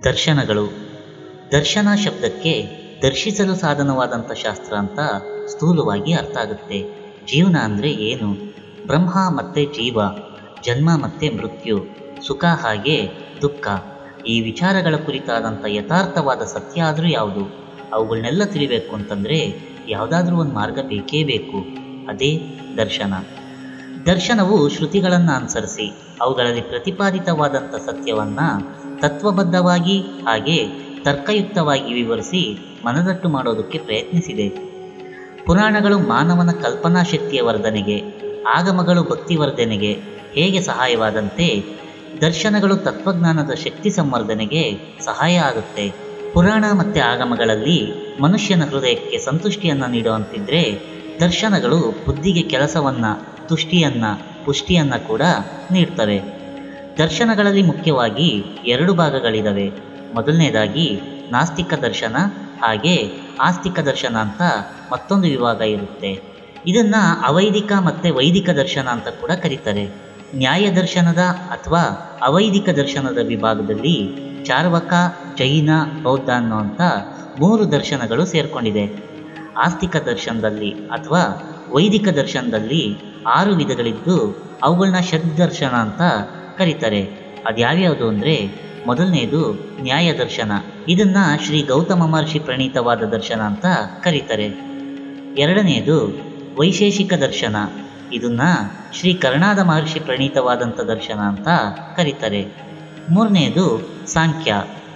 ದರ್ಶನಗಳು. ದರ್ಶನ ಶಬ್ದಕ್ಕೆ ದರ್ಶಿಸಲು ಸಾಧನವಾದಂಥ ಶಾಸ್ತ್ರ ಅಂತ ಸ್ಥೂಲವಾಗಿ ಅರ್ಥ ಆಗುತ್ತೆ. ಜೀವನ ಅಂದರೆ ಏನು, ಬ್ರಹ್ಮ ಮತ್ತು ಜೀವ, ಜನ್ಮ ಮತ್ತು ಮೃತ್ಯು, ಸುಖ ಹಾಗೆ ದುಃಖ, ಈ ವಿಚಾರಗಳ ಕುರಿತಾದಂಥ ಯಥಾರ್ಥವಾದ ಸತ್ಯ ಆದರೂ ಯಾವುದು, ಅವುಗಳನ್ನೆಲ್ಲ ತಿಳಿಬೇಕು ಅಂತಂದರೆ ಯಾವುದಾದ್ರೂ ಒಂದು ಮಾರ್ಗ ಬೇಕೇ ಬೇಕು, ಅದೇ ದರ್ಶನ. ದರ್ಶನವು ಶ್ರುತಿಗಳನ್ನು ಅನುಸರಿಸಿ ಅವುಗಳಲ್ಲಿ ಪ್ರತಿಪಾದಿತವಾದಂಥ ಸತ್ಯವನ್ನು ತತ್ವಬದ್ಧವಾಗಿ ಹಾಗೆ ತರ್ಕಯುಕ್ತವಾಗಿ ವಿವರಿಸಿ ಮನದಟ್ಟು ಮಾಡೋದಕ್ಕೆ ಪ್ರಯತ್ನಿಸಿದೆ. ಪುರಾಣಗಳು ಮಾನವನ ಕಲ್ಪನಾ ಶಕ್ತಿಯ ವರ್ಧನೆಗೆ, ಆಗಮಗಳು ಭಕ್ತಿವರ್ಧನೆಗೆ ಹೇಗೆ ಸಹಾಯವಾದಂತೆ ದರ್ಶನಗಳು ತತ್ವಜ್ಞಾನದ ಶಕ್ತಿ ಸಂವರ್ಧನೆಗೆ ಸಹಾಯ ಆಗುತ್ತೆ. ಪುರಾಣ ಮತ್ತು ಆಗಮಗಳಲ್ಲಿ ಮನುಷ್ಯನ ಹೃದಯಕ್ಕೆ ಸಂತುಷ್ಟಿಯನ್ನು ನೀಡುವಂತಿದ್ರೆ, ದರ್ಶನಗಳು ಬುದ್ಧಿಗೆ ಕೆಲಸವನ್ನು, ತುಷ್ಟಿಯನ್ನು, ಪುಷ್ಟಿಯನ್ನು ಕೂಡ ನೀಡ್ತವೆ. ದರ್ಶನಗಳಲ್ಲಿ ಮುಖ್ಯವಾಗಿ 2 ಭಾಗಗಳಿದ್ದಾವೆ. ಮೊದಲನೇದಾಗಿ ನಾಸ್ತಿಕ ದರ್ಶನ ಹಾಗೆ ಆಸ್ತಿಕ ದರ್ಶನ ಅಂತ ಮತ್ತೊಂದು ವಿಭಾಗ ಇರುತ್ತೆ. ಇದನ್ನು ಅವೈದಿಕ ಮತ್ತು ವೈದಿಕ ದರ್ಶನ ಅಂತ ಕೂಡ ಕರೀತಾರೆ. ನ್ಯಾಯ ದರ್ಶನದ ಅಥವಾ ಅವೈದಿಕ ದರ್ಶನದ ವಿಭಾಗದಲ್ಲಿ ಚಾರ್ವಕ, ಜೈನ, ಬೌದ್ಧ ಅನ್ನುವಂಥ 3 ದರ್ಶನಗಳು ಸೇರಿಕೊಂಡಿದೆ. ಆಸ್ತಿಕ ದರ್ಶನದಲ್ಲಿ ಅಥವಾ ವೈದಿಕ ದರ್ಶನದಲ್ಲಿ 6 ವಿಧಗಳಿದ್ದು ಅವುಗಳನ್ನ ಷಡ್ದರ್ಶನ ಅಂತ ಕರೀತಾರೆ. ಅದ್ಯಾವ್ಯಾವುದು ಅಂದರೆ, ಮೊದಲನೇದು ನ್ಯಾಯ ದರ್ಶನ, ಇದನ್ನು ಶ್ರೀ ಗೌತಮ ಮಹರ್ಷಿ ಪ್ರಣೀತವಾದ ದರ್ಶನ ಅಂತ ಕರೀತಾರೆ. ಎರಡನೆಯದು ವೈಶೇಷಿಕ ದರ್ಶನ, ಇದನ್ನು ಶ್ರೀ ಕರ್ಣಾದ ಮಹರ್ಷಿ ಪ್ರಣೀತವಾದಂಥ ದರ್ಶನ ಅಂತ ಕರೀತಾರೆ. ಮೂರನೆಯದು ಸಾಂಖ್ಯ,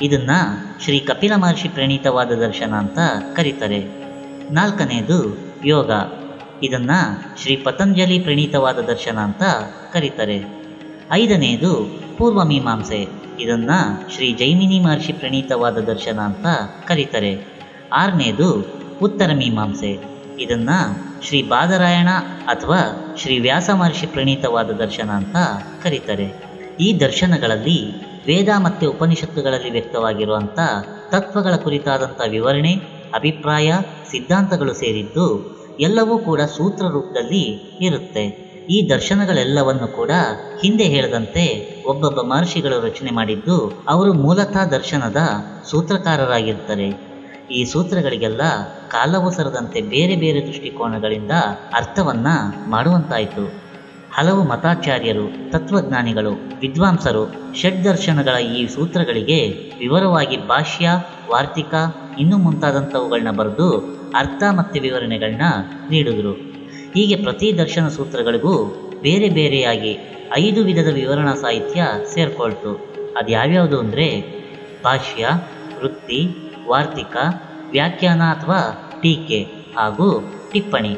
ಇದನ್ನು ಶ್ರೀ ಕಪಿಲ ಮಹರ್ಷಿ ಪ್ರಣೀತವಾದ ದರ್ಶನ ಅಂತ ಕರೀತಾರೆ. ನಾಲ್ಕನೆಯದು ಯೋಗ, ಇದನ್ನು ಶ್ರೀ ಪತಂಜಲಿ ಪ್ರಣೀತವಾದ ದರ್ಶನ ಅಂತ ಕರೀತಾರೆ. ಐದನೆಯದು ಪೂರ್ವ ಮೀಮಾಂಸೆ, ಇದನ್ನು ಶ್ರೀ ಜೈಮಿನಿ ಮಹರ್ಷಿ ಪ್ರಣೀತವಾದ ದರ್ಶನ ಅಂತ ಕರೀತಾರೆ. ಆರನೆಯದು ಉತ್ತರ ಮೀಮಾಂಸೆ, ಇದನ್ನು ಶ್ರೀ ಬಾದರಾಯಣ ಅಥವಾ ಶ್ರೀ ವ್ಯಾಸ ಮಹರ್ಷಿ ಪ್ರಣೀತವಾದ ದರ್ಶನ ಅಂತ ಕರೀತಾರೆ. ಈ ದರ್ಶನಗಳಲ್ಲಿ ವೇದ ಮತ್ತು ಉಪನಿಷತ್ತುಗಳಲ್ಲಿ ವ್ಯಕ್ತವಾಗಿರುವಂಥ ತತ್ವಗಳ ಕುರಿತಾದಂಥ ವಿವರಣೆ, ಅಭಿಪ್ರಾಯ, ಸಿದ್ಧಾಂತಗಳು ಸೇರಿದ್ದು ಎಲ್ಲವೂ ಕೂಡ ಸೂತ್ರ ರೂಪದಲ್ಲಿ ಇರುತ್ತೆ. ಈ ದರ್ಶನಗಳೆಲ್ಲವನ್ನು ಕೂಡ ಹಿಂದೆ ಹೇಳಿದಂತೆ ಒಬ್ಬೊಬ್ಬ ಮಹರ್ಷಿಗಳು ರಚನೆ ಮಾಡಿದ್ದು, ಅವರು ಮೂಲತಃ ದರ್ಶನದ ಸೂತ್ರಕಾರರಾಗಿರ್ತಾರೆ. ಈ ಸೂತ್ರಗಳಿಗೆಲ್ಲ ಕಾಲವಸರದಂತೆ ಬೇರೆ ಬೇರೆ ದೃಷ್ಟಿಕೋನಗಳಿಂದ ಅರ್ಥವನ್ನು ಮಾಡುವಂತಾಯಿತು. ಹಲವು ಮತಾಚಾರ್ಯರು, ತತ್ವಜ್ಞಾನಿಗಳು, ವಿದ್ವಾಂಸರು ಷಡ್ದರ್ಶನಗಳ ಈ ಸೂತ್ರಗಳಿಗೆ ವಿವರವಾಗಿ ಭಾಷ್ಯ, ವಾರ್ತಿಕ ಇನ್ನೂ ಮುಂತಾದಂಥವುಗಳನ್ನ ಬರೆದು ಅರ್ಥ ಮತ್ತು ವಿವರಣೆಗಳನ್ನ ನೀಡಿದ್ರು. ಹೀಗೆ ಪ್ರತಿ ದರ್ಶನ ಸೂತ್ರಗಳಿಗೂ ಬೇರೆ ಬೇರೆಯಾಗಿ 5 ವಿಧದ ವಿವರಣಾ ಸಾಹಿತ್ಯ ಸೇರ್ಕೊಳ್ತು. ಅದು ಯಾವ್ಯಾವುದು ಅಂದರೆ ಭಾಷ್ಯ, ವೃತ್ತಿ, ವಾರ್ತಿಕ, ವ್ಯಾಖ್ಯಾನ ಅಥವಾ ಟೀಕೆ ಹಾಗೂ ಟಿಪ್ಪಣಿ.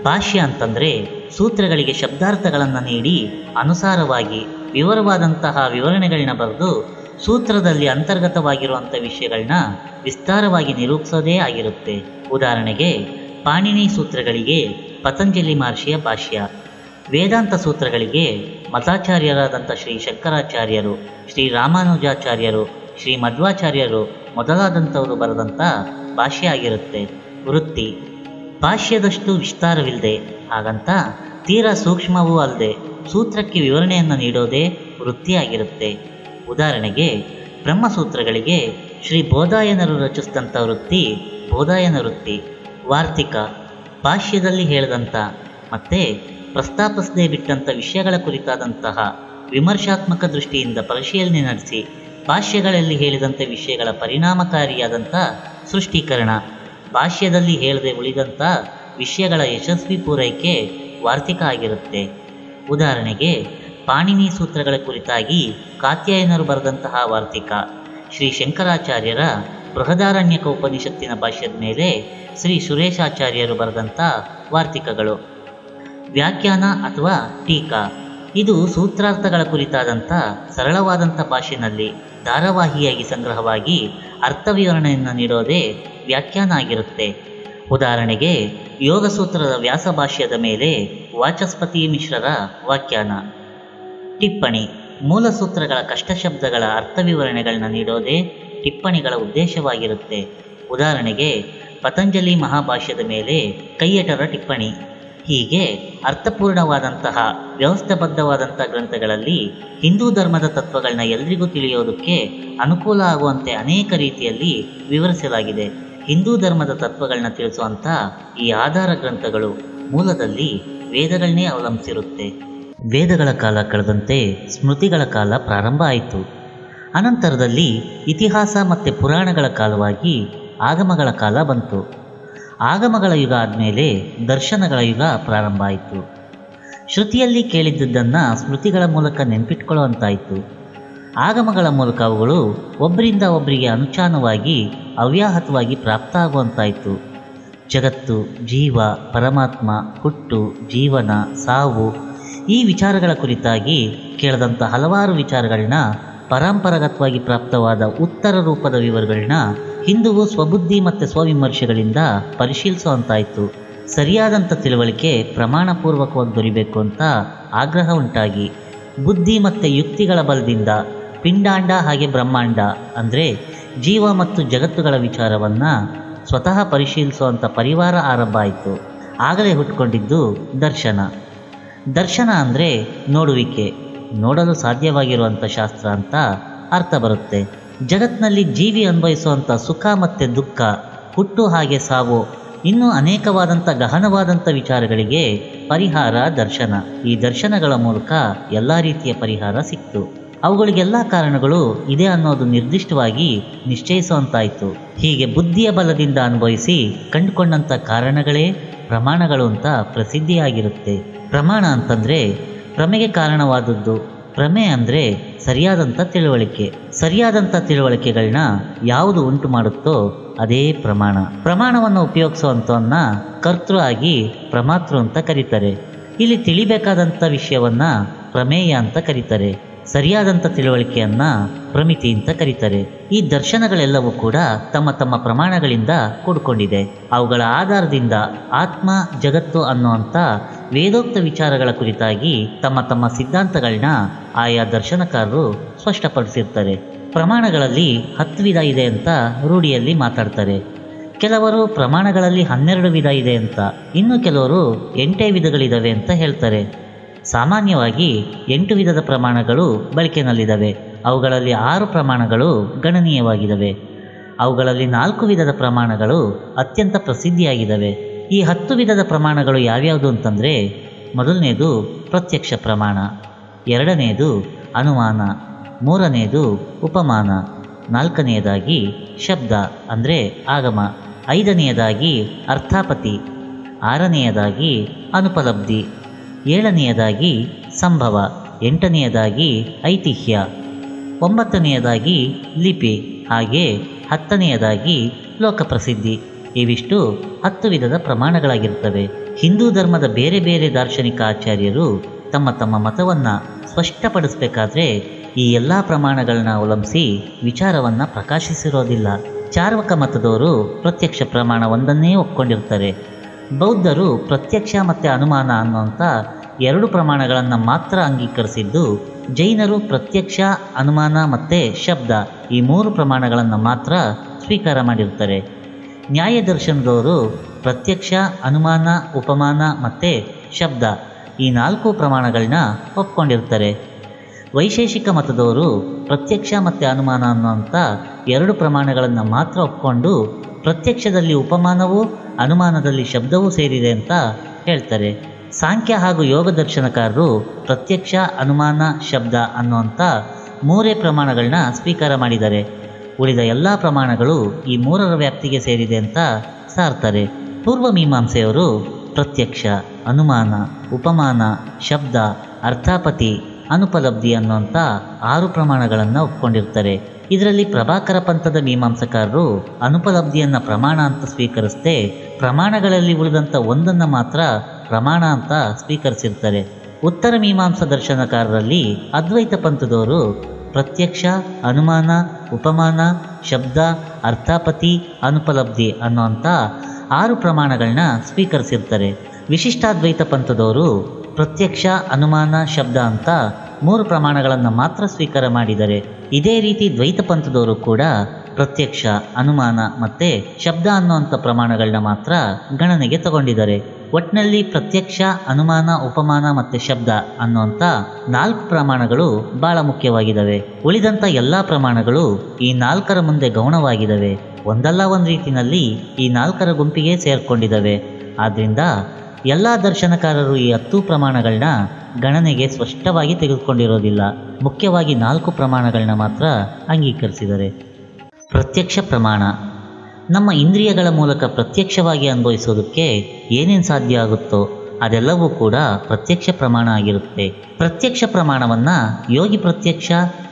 ಭಾಷ್ಯ ಅಂತಂದರೆ ಸೂತ್ರಗಳಿಗೆ ಶಬ್ದಾರ್ಥಗಳನ್ನು ನೀಡಿ ಅನುಸಾರವಾಗಿ ವಿವರವಾದಂತಹ ವಿವರಣೆಗಳನ್ನ ಬರೆದು ಸೂತ್ರದಲ್ಲಿ ಅಂತರ್ಗತವಾಗಿರುವಂಥ ವಿಷಯಗಳನ್ನ ವಿಸ್ತಾರವಾಗಿ ನಿರೂಪಿಸೋದೇ ಆಗಿರುತ್ತೆ. ಉದಾಹರಣೆಗೆ ಪಾಣಿನಿ ಸೂತ್ರಗಳಿಗೆ ಪತಂಜಲಿ ಮಹರ್ಷಿಯ ಭಾಷ್ಯ, ವೇದಾಂತ ಸೂತ್ರಗಳಿಗೆ ಮತಾಚಾರ್ಯರಾದಂಥ ಶ್ರೀ ಶಂಕರಾಚಾರ್ಯರು, ಶ್ರೀ ರಾಮಾನುಜಾಚಾರ್ಯರು, ಶ್ರೀ ಮಧ್ವಾಚಾರ್ಯರು ಮೊದಲಾದಂಥವರು ಬರೆದಂಥ ಭಾಷ್ಯ ಆಗಿರುತ್ತೆ. ವೃತ್ತಿ ಭಾಷ್ಯದಷ್ಟು ವಿಸ್ತಾರವಿಲ್ಲದೆ, ಹಾಗಂತ ತೀರಾ ಸೂಕ್ಷ್ಮವೂ ಅಲ್ಲದೆ ಸೂತ್ರಕ್ಕೆ ವಿವರಣೆಯನ್ನು ನೀಡೋದೇ ವೃತ್ತಿಯಾಗಿರುತ್ತೆ. ಉದಾಹರಣೆಗೆ ಬ್ರಹ್ಮಸೂತ್ರಗಳಿಗೆ ಶ್ರೀ ಬೋಧಾಯನರು ರಚಿಸಿದಂಥ ವೃತ್ತಿ ಬೋಧಾಯನ ವೃತ್ತಿ. ವಾರ್ತಿಕ ಭಾಷ್ಯದಲ್ಲಿ ಹೇಳಿದಂಥ ಮತ್ತು ಪ್ರಸ್ತಾಪಿಸದೆ ಬಿಟ್ಟಂಥ ವಿಷಯಗಳ ಕುರಿತಾದಂತಹ ವಿಮರ್ಶಾತ್ಮಕ ದೃಷ್ಟಿಯಿಂದ ಪರಿಶೀಲನೆ ನಡೆಸಿ ಭಾಷ್ಯಗಳಲ್ಲಿ ಹೇಳಿದಂಥ ವಿಷಯಗಳ ಪರಿಣಾಮಕಾರಿಯಾದಂಥ ಸೃಷ್ಟೀಕರಣ, ಭಾಷ್ಯದಲ್ಲಿ ಹೇಳದೆ ಉಳಿದಂಥ ವಿಷಯಗಳ ಯಶಸ್ವಿ ಪೂರೈಕೆ ವಾರ್ತಿಕ ಆಗಿರುತ್ತೆ. ಉದಾಹರಣೆಗೆ ಪಾಣಿನಿ ಸೂತ್ರಗಳ ಕುರಿತಾಗಿ ಕಾತ್ಯಾಯನರು ಬರೆದಂತಹ ವಾರ್ತಿಕ, ಶ್ರೀ ಶಂಕರಾಚಾರ್ಯರ ಬೃಹದಾರಣ್ಯಕ ಉಪನಿಷತ್ತಿನ ಭಾಷ್ಯದ ಮೇಲೆ ಶ್ರೀ ಸುರೇಶಾಚಾರ್ಯರು ಬರೆದಂಥ ವಾರ್ತಿಕಗಳು. ವ್ಯಾಖ್ಯಾನ ಅಥವಾ ಟೀಕಾ, ಇದು ಸೂತ್ರಾರ್ಥಗಳ ಕುರಿತಾದಂಥ ಸರಳವಾದಂಥ ಭಾಷೆಯಲ್ಲಿ ಧಾರಾವಾಹಿಯಾಗಿ ಸಂಗ್ರಹವಾಗಿ ಅರ್ಥ ವಿವರಣೆಯನ್ನು ನೀಡೋದೇ ವ್ಯಾಖ್ಯಾನ ಆಗಿರುತ್ತೆ. ಉದಾಹರಣೆಗೆ ಯೋಗಸೂತ್ರದ ವ್ಯಾಸ ಭಾಷ್ಯದ ಮೇಲೆ ವಾಚಸ್ಪತಿ ಮಿಶ್ರರ ವ್ಯಾಖ್ಯಾನ. ಟಿಪ್ಪಣಿ ಮೂಲ ಸೂತ್ರಗಳ ಕಷ್ಟಶಬ್ದಗಳ ಅರ್ಥ ವಿವರಣೆಗಳನ್ನ ನೀಡೋದೇ ಟಿಪ್ಪಣಿಗಳ ಉದ್ದೇಶವಾಗಿರುತ್ತೆ. ಉದಾಹರಣೆಗೆ ಪತಂಜಲಿ ಮಹಾಭಾಷ್ಯದ ಮೇಲೆ ಕೈಯಟರ ಟಿಪ್ಪಣಿ. ಹೀಗೆ ಅರ್ಥಪೂರ್ಣವಾದಂತಹ ವ್ಯವಸ್ಥೆಬದ್ಧವಾದಂಥ ಗ್ರಂಥಗಳಲ್ಲಿ ಹಿಂದೂ ಧರ್ಮದ ತತ್ವಗಳನ್ನ ಎಲ್ರಿಗೂ ತಿಳಿಯೋದಕ್ಕೆ ಅನುಕೂಲ ಆಗುವಂತೆ ಅನೇಕ ರೀತಿಯಲ್ಲಿ ವಿವರಿಸಲಾಗಿದೆ. ಹಿಂದೂ ಧರ್ಮದ ತತ್ವಗಳನ್ನ ತಿಳಿಸುವಂಥ ಈ ಆಧಾರ ಗ್ರಂಥಗಳು ಮೂಲದಲ್ಲಿ ವೇದಗಳನ್ನೇ ಅವಲಂಬಿಸಿರುತ್ತೆ. ವೇದಗಳ ಕಾಲ ಕಳೆದಂತೆ ಸ್ಮೃತಿಗಳ ಕಾಲ ಪ್ರಾರಂಭ ಆಯಿತು. ಅನಂತರದಲ್ಲಿ ಇತಿಹಾಸ ಮತ್ತು ಪುರಾಣಗಳ ಕಾಲವಾಗಿ ಆಗಮಗಳ ಕಾಲ ಬಂತು. ಆಗಮಗಳ ಯುಗ ಆದಮೇಲೆ ದರ್ಶನಗಳ ಯುಗ ಪ್ರಾರಂಭ ಆಯಿತು. ಶ್ರುತಿಯಲ್ಲಿ ಕೇಳಿದ್ದನ್ನು ಸ್ಮೃತಿಗಳ ಮೂಲಕ ನೆನಪಿಟ್ಕೊಳ್ಳುವಂತಾಯಿತು. ಆಗಮಗಳ ಮೂಲಕ ಅವುಗಳು ಒಬ್ಬರಿಂದ ಒಬ್ಬರಿಗೆ ಅನುಚಾನವಾಗಿ ಅವ್ಯಾಹತವಾಗಿ ಪ್ರಾಪ್ತ ಆಗುವಂತಾಯಿತು. ಜಗತ್ತು, ಜೀವ, ಪರಮಾತ್ಮ, ಹುಟ್ಟು, ಜೀವನ, ಸಾವು ಈ ವಿಚಾರಗಳ ಕುರಿತಾಗಿ ಕೇಳಿದಂಥ ಹಲವಾರು ವಿಚಾರಗಳನ್ನ ಪರಂಪರಾಗತವಾಗಿ ಪ್ರಾಪ್ತವಾದ ಉತ್ತರ ರೂಪದ ವಿವರಗಳನ್ನ ಹಿಂದುವು ಸ್ವಬುದ್ಧಿ ಮತ್ತು ಸ್ವವಿಮರ್ಶೆಗಳಿಂದ ಪರಿಶೀಲಿಸುವಂತಾಯಿತು. ಸರಿಯಾದಂಥ ತಿಳುವಳಿಕೆ ಪ್ರಮಾಣಪೂರ್ವಕವಾಗಿ ದೊರಿಬೇಕು ಅಂತ ಆಗ್ರಹ ಉಂಟಾಗಿ ಬುದ್ಧಿ ಮತ್ತು ಯುಕ್ತಿಗಳ ಬಲದಿಂದ ಪಿಂಡಾಂಡ ಹಾಗೆ ಬ್ರಹ್ಮಾಂಡ ಅಂದರೆ ಜೀವ ಮತ್ತು ಜಗತ್ತುಗಳ ವಿಚಾರವನ್ನು ಸ್ವತಃ ಪರಿಶೀಲಿಸುವಂಥ ಪರಿವಾರ ಆರಂಭ ಆಯಿತು. ಆಗಲೇ ಹುಟ್ಕೊಂಡಿದ್ದು ದರ್ಶನ. ದರ್ಶನ ಅಂದರೆ ನೋಡುವಿಕೆ, ನೋಡಲು ಸಾಧ್ಯವಾಗಿರುವಂಥ ಶಾಸ್ತ್ರ ಅಂತ ಅರ್ಥ ಬರುತ್ತೆ. ಜಗತ್ತಿನಲ್ಲಿ ಜೀವಿ ಅನುಭವಿಸುವಂಥ ಸುಖ ಮತ್ತು ದುಃಖ, ಹುಟ್ಟು ಹಾಗೆ ಸಾವು, ಇನ್ನೂ ಅನೇಕವಾದಂಥ ಗಹನವಾದಂಥ ವಿಚಾರಗಳಿಗೆ ಪರಿಹಾರ ದರ್ಶನ. ಈ ದರ್ಶನಗಳ ಮೂಲಕ ಎಲ್ಲ ರೀತಿಯ ಪರಿಹಾರ ಸಿಕ್ತು. ಅವುಗಳಿಗೆಲ್ಲ ಕಾರಣಗಳು ಇದೆ ಅನ್ನೋದು ನಿರ್ದಿಷ್ಟವಾಗಿ ನಿಶ್ಚಯಿಸುವಂತಾಯಿತು. ಹೀಗೆ ಬುದ್ಧಿಯ ಬಲದಿಂದ ಅನುಭವಿಸಿ ಕಂಡುಕೊಂಡಂಥ ಕಾರಣಗಳೇ ಪ್ರಮಾಣಗಳು ಅಂತ ಪ್ರಸಿದ್ಧಿಯಾಗಿರುತ್ತೆ. ಪ್ರಮಾಣ ಅಂತಂದರೆ ಪ್ರಮೆಗೆ ಕಾರಣವಾದದ್ದು. ಪ್ರಮೆ ಅಂದರೆ ಸರಿಯಾದಂಥ ತಿಳುವಳಿಕೆ. ಸರಿಯಾದಂಥ ತಿಳುವಳಿಕೆಗಳನ್ನ ಯಾವುದು ಉಂಟು ಮಾಡುತ್ತೋ ಅದೇ ಪ್ರಮಾಣ. ಪ್ರಮಾಣವನ್ನು ಉಪಯೋಗಿಸುವಂಥವನ್ನ ಕರ್ತೃ ಆಗಿ ಪ್ರಮಾತೃ ಅಂತ ಕರೀತಾರೆ. ಇಲ್ಲಿ ತಿಳಿಬೇಕಾದಂಥ ವಿಷಯವನ್ನ ಪ್ರಮೇಯ ಅಂತ ಕರೀತಾರೆ. ಸರಿಯಾದಂಥ ತಿಳುವಳಿಕೆಯನ್ನು ಪ್ರಮಿತಿ ಅಂತ ಕರೀತಾರೆ. ಈ ದರ್ಶನಗಳೆಲ್ಲವೂ ಕೂಡ ತಮ್ಮ ತಮ್ಮ ಪ್ರಮಾಣಗಳಿಂದ ಕೂಡಿಕೊಂಡಿದೆ. ಅವುಗಳ ಆಧಾರದಿಂದ ಆತ್ಮ, ಜಗತ್ತು ಅನ್ನುವಂಥ ವೇದೋಕ್ತ ವಿಚಾರಗಳ ಕುರಿತಾಗಿ ತಮ್ಮ ತಮ್ಮ ಸಿದ್ಧಾಂತಗಳನ್ನ ಆಯಾ ದರ್ಶನಕಾರರು ಸ್ಪಷ್ಟಪಡಿಸಿರ್ತಾರೆ. ಪ್ರಮಾಣಗಳಲ್ಲಿ 10 ವಿಧ ಇದೆ ಅಂತ ರೂಢಿಯಲ್ಲಿ ಮಾತಾಡ್ತಾರೆ. ಕೆಲವರು ಪ್ರಮಾಣಗಳಲ್ಲಿ 12 ವಿಧ ಇದೆ ಅಂತ, ಇನ್ನು ಕೆಲವರು 8 ವಿಧಗಳಿದ್ದಾವೆ ಅಂತ ಹೇಳ್ತಾರೆ. ಸಾಮಾನ್ಯವಾಗಿ 8 ವಿಧದ ಪ್ರಮಾಣಗಳು ಬಳಕೆಯಲ್ಲಿದ್ದಾವೆ. ಅವುಗಳಲ್ಲಿ 6 ಪ್ರಮಾಣಗಳು ಗಣನೀಯವಾಗಿದ್ದಾವೆ. ಅವುಗಳಲ್ಲಿ 4 ವಿಧದ ಪ್ರಮಾಣಗಳು ಅತ್ಯಂತ ಪ್ರಸಿದ್ಧಿಯಾಗಿದ್ದಾವೆ. ಈ 10 ವಿಧದ ಪ್ರಮಾಣಗಳು ಯಾವ್ಯಾವುದು ಅಂತಂದರೆ, ಮೊದಲನೇದು ಪ್ರತ್ಯಕ್ಷ ಪ್ರಮಾಣ, ಎರಡನೇದು ಅನುಮಾನ, ಮೂರನೇದು ಉಪಮಾನ, ನಾಲ್ಕನೆಯದಾಗಿ ಶಬ್ದ ಅಂದರೆ ಆಗಮ, ಐದನೆಯದಾಗಿ ಅರ್ಥಾಪತಿ, ಆರನೆಯದಾಗಿ ಅನುಪಲಬ್ಧಿ, ಏಳನೆಯದಾಗಿ ಸಂಭವ, ಎಂಟನೆಯದಾಗಿ ಐತಿಹ್ಯ, ಒಂಬತ್ತನೆಯದಾಗಿ ಲಿಪಿ, ಹಾಗೆ 10ನೆಯದಾಗಿ ಲೋಕಪ್ರಸಿದ್ಧಿ. ಇವಿಷ್ಟು 10 ವಿಧದ ಪ್ರಮಾಣಗಳಾಗಿರ್ತವೆ. ಹಿಂದೂ ಧರ್ಮದ ಬೇರೆ ಬೇರೆ ದಾರ್ಶನಿಕ ಆಚಾರ್ಯರು ತಮ್ಮ ತಮ್ಮ ಮತವನ್ನು ಸ್ಪಷ್ಟಪಡಿಸಬೇಕಾದ್ರೆ ಈ ಎಲ್ಲ ಪ್ರಮಾಣಗಳನ್ನ ಅವಲಂಬಿಸಿ ವಿಚಾರವನ್ನು ಪ್ರಕಾಶಿಸಿರೋದಿಲ್ಲ. ಚಾರ್ವಕ ಮತದವರು ಪ್ರತ್ಯಕ್ಷ ಪ್ರಮಾಣ ಒಂದನ್ನೇ ಒಪ್ಕೊಂಡಿರ್ತಾರೆ. ಬೌದ್ಧರು ಪ್ರತ್ಯಕ್ಷ ಮತ್ತು ಅನುಮಾನ ಅನ್ನುವಂಥ 2 ಪ್ರಮಾಣಗಳನ್ನು ಮಾತ್ರ ಅಂಗೀಕರಿಸಿದ್ದು, ಜೈನರು ಪ್ರತ್ಯಕ್ಷ, ಅನುಮಾನ ಮತ್ತು ಶಬ್ದ ಈ 3 ಪ್ರಮಾಣಗಳನ್ನು ಮಾತ್ರ ಸ್ವೀಕಾರ ಮಾಡಿರ್ತಾರೆ. ನ್ಯಾಯ ದರ್ಶನದವರು ಪ್ರತ್ಯಕ್ಷ, ಅನುಮಾನ, ಉಪಮಾನ ಮತ್ತು ಶಬ್ದ ಈ 4 ಪ್ರಮಾಣಗಳನ್ನ ಒಪ್ಕೊಂಡಿರ್ತಾರೆ. ವೈಶೇಷಿಕ ಮತದವರು ಪ್ರತ್ಯಕ್ಷ ಮತ್ತು ಅನುಮಾನ ಅನ್ನುವಂಥ 2 ಪ್ರಮಾಣಗಳನ್ನು ಮಾತ್ರ ಒಪ್ಕೊಂಡು ಪ್ರತ್ಯಕ್ಷದಲ್ಲಿ ಉಪಮಾನವೂ ಅನುಮಾನದಲ್ಲಿ ಶಬ್ದವೂ ಸೇರಿದೆ ಅಂತ ಹೇಳ್ತಾರೆ. ಸಾಂಖ್ಯ ಹಾಗೂ ಯೋಗ ದರ್ಶನಕಾರರು ಪ್ರತ್ಯಕ್ಷ, ಅನುಮಾನ, ಶಬ್ದ ಅನ್ನುವಂಥ 3 ಪ್ರಮಾಣಗಳನ್ನ ಸ್ವೀಕಾರ ಮಾಡಿದ್ದಾರೆ. ಉಳಿದ ಎಲ್ಲ ಪ್ರಮಾಣಗಳು ಈ 3ರ ವ್ಯಾಪ್ತಿಗೆ ಸೇರಿದೆ ಅಂತ ಸಾರ್ತಾರೆ. ಪೂರ್ವ ಮೀಮಾಂಸೆಯವರು ಪ್ರತ್ಯಕ್ಷ, ಅನುಮಾನ, ಉಪಮಾನ, ಶಬ್ದ, ಅರ್ಥಾಪತಿ, ಅನುಪಲಬ್ಧಿ ಅನ್ನುವಂಥ 6 ಪ್ರಮಾಣಗಳನ್ನು ಒಪ್ಕೊಂಡಿರ್ತಾರೆ. ಇದರಲ್ಲಿ ಪ್ರಭಾಕರ ಪಂಥದ ಮೀಮಾಂಸಕಾರರು ಅನುಪಲಬ್ಧಿಯನ್ನು ಪ್ರಮಾಣ ಅಂತ ಸ್ವೀಕರಿಸದೆ ಪ್ರಮಾಣಗಳಲ್ಲಿ ಉಳಿದಂಥ ಒಂದನ್ನು ಮಾತ್ರ ಪ್ರಮಾಣ ಅಂತ ಸ್ವೀಕರಿಸಿರ್ತಾರೆ. ಉತ್ತರ ಮೀಮಾಂಸಾ ದರ್ಶನಕಾರರಲ್ಲಿ ಅದ್ವೈತ ಪಂಥದವರು ಪ್ರತ್ಯಕ್ಷ, ಅನುಮಾನ, ಉಪಮಾನ, ಶಬ್ದ, ಅರ್ಥಾಪತಿ, ಅನುಪಲಬ್ಧಿ ಅನ್ನುವಂಥ 6 ಪ್ರಮಾಣಗಳನ್ನ ಸ್ವೀಕರಿಸಿರ್ತಾರೆ. ವಿಶಿಷ್ಟಾದ್ವೈತ ಪಂಥದವರು ಪ್ರತ್ಯಕ್ಷ, ಅನುಮಾನ, ಶಬ್ದ ಅಂತ 3 ಪ್ರಮಾಣಗಳನ್ನು ಮಾತ್ರ ಸ್ವೀಕಾರ ಮಾಡಿದ್ದಾರೆ. ಇದೇ ರೀತಿ ದ್ವೈತ ಪಂಥದವರು ಕೂಡ ಪ್ರತ್ಯಕ್ಷ, ಅನುಮಾನ ಮತ್ತು ಶಬ್ದ ಅನ್ನುವಂಥ ಪ್ರಮಾಣಗಳನ್ನ ಮಾತ್ರ ಗಣನೆಗೆ ತಗೊಂಡಿದ್ದಾರೆ. ಒಟ್ಟಿನಲ್ಲಿ ಪ್ರತ್ಯಕ್ಷ, ಅನುಮಾನ, ಉಪಮಾನ ಮತ್ತು ಶಬ್ದ ಅನ್ನುವಂಥ 4 ಪ್ರಮಾಣಗಳು ಬಹಳ ಮುಖ್ಯವಾಗಿದ್ದಾವೆ. ಉಳಿದಂಥ ಎಲ್ಲ ಪ್ರಮಾಣಗಳು ಈ 4ರ ಮುಂದೆ ಗೌಣವಾಗಿದ್ದಾವೆ. ಒಂದಲ್ಲ ಒಂದು ರೀತಿಯಲ್ಲಿ ಈ 4ರ ಗುಂಪಿಗೆ ಸೇರ್ಕೊಂಡಿದ್ದಾವೆ. ಆದ್ದರಿಂದ ಎಲ್ಲ ದರ್ಶನಕಾರರು ಈ 10 ಪ್ರಮಾಣಗಳನ್ನ ಗಣನೆಗೆ ಸ್ಪಷ್ಟವಾಗಿ ತೆಗೆದುಕೊಂಡಿರೋದಿಲ್ಲ. ಮುಖ್ಯವಾಗಿ 4 ಪ್ರಮಾಣಗಳನ್ನ ಮಾತ್ರ ಅಂಗೀಕರಿಸಿದ್ದಾರೆ. ಪ್ರತ್ಯಕ್ಷ ಪ್ರಮಾಣ. ನಮ್ಮ ಇಂದ್ರಿಯಗಳ ಮೂಲಕ ಪ್ರತ್ಯಕ್ಷವಾಗಿ ಅನುಭವಿಸೋದಕ್ಕೆ ಏನೇನು ಸಾಧ್ಯ ಆಗುತ್ತೋ ಅದೆಲ್ಲವೂ ಕೂಡ ಪ್ರತ್ಯಕ್ಷ ಪ್ರಮಾಣ ಆಗಿರುತ್ತೆ. ಪ್ರತ್ಯಕ್ಷ ಪ್ರಮಾಣವನ್ನು ಯೋಗಿ ಪ್ರತ್ಯಕ್ಷ,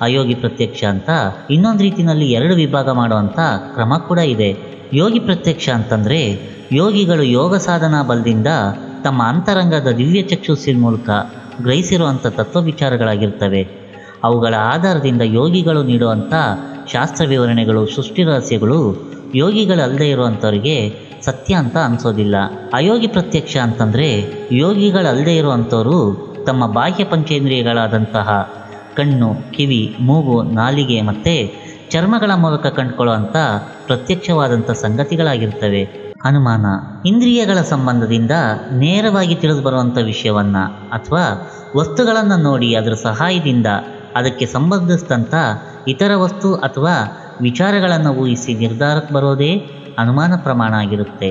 ಅಯೋಗಿ ಪ್ರತ್ಯಕ್ಷ ಅಂತ ಇನ್ನೊಂದು ರೀತಿಯಲ್ಲಿ 2 ವಿಭಾಗ ಮಾಡುವಂಥ ಕ್ರಮ ಕೂಡ ಇದೆ. ಯೋಗಿ ಪ್ರತ್ಯಕ್ಷ ಅಂತಂದರೆ ಯೋಗಿಗಳು ಯೋಗ ಸಾಧನಾ ಬಲದಿಂದ ತಮ್ಮ ಅಂತರಂಗದ ದಿವ್ಯ ಚಕ್ಷುಸ್ಸಿನ ಮೂಲಕ ಗ್ರಹಿಸಿರುವಂಥ ತತ್ವ ವಿಚಾರಗಳಾಗಿರ್ತವೆ. ಅವುಗಳ ಆಧಾರದಿಂದ ಯೋಗಿಗಳು ನೀಡುವಂಥ ಶಾಸ್ತ್ರ ವಿವರಣೆಗಳು, ಸೃಷ್ಟಿ ರಹಸ್ಯಗಳು ಯೋಗಿಗಳಲ್ಲದೆ ಇರುವಂಥವ್ರಿಗೆ ಸತ್ಯ ಅಂತ ಅನಿಸೋದಿಲ್ಲ. ಅಯೋಗಿ ಪ್ರತ್ಯಕ್ಷ ಅಂತಂದರೆ ಯೋಗಿಗಳಲ್ಲದೆ ಇರುವಂಥವರು ತಮ್ಮ ಬಾಹ್ಯ ಪಂಚೇಂದ್ರಿಯಗಳಾದಂತಹ ಕಣ್ಣು, ಕಿವಿ, ಮೂಗು, ನಾಲಿಗೆ ಮತ್ತು ಚರ್ಮಗಳ ಮೂಲಕ ಕಂಡುಕೊಳ್ಳುವಂಥ ಪ್ರತ್ಯಕ್ಷವಾದಂಥ ಸಂಗತಿಗಳಾಗಿರ್ತವೆ. ಅನುಮಾನ. ಇಂದ್ರಿಯಗಳ ಸಂಬಂಧದಿಂದ ನೇರವಾಗಿ ತಿಳಿದು ಬರುವಂಥ ವಿಷಯವನ್ನು ಅಥವಾ ವಸ್ತುಗಳನ್ನು ನೋಡಿ ಅದರ ಸಹಾಯದಿಂದ ಅದಕ್ಕೆ ಸಂಬಂಧಿಸಿದಂಥ ಇತರ ವಸ್ತು ಅಥವಾ ವಿಚಾರಗಳನ್ನು ಊಹಿಸಿ ನಿರ್ಧಾರಕ್ಕೆ ಬರೋದೇ ಅನುಮಾನ ಪ್ರಮಾಣ ಆಗಿರುತ್ತೆ.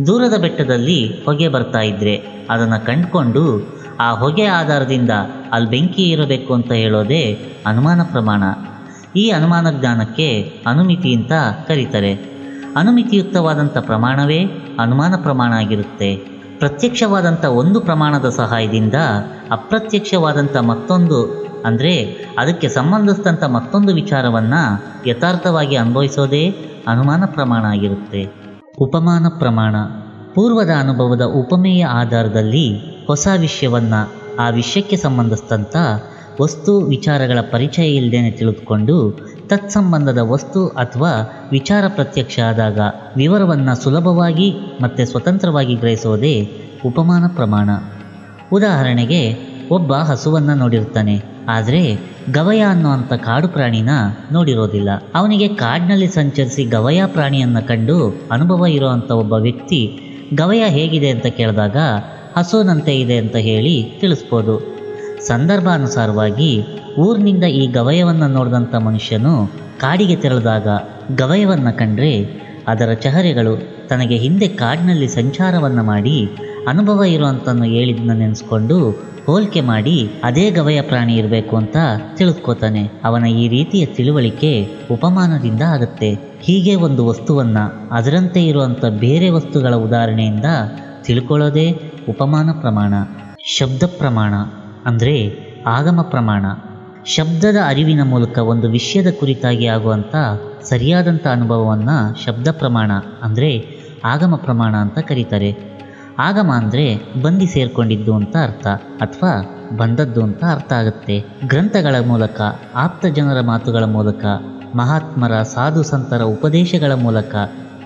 ದೂರದ ಬೆಟ್ಟದಲ್ಲಿ ಹೊಗೆ ಬರ್ತಾ ಇದ್ದರೆ ಅದನ್ನು ಕಂಡುಕೊಂಡು ಆ ಹೊಗೆ ಆಧಾರದಿಂದ ಅಲ್ಲಿ ಬೆಂಕಿ ಇರಬೇಕು ಅಂತ ಹೇಳೋದೇ ಅನುಮಾನ ಪ್ರಮಾಣ. ಈ ಅನುಮಾನ ಜ್ಞಾನಕ್ಕೆ ಅನುಮಿತಿ ಅಂತ ಕರೀತಾರೆ. ಅನುಮಿತಿಯುಕ್ತವಾದಂಥ ಪ್ರಮಾಣವೇ ಅನುಮಾನ ಪ್ರಮಾಣ ಆಗಿರುತ್ತೆ. ಪ್ರತ್ಯಕ್ಷವಾದಂಥ ಒಂದು ಪ್ರಮಾಣದ ಸಹಾಯದಿಂದ ಅಪ್ರತ್ಯಕ್ಷವಾದಂಥ ಮತ್ತೊಂದು ಅಂದರೆ ಅದಕ್ಕೆ ಸಂಬಂಧಿಸಿದಂಥ ಮತ್ತೊಂದು ವಿಚಾರವನ್ನು ಯಥಾರ್ಥವಾಗಿ ಅನುಭವಿಸೋದೇ ಅನುಮಾನ ಪ್ರಮಾಣ ಆಗಿರುತ್ತೆ. ಉಪಮಾನ ಪ್ರಮಾಣ. ಪೂರ್ವದ ಅನುಭವದ ಉಪಮೇಯ ಆಧಾರದಲ್ಲಿ ಹೊಸ ವಿಷಯವನ್ನು ಆ ವಿಷಯಕ್ಕೆ ಸಂಬಂಧಿಸಿದಂಥ ವಸ್ತು ವಿಚಾರಗಳ ಪರಿಚಯ ಇಲ್ಲದೇನೆ ತಿಳಿದುಕೊಂಡು ತತ್ಸಂಬಂಧದ ವಸ್ತು ಅಥವಾ ವಿಚಾರ ಪ್ರತ್ಯಕ್ಷ ಆದಾಗ ವಿವರವನ್ನು ಸುಲಭವಾಗಿ ಮತ್ತು ಸ್ವತಂತ್ರವಾಗಿ ಗ್ರಹಿಸೋದೇ ಉಪಮಾನ ಪ್ರಮಾಣ. ಉದಾಹರಣೆಗೆ, ಒಬ್ಬ ಹಸುವನ್ನು ನೋಡಿರ್ತಾನೆ, ಆದರೆ ಗವಯ ಅನ್ನುವಂಥ ಕಾಡು ಪ್ರಾಣಿನ ನೋಡಿರೋದಿಲ್ಲ. ಅವನಿಗೆ ಕಾಡಿನಲ್ಲಿ ಸಂಚರಿಸಿ ಗವಯ ಪ್ರಾಣಿಯನ್ನು ಕಂಡು ಅನುಭವ ಇರುವಂಥ ಒಬ್ಬ ವ್ಯಕ್ತಿ ಗವಯ ಹೇಗಿದೆ ಅಂತ ಕೇಳಿದಾಗ ಹಸುವಿನಂತೆ ಇದೆ ಅಂತ ಹೇಳಿ ತಿಳಿಸ್ಬೋದು. ಸಂದರ್ಭಾನುಸಾರವಾಗಿ ಊರಿನಿಂದ ಈ ಗವಯವನ್ನು ನೋಡಿದಂಥ ಮನುಷ್ಯನು ಕಾಡಿಗೆ ತೆರಳಿದಾಗ ಗವಯವನ್ನು ಕಂಡ್ರೆ ಅದರ ಚಹರೆಗಳು ತನಗೆ ಹಿಂದೆ ಕಾಡಿನಲ್ಲಿ ಸಂಚಾರವನ್ನು ಮಾಡಿ ಅನುಭವ ಇರುವಂತನ್ನು ಹೇಳಿದ್ದನ್ನು ನೆನೆಸ್ಕೊಂಡು ಹೋಲಿಕೆ ಮಾಡಿ ಅದೇ ಗವಯ ಪ್ರಾಣಿ ಇರಬೇಕು ಅಂತ ತಿಳಿದುಕೋತಾನೆ. ಅವನ ಈ ರೀತಿಯ ತಿಳುವಳಿಕೆ ಉಪಮಾನದಿಂದ ಆಗುತ್ತೆ. ಹೀಗೆ ಒಂದು ವಸ್ತುವನ್ನು ಅದರಂತೆ ಇರುವಂಥ ಬೇರೆ ವಸ್ತುಗಳ ಉದಾಹರಣೆಯಿಂದ ತಿಳ್ಕೊಳ್ಳೋದೇ ಉಪಮಾನ ಪ್ರಮಾಣ. ಶಬ್ದ ಪ್ರಮಾಣ ಅಂದರೆ ಆಗಮ ಪ್ರಮಾಣ. ಶಬ್ದದ ಅರಿವಿನ ಮೂಲಕ ಒಂದು ವಿಷಯದ ಕುರಿತಾಗಿ ಆಗುವಂಥ ಸರಿಯಾದಂಥ ಅನುಭವವನ್ನು ಶಬ್ದ ಪ್ರಮಾಣ ಅಂದರೆ ಆಗಮ ಪ್ರಮಾಣ ಅಂತ ಕರೀತಾರೆ. ಆಗಮ ಅಂದರೆ ಬಂದು ಸೇರಿಕೊಂಡಿದ್ದು ಅಂತ ಅರ್ಥ ಅಥವಾ ಬಂದದ್ದು ಅಂತ ಅರ್ಥ ಆಗುತ್ತೆ. ಗ್ರಂಥಗಳ ಮೂಲಕ, ಆಪ್ತ ಜನರ ಮಾತುಗಳ ಮೂಲಕ, ಮಹಾತ್ಮರ ಸಾಧು ಸಂತರ ಉಪದೇಶಗಳ ಮೂಲಕ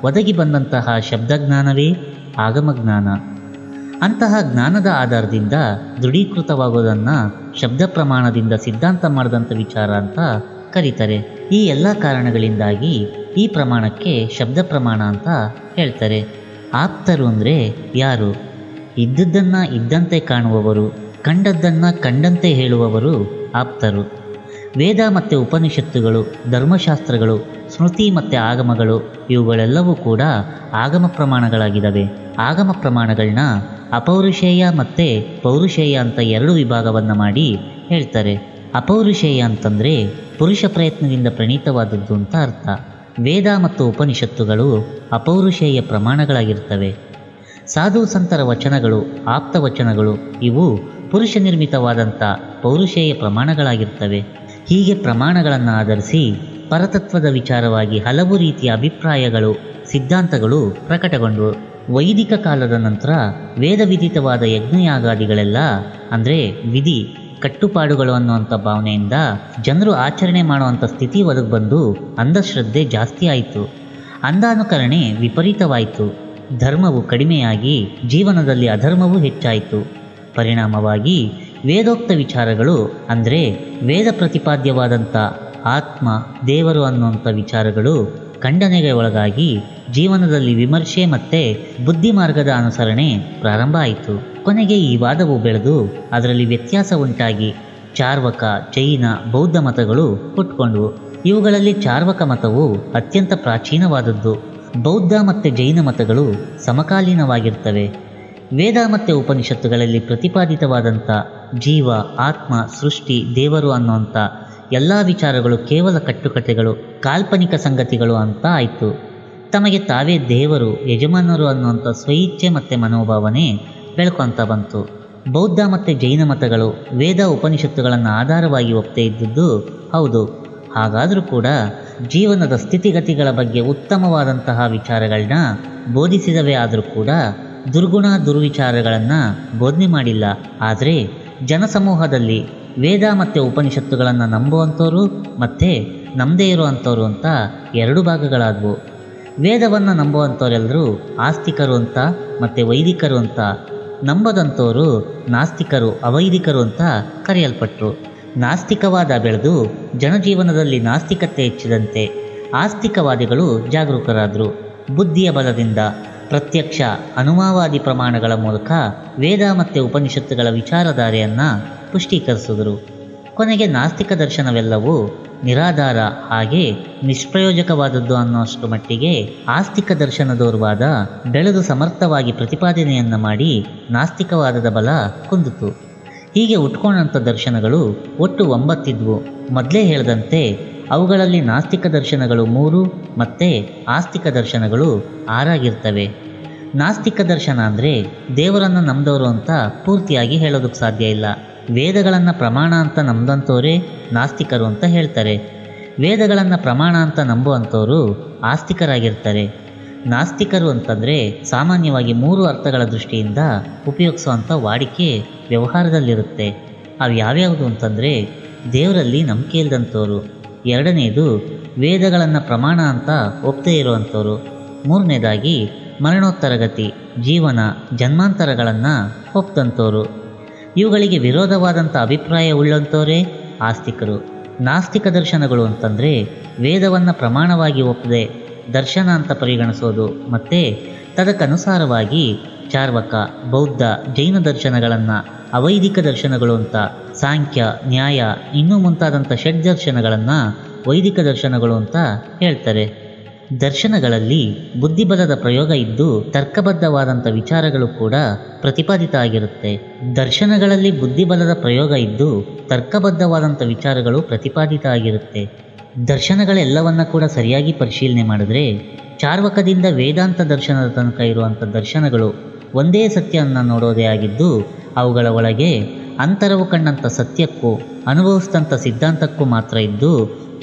ಒದಗಿ ಬಂದಂತಹ ಶಬ್ದಜ್ಞಾನವೇ ಆಗಮಜ್ಞಾನ. ಅಂತಹ ಜ್ಞಾನದ ಆಧಾರದಿಂದ ದೃಢೀಕೃತವಾಗೋದನ್ನು ಶಬ್ದ ಪ್ರಮಾಣದಿಂದ ಸಿದ್ಧಾಂತ ಮಾಡಿದಂಥ ವಿಚಾರ ಅಂತ ಕರೀತಾರೆ. ಈ ಎಲ್ಲ ಕಾರಣಗಳಿಂದಾಗಿ ಈ ಪ್ರಮಾಣಕ್ಕೆ ಶಬ್ದ ಪ್ರಮಾಣ ಅಂತ ಹೇಳ್ತಾರೆ. ಆಪ್ತರು ಅಂದರೆ ಯಾರು? ಇದ್ದದ್ದನ್ನು ಇದ್ದಂತೆ ಕಾಣುವವರು, ಕಂಡದ್ದನ್ನು ಕಂಡಂತೆ ಹೇಳುವವರು ಆಪ್ತರು. ವೇದ ಮತ್ತು ಉಪನಿಷತ್ತುಗಳು, ಧರ್ಮಶಾಸ್ತ್ರಗಳು, ಸ್ಮೃತಿ ಮತ್ತು ಆಗಮಗಳು ಇವುಗಳೆಲ್ಲವೂ ಕೂಡ ಆಗಮ ಪ್ರಮಾಣಗಳಾಗಿದ್ದಾವೆ. ಆಗಮ ಪ್ರಮಾಣಗಳನ್ನ ಅಪೌರುಷೇಯ ಮತ್ತು ಪೌರುಷೇಯ ಅಂತ 2 ವಿಭಾಗವನ್ನು ಮಾಡಿ ಹೇಳ್ತಾರೆ. ಅಪೌರುಷೇಯ ಅಂತಂದರೆ ಪುರುಷ ಪ್ರಯತ್ನದಿಂದ ಪ್ರಣೀತವಾದದ್ದು ಅಂತ ಅರ್ಥ. ವೇದ ಮತ್ತು ಉಪನಿಷತ್ತುಗಳು ಅಪೌರುಷೇಯ ಪ್ರಮಾಣಗಳಾಗಿರ್ತವೆ. ಸಾಧು ಸಂತರ ವಚನಗಳು, ಆಪ್ತ ವಚನಗಳು ಇವು ಪುರುಷ ನಿರ್ಮಿತವಾದಂಥ ಪೌರುಷೇಯ ಪ್ರಮಾಣಗಳಾಗಿರ್ತವೆ. ಹೀಗೆ ಪ್ರಮಾಣಗಳನ್ನು ಆಧರಿಸಿ ಪರತತ್ವದ ವಿಚಾರವಾಗಿ ಹಲವು ರೀತಿಯ ಅಭಿಪ್ರಾಯಗಳು, ಸಿದ್ಧಾಂತಗಳು ಪ್ರಕಟಗೊಂಡವು. ವೈದಿಕ ಕಾಲದ ನಂತರ ವೇದವಿದಿತವಾದ ಯಜ್ಞಯಾಗಾದಿಗಳೆಲ್ಲ ಅಂದರೆ ವಿಧಿ ಕಟ್ಟುಪಾಡುಗಳು ಅನ್ನುವಂಥ ಭಾವನೆಯಿಂದ ಜನರು ಆಚರಣೆ ಮಾಡುವಂಥ ಸ್ಥಿತಿ ಒದಗಿ ಬಂದು ಅಂಧಶ್ರದ್ಧೆ ಜಾಸ್ತಿ ಆಯಿತು. ಅಂಧಾನುಕರಣೆ ವಿಪರೀತವಾಯಿತು. ಧರ್ಮವು ಕಡಿಮೆಯಾಗಿ ಜೀವನದಲ್ಲಿ ಅಧರ್ಮವೂ ಹೆಚ್ಚಾಯಿತು. ಪರಿಣಾಮವಾಗಿ ವೇದೋಕ್ತ ವಿಚಾರಗಳು ಅಂದರೆ ವೇದ ಪ್ರತಿಪಾದ್ಯವಾದಂಥ ಆತ್ಮ, ದೇವರು ಅನ್ನುವಂಥ ವಿಚಾರಗಳು ಖಂಡನೆಗೆ ಒಳಗಾಗಿ ಜೀವನದಲ್ಲಿ ವಿಮರ್ಶೆ ಮತ್ತು ಬುದ್ಧಿ ಮಾರ್ಗದ ಅನುಸರಣೆ ಪ್ರಾರಂಭ ಆಯಿತು. ಕೊನೆಗೆ ಈ ವಾದವು ಬೆಳೆದು ಅದರಲ್ಲಿ ವ್ಯತ್ಯಾಸ ಉಂಟಾಗಿ ಚಾರ್ವಕ, ಜೈನ, ಬೌದ್ಧ ಮತಗಳು ಹುಟ್ಕೊಂಡವು. ಇವುಗಳಲ್ಲಿ ಚಾರ್ವಕ ಮತವು ಅತ್ಯಂತ ಪ್ರಾಚೀನವಾದದ್ದು. ಬೌದ್ಧ ಮತ್ತು ಜೈನ ಮತಗಳು ಸಮಕಾಲೀನವಾಗಿರ್ತವೆ. ವೇದ ಮತ್ತು ಉಪನಿಷತ್ತುಗಳಲ್ಲಿ ಪ್ರತಿಪಾದಿತವಾದಂಥ ಜೀವ, ಆತ್ಮ, ಸೃಷ್ಟಿ, ದೇವರು ಅನ್ನುವಂಥ ಎಲ್ಲ ವಿಚಾರಗಳು ಕೇವಲ ಕಟ್ಟುಕತೆಗಳು, ಕಾಲ್ಪನಿಕ ಸಂಗತಿಗಳು ಅಂತ ಆಯಿತು. ತಮಗೆ ತಾವೇ ದೇವರು, ಯಜಮಾನರು ಅನ್ನುವಂಥ ಸ್ವಇಚ್ಛೆ ಮತ್ತು ಮನೋಭಾವನೆ ಬೆಳ್ಕೊತ ಬಂತು. ಬೌದ್ಧ ಮತ್ತು ಜೈನ ಮತಗಳು ವೇದ ಉಪನಿಷತ್ತುಗಳನ್ನು ಆಧಾರವಾಗಿ ಒಪ್ಪದೇ ಇದ್ದದ್ದು ಹೌದು. ಹಾಗಾದರೂ ಕೂಡ ಜೀವನದ ಸ್ಥಿತಿಗತಿಗಳ ಬಗ್ಗೆ ಉತ್ತಮವಾದಂತಹ ವಿಚಾರಗಳನ್ನ ಬೋಧಿಸಿದವೇ ಆದರೂ ಕೂಡ ದುರ್ಗುಣ ದುರ್ವಿಚಾರಗಳನ್ನು ಬೋಧನೆ ಮಾಡಿಲ್ಲ. ಆದರೆ ಜನಸಮೂಹದಲ್ಲಿ ವೇದ ಮತ್ತು ಉಪನಿಷತ್ತುಗಳನ್ನು ನಂಬುವಂಥವ್ರು ಮತ್ತು ನಂಬದೇ ಇರುವಂಥವ್ರು ಅಂತ ಎರಡು ಭಾಗಗಳಾದವು. ವೇದವನ್ನು ನಂಬುವಂಥವರೆಲ್ಲರೂ ಆಸ್ತಿಕರು ಅಂತ ಮತ್ತು ವೈದಿಕರು ಅಂತ, ನಂಬದಂಥವರು ನಾಸ್ತಿಕರು, ಅವೈದಿಕರು ಅಂತ ಕರೆಯಲ್ಪಟ್ಟರು. ನಾಸ್ತಿಕವಾದ ಬೆಳೆದು ಜನಜೀವನದಲ್ಲಿ ನಾಸ್ತಿಕತೆ ಹೆಚ್ಚಿದಂತೆ ಆಸ್ತಿಕವಾದಿಗಳು ಜಾಗರೂಕರಾದರು. ಬುದ್ಧಿಯ ಬಲದಿಂದ ಪ್ರತ್ಯಕ್ಷ ಅನುಮಾವಾದಿ ಪ್ರಮಾಣಗಳ ಮೂಲಕ ವೇದ ಮತ್ತು ಉಪನಿಷತ್ತುಗಳ ವಿಚಾರಧಾರೆಯನ್ನು ಪುಷ್ಟೀಕರಿಸಿದರು. ಕೊನೆಗೆ ನಾಸ್ತಿಕ ದರ್ಶನವೆಲ್ಲವೂ ನಿರಾಧಾರ, ಹಾಗೆ ನಿಷ್ಪ್ರಯೋಜಕವಾದದ್ದು ಅನ್ನೋಷ್ಟು ಮಟ್ಟಿಗೆ ಆಸ್ತಿಕ ದರ್ಶನದೋರ್ವಾದ ಬೆಳೆದು ಸಮರ್ಥವಾಗಿ ಪ್ರತಿಪಾದನೆಯನ್ನು ಮಾಡಿ ನಾಸ್ತಿಕವಾದದ ಬಲ ಕುಂದಿತು. ಹೀಗೆ ಉಟ್ಕೊಂಡಂಥ ದರ್ಶನಗಳು ಒಟ್ಟು 9 ಇದ್ವು. ಮೊದಲೇ ಹೇಳಿದಂತೆ ಅವುಗಳಲ್ಲಿ ನಾಸ್ತಿಕ ದರ್ಶನಗಳು 3 ಮತ್ತು ಆಸ್ತಿಕ ದರ್ಶನಗಳು 6 ಆಗಿರ್ತವೆ. ನಾಸ್ತಿಕ ದರ್ಶನ ಅಂದರೆ ದೇವರನ್ನು ನಂಬದವರು ಅಂತ ಪೂರ್ತಿಯಾಗಿ ಹೇಳೋದಕ್ಕೆ ಸಾಧ್ಯ ಇಲ್ಲ. ವೇದಗಳನ್ನು ಪ್ರಮಾಣ ಅಂತ ನಂಬದಂಥವರೇ ನಾಸ್ತಿಕರು ಅಂತ ಹೇಳ್ತಾರೆ. ವೇದಗಳನ್ನು ಪ್ರಮಾಣ ಅಂತ ನಂಬುವಂಥವರು ಆಸ್ತಿಕರಾಗಿರ್ತಾರೆ. ನಾಸ್ತಿಕರು ಅಂತಂದರೆ ಸಾಮಾನ್ಯವಾಗಿ 3 ಅರ್ಥಗಳ ದೃಷ್ಟಿಯಿಂದ ಉಪಯೋಗಿಸುವಂಥ ವಾಡಿಕೆ ವ್ಯವಹಾರದಲ್ಲಿರುತ್ತೆ. ಅವು ಯಾವ್ಯಾವುದು ಅಂತಂದರೆ, ದೇವರಲ್ಲಿ ನಂಬಿಕೆ ಇಲ್ಲದಂಥವ್ರು, ಎರಡನೇದು ವೇದಗಳನ್ನು ಪ್ರಮಾಣ ಅಂತ ಒಪ್ಪದೇ ಇರುವಂಥವ್ರು, ಮೂರನೇದಾಗಿ ಮರಣೋತ್ತರಗತಿ, ಜೀವನ, ಜನ್ಮಾಂತರಗಳನ್ನು ಒಪ್ಪದಂಥವ್ರು. ಇವುಗಳಿಗೆ ವಿರೋಧವಾದಂಥ ಅಭಿಪ್ರಾಯ ಉಳ್ಳಂಥವರೇ ಆಸ್ತಿಕರು. ನಾಸ್ತಿಕ ದರ್ಶನಗಳು ಅಂತಂದರೆ ವೇದವನ್ನು ಪ್ರಮಾಣವಾಗಿ ಒಪ್ಪದೆ ದರ್ಶನ ಅಂತ ಪರಿಗಣಿಸೋದು ಮತ್ತು ತದಕ್ಕನುಸಾರವಾಗಿ ಚಾರ್ವಕ, ಬೌದ್ಧ, ಜೈನ ದರ್ಶನಗಳನ್ನು ಅವೈದಿಕ ದರ್ಶನಗಳು ಅಂತ, ಸಾಂಖ್ಯ, ನ್ಯಾಯ ಇನ್ನೂ ಮುಂತಾದಂಥ ಷಡ್ದರ್ಶನಗಳನ್ನು ವೈದಿಕ ದರ್ಶನಗಳು ಅಂತ ಹೇಳ್ತಾರೆ. ದರ್ಶನಗಳಲ್ಲಿ ಬುದ್ಧಿಬಲದ ಪ್ರಯೋಗ ಇದ್ದು ತರ್ಕಬದ್ಧವಾದಂಥ ವಿಚಾರಗಳು ಕೂಡ ಪ್ರತಿಪಾದಿತ ಆಗಿರುತ್ತೆ. ದರ್ಶನಗಳಲ್ಲಿ ಬುದ್ಧಿಬಲದ ಪ್ರಯೋಗ ಇದ್ದು ತರ್ಕಬದ್ಧವಾದಂಥ ವಿಚಾರಗಳು ಪ್ರತಿಪಾದಿತ ಆಗಿರುತ್ತೆ. ದರ್ಶನಗಳೆಲ್ಲವನ್ನ ಕೂಡ ಸರಿಯಾಗಿ ಪರಿಶೀಲನೆ ಮಾಡಿದ್ರೆ ಚಾರ್ವಕದಿಂದ ವೇದಾಂತ ದರ್ಶನದ ತನಕ ಇರುವಂಥ ದರ್ಶನಗಳು ಒಂದೇ ಸತ್ಯವನ್ನು ನೋಡೋದೇ ಆಗಿದ್ದು, ಅವುಗಳ ಒಳಗೆ ಅಂತರವು ಕಂಡಂಥ ಸತ್ಯಕ್ಕೂ ಅನುಭವಿಸಿದಂಥ ಸಿದ್ಧಾಂತಕ್ಕೂ ಮಾತ್ರ ಇದ್ದು,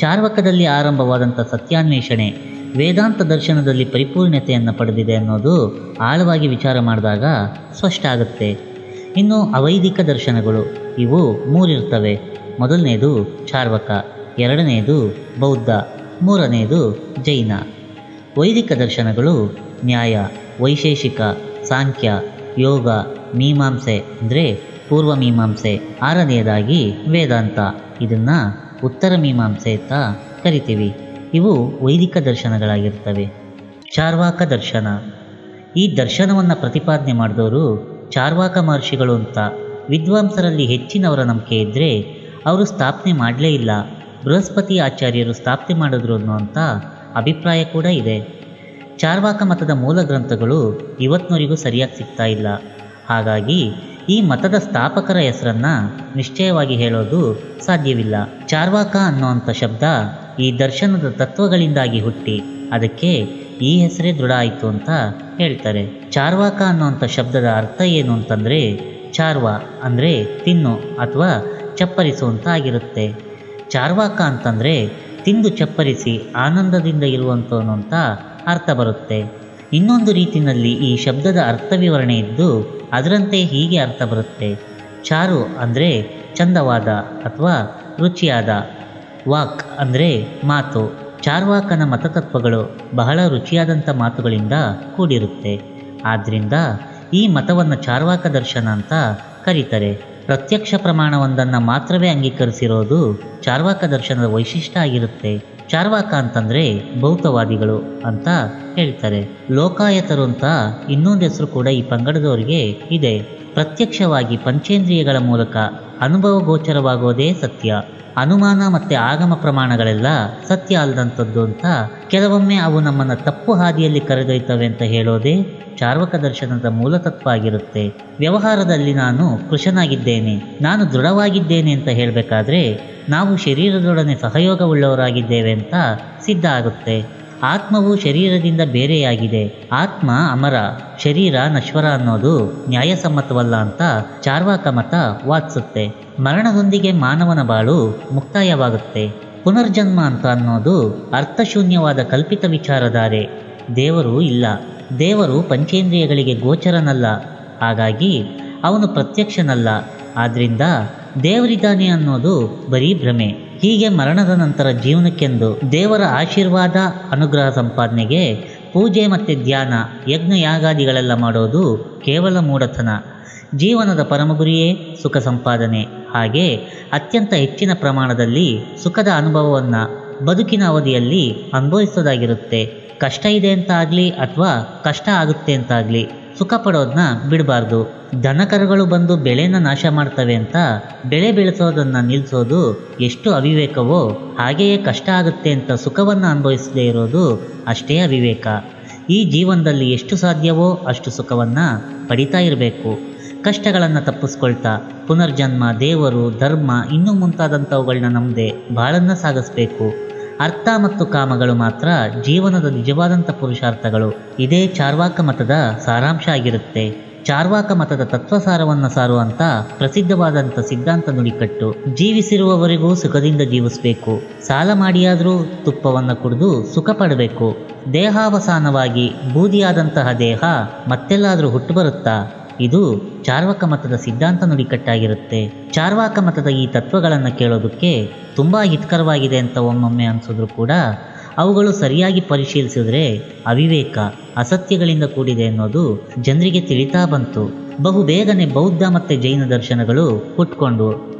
ಚಾರ್ವಕದಲ್ಲಿ ಆರಂಭವಾದಂಥ ಸತ್ಯಾನ್ವೇಷಣೆ ವೇದಾಂತ ದರ್ಶನದಲ್ಲಿ ಪರಿಪೂರ್ಣತೆಯನ್ನು ಪಡೆದಿದೆ ಅನ್ನೋದು ಆಳವಾಗಿ ವಿಚಾರ ಮಾಡಿದಾಗ ಸ್ಪಷ್ಟ ಆಗುತ್ತೆ. ಇನ್ನು ಅವೈದಿಕ ದರ್ಶನಗಳು ಇವು 3 ಇರ್ತವೆ. ಮೊದಲನೇದು ಚಾರ್ವಕ, ಎರಡನೇದು ಬೌದ್ಧ, ಮೂರನೇದು ಜೈನ. ವೈದಿಕ ದರ್ಶನಗಳು ನ್ಯಾಯ, ವೈಶೇಷಿಕ, ಸಾಂಖ್ಯ, ಯೋಗ, ಮೀಮಾಂಸೆ ಅಂದರೆ ಪೂರ್ವ ಮೀಮಾಂಸೆ, ಆರನೆಯದಾಗಿ ವೇದಾಂತ, ಇದನ್ನು ಉತ್ತರ ಮೀಮಾಂಸೆ ಅಂತ ಕರಿತೀವಿ. ಇವು ವೈದಿಕ ದರ್ಶನಗಳಾಗಿರ್ತವೆ. ಚಾರ್ವಾಕ ದರ್ಶನ, ಈ ದರ್ಶನವನ್ನು ಪ್ರತಿಪಾದನೆ ಮಾಡಿದವರು ಚಾರ್ವಾಕ ಮಹರ್ಷಿಗಳು ಅಂತ ವಿದ್ವಾಂಸರಲ್ಲಿ ಹೆಚ್ಚಿನವರ ನಂಬಿಕೆ ಇದ್ದರೆ ಅವರು ಸ್ಥಾಪನೆ ಮಾಡಲೇ ಇಲ್ಲ, ಬೃಹಸ್ಪತಿ ಆಚಾರ್ಯರು ಸ್ಥಾಪನೆ ಮಾಡಿದ್ರು ಅನ್ನುವಂಥ ಅಭಿಪ್ರಾಯ ಕೂಡ ಇದೆ. ಚಾರ್ವಾಕ ಮತದ ಮೂಲ ಗ್ರಂಥಗಳು ಇವತ್ತಿನವರೆಗೂ ಸರಿಯಾಗಿ ಸಿಗ್ತಾ ಇಲ್ಲ. ಹಾಗಾಗಿ ಈ ಮತದ ಸ್ಥಾಪಕರ ಹೆಸರನ್ನು ನಿಶ್ಚಯವಾಗಿ ಹೇಳೋದು ಸಾಧ್ಯವಿಲ್ಲ. ಚಾರ್ವಾಕ ಅನ್ನುವಂಥ ಶಬ್ದ ಈ ದರ್ಶನದ ತತ್ವಗಳಿಂದಾಗಿ ಹುಟ್ಟಿ ಅದಕ್ಕೆ ಈ ಹೆಸರೇ ದೃಢ ಆಯಿತು ಅಂತ ಹೇಳ್ತಾರೆ. ಚಾರ್ವಾಕ ಅನ್ನುವಂಥ ಶಬ್ದದ ಅರ್ಥ ಏನು ಅಂತಂದರೆ, ಚಾರ್ವ ಅಂದರೆ ತಿನ್ನು ಅಥವಾ ಚಪ್ಪರಿಸು ಅಂತ ಆಗಿರುತ್ತೆ. ಚಾರ್ವಾಕ ಅಂತಂದರೆ ತಿಂದು ಚಪ್ಪರಿಸಿ ಆನಂದದಿಂದ ಇರುವಂಥವನು ಅಂತ ಅರ್ಥ ಬರುತ್ತೆ. ಇನ್ನೊಂದು ರೀತಿಯಲ್ಲಿ ಈ ಶಬ್ದದ ಅರ್ಥ ವಿವರಣೆ ಇದ್ದು ಅದರಂತೆ ಹೀಗೆ ಅರ್ಥ ಬರುತ್ತೆ. ಚಾರು ಅಂದರೆ ಚಂದವಾದ ಅಥವಾ ರುಚಿಯಾದ, ವಾಕ್ ಅಂದರೆ ಮಾತು. ಚಾರ್ವಾಕನ ಮತತತ್ವಗಳು ಬಹಳ ರುಚಿಯಾದಂಥ ಮಾತುಗಳಿಂದ ಕೂಡಿರುತ್ತೆ. ಆದ್ದರಿಂದ ಈ ಮತವನ್ನು ಚಾರ್ವಾಕ ದರ್ಶನ ಅಂತ ಕರೀತಾರೆ. ಪ್ರತ್ಯಕ್ಷ ಪ್ರಮಾಣವೊಂದನ್ನು ಮಾತ್ರವೇ ಅಂಗೀಕರಿಸಿರೋದು ಚಾರ್ವಾಕ ದರ್ಶನದ ವೈಶಿಷ್ಟ್ಯ ಆಗಿರುತ್ತೆ. ಚಾರ್ವಾಕ ಅಂತಂದರೆ ಭೌತವಾದಿಗಳು ಅಂತ ಹೇಳ್ತಾರೆ. ಲೋಕಾಯತರು ಅಂತ ಇನ್ನೊಂದು ಹೆಸರು ಕೂಡ ಈ ಪಂಗಡದವರಿಗೆ ಇದೆ. ಪ್ರತ್ಯಕ್ಷವಾಗಿ ಪಂಚೇಂದ್ರಿಯಗಳ ಮೂಲಕ ಅನುಭವ ಗೋಚರವಾಗೋದೇ ಸತ್ಯ. ಅನುಮಾನ ಮತ್ತು ಆಗಮ ಪ್ರಮಾಣಗಳೆಲ್ಲ ಸತ್ಯ ಅಲ್ಲದಂಥದ್ದು ಅಂತ ಕೆಲವೊಮ್ಮೆ ಅವು ನಮ್ಮನ್ನು ತಪ್ಪು ಹಾದಿಯಲ್ಲಿ ಕರೆದೊಯ್ತವೆ ಅಂತ ಹೇಳೋದೇ ಚಾರ್ವಕ ದರ್ಶನದ ಮೂಲತತ್ವ ಆಗಿರುತ್ತೆ. ವ್ಯವಹಾರದಲ್ಲಿ ನಾನು ಕೃಶನಾಗಿದ್ದೇನೆ, ನಾನು ದೃಢವಾಗಿದ್ದೇನೆ ಅಂತ ಹೇಳಬೇಕಾದ್ರೆ ನಾವು ಶರೀರದೊಡನೆ ಸಹಯೋಗವುಳ್ಳವರಾಗಿದ್ದೇವೆ ಅಂತ ಸಿದ್ಧ ಆಗುತ್ತೆ. ಆತ್ಮವು ಶರೀರದಿಂದ ಬೇರೆಯಾಗಿದೆ, ಆತ್ಮ ಅಮರ, ಶರೀರ ನಶ್ವರ ಅನ್ನೋದು ನ್ಯಾಯಸಮ್ಮತವಲ್ಲ ಅಂತ ಚಾರ್ವಾಕ ಮತ ವಾದಿಸುತ್ತೆ. ಮರಣದೊಂದಿಗೆ ಮಾನವನ ಬಾಳು ಮುಕ್ತಾಯವಾಗುತ್ತೆ. ಪುನರ್ಜನ್ಮ ಅಂತ ಅನ್ನೋದು ಅರ್ಥಶೂನ್ಯವಾದ ಕಲ್ಪಿತ ವಿಚಾರಧಾರೆ. ದೇವರು ಇಲ್ಲ, ದೇವರು ಪಂಚೇಂದ್ರಿಯಗಳಿಗೆ ಗೋಚರನಲ್ಲ, ಹಾಗಾಗಿ ಅವನು ಪ್ರತ್ಯಕ್ಷನಲ್ಲ. ಆದ್ದರಿಂದ ದೇವರಿದ್ದಾನೆ ಅನ್ನೋದು ಬರೀ ಭ್ರಮೆ. ಹೀಗೆ ಮರಣದ ನಂತರ ಜೀವನಕ್ಕೆಂದು ದೇವರ ಆಶೀರ್ವಾದ ಅನುಗ್ರಹ ಸಂಪಾದನೆಗೆ ಪೂಜೆ ಮತ್ತು ಧ್ಯಾನ ಯಜ್ಞ ಯಾಗಾದಿಗಳೆಲ್ಲ ಮಾಡೋದು ಕೇವಲ ಮೂಢತನ. ಜೀವನದ ಪರಮಗುರಿಯೇ ಸುಖ ಸಂಪಾದನೆ. ಹಾಗೆ ಅತ್ಯಂತ ಹೆಚ್ಚಿನ ಪ್ರಮಾಣದಲ್ಲಿ ಸುಖದ ಅನುಭವವನ್ನು ಬದುಕಿನ ಅವಧಿಯಲ್ಲಿ ಅನುಭವಿಸೋದಾಗಿರುತ್ತೆ. ಕಷ್ಟ ಇದೆ ಅಂತ ಆಗಲಿ ಅಥವಾ ಕಷ್ಟ ಆಗುತ್ತೆ ಅಂತ ಆಗಲಿ ಸುಖ ಪಡೋದನ್ನ ಬಿಡಬಾರ್ದು. ದನಕರುಗಳು ಬಂದು ಬೆಳೆನ ನಾಶ ಮಾಡ್ತವೆ ಅಂತ ಬೆಳೆ ಬೆಳೆಸೋದನ್ನು ನಿಲ್ಲಿಸೋದು ಎಷ್ಟು ಅವಿವೇಕವೋ, ಹಾಗೆಯೇ ಕಷ್ಟ ಆಗುತ್ತೆ ಅಂತ ಸುಖವನ್ನು ಅನುಭವಿಸದೇ ಇರೋದು ಅಷ್ಟೇ ಅವಿವೇಕ. ಈ ಜೀವನದಲ್ಲಿ ಎಷ್ಟು ಸಾಧ್ಯವೋ ಅಷ್ಟು ಸುಖವನ್ನು ಪಡಿತಾ ಇರಬೇಕು. ಕಷ್ಟಗಳನ್ನು ತಪ್ಪಿಸ್ಕೊಳ್ತಾ ಪುನರ್ಜನ್ಮ, ದೇವರು, ಧರ್ಮ ಇನ್ನೂ ಮುಂತಾದಂಥವುಗಳನ್ನ ನಮ್ಮದೇ ಬಾಳನ್ನು ಸಾಗಿಸ್ಬೇಕು. ಅರ್ಥ ಮತ್ತು ಕಾಮಗಳು ಮಾತ್ರ ಜೀವನದ ನಿಜವಾದಂಥ ಪುರುಷಾರ್ಥಗಳು. ಇದೇ ಚಾರ್ವಾಕ ಮತದ ಸಾರಾಂಶ ಆಗಿರುತ್ತೆ. ಚಾರ್ವಾಕ ಮತದ ತತ್ವಸಾರವನ್ನು ಸಾರುವಂಥ ಪ್ರಸಿದ್ಧವಾದಂಥ ಸಿದ್ಧಾಂತ ನುಡಿಕಟ್ಟು: ಜೀವಿಸಿರುವವರೆಗೂ ಸುಖದಿಂದ ಜೀವಿಸಬೇಕು, ಸಾಲ ಮಾಡಿಯಾದರೂ ತುಪ್ಪವನ್ನು ಕುಡಿದು ಸುಖ ಪಡಬೇಕು. ದೇಹಾವಸಾನವಾಗಿ ಬೂದಿಯಾದಂತಹ ದೇಹ ಮತ್ತೆಲ್ಲಾದರೂ ಹುಟ್ಟು ಬರುತ್ತಾ? ಇದು ಚಾರ್ವಾಕ ಮತದ ಸಿದ್ಧಾಂತ ನುಡಿಕಟ್ಟಾಗಿರುತ್ತೆ. ಚಾರ್ವಾಕ ಮತದ ಈ ತತ್ವಗಳನ್ನು ಕೇಳೋದಕ್ಕೆ ತುಂಬ ಹಿತಕರವಾಗಿದೆ ಅಂತ ಒಮ್ಮೊಮ್ಮೆ ಅನಿಸಿದ್ರು ಕೂಡ ಅವುಗಳು ಸರಿಯಾಗಿ ಪರಿಶೀಲಿಸಿದ್ರೆ ಅವಿವೇಕ, ಅಸತ್ಯಗಳಿಂದ ಕೂಡಿದೆ ಅನ್ನೋದು ಜನರಿಗೆ ತಿಳಿತಾ ಬಂತು. ಬಹುಬೇಗನೆ ಬೌದ್ಧ ಮತ್ತು ಜೈನ ದರ್ಶನಗಳು ಹುಟ್ಕೊಂಡು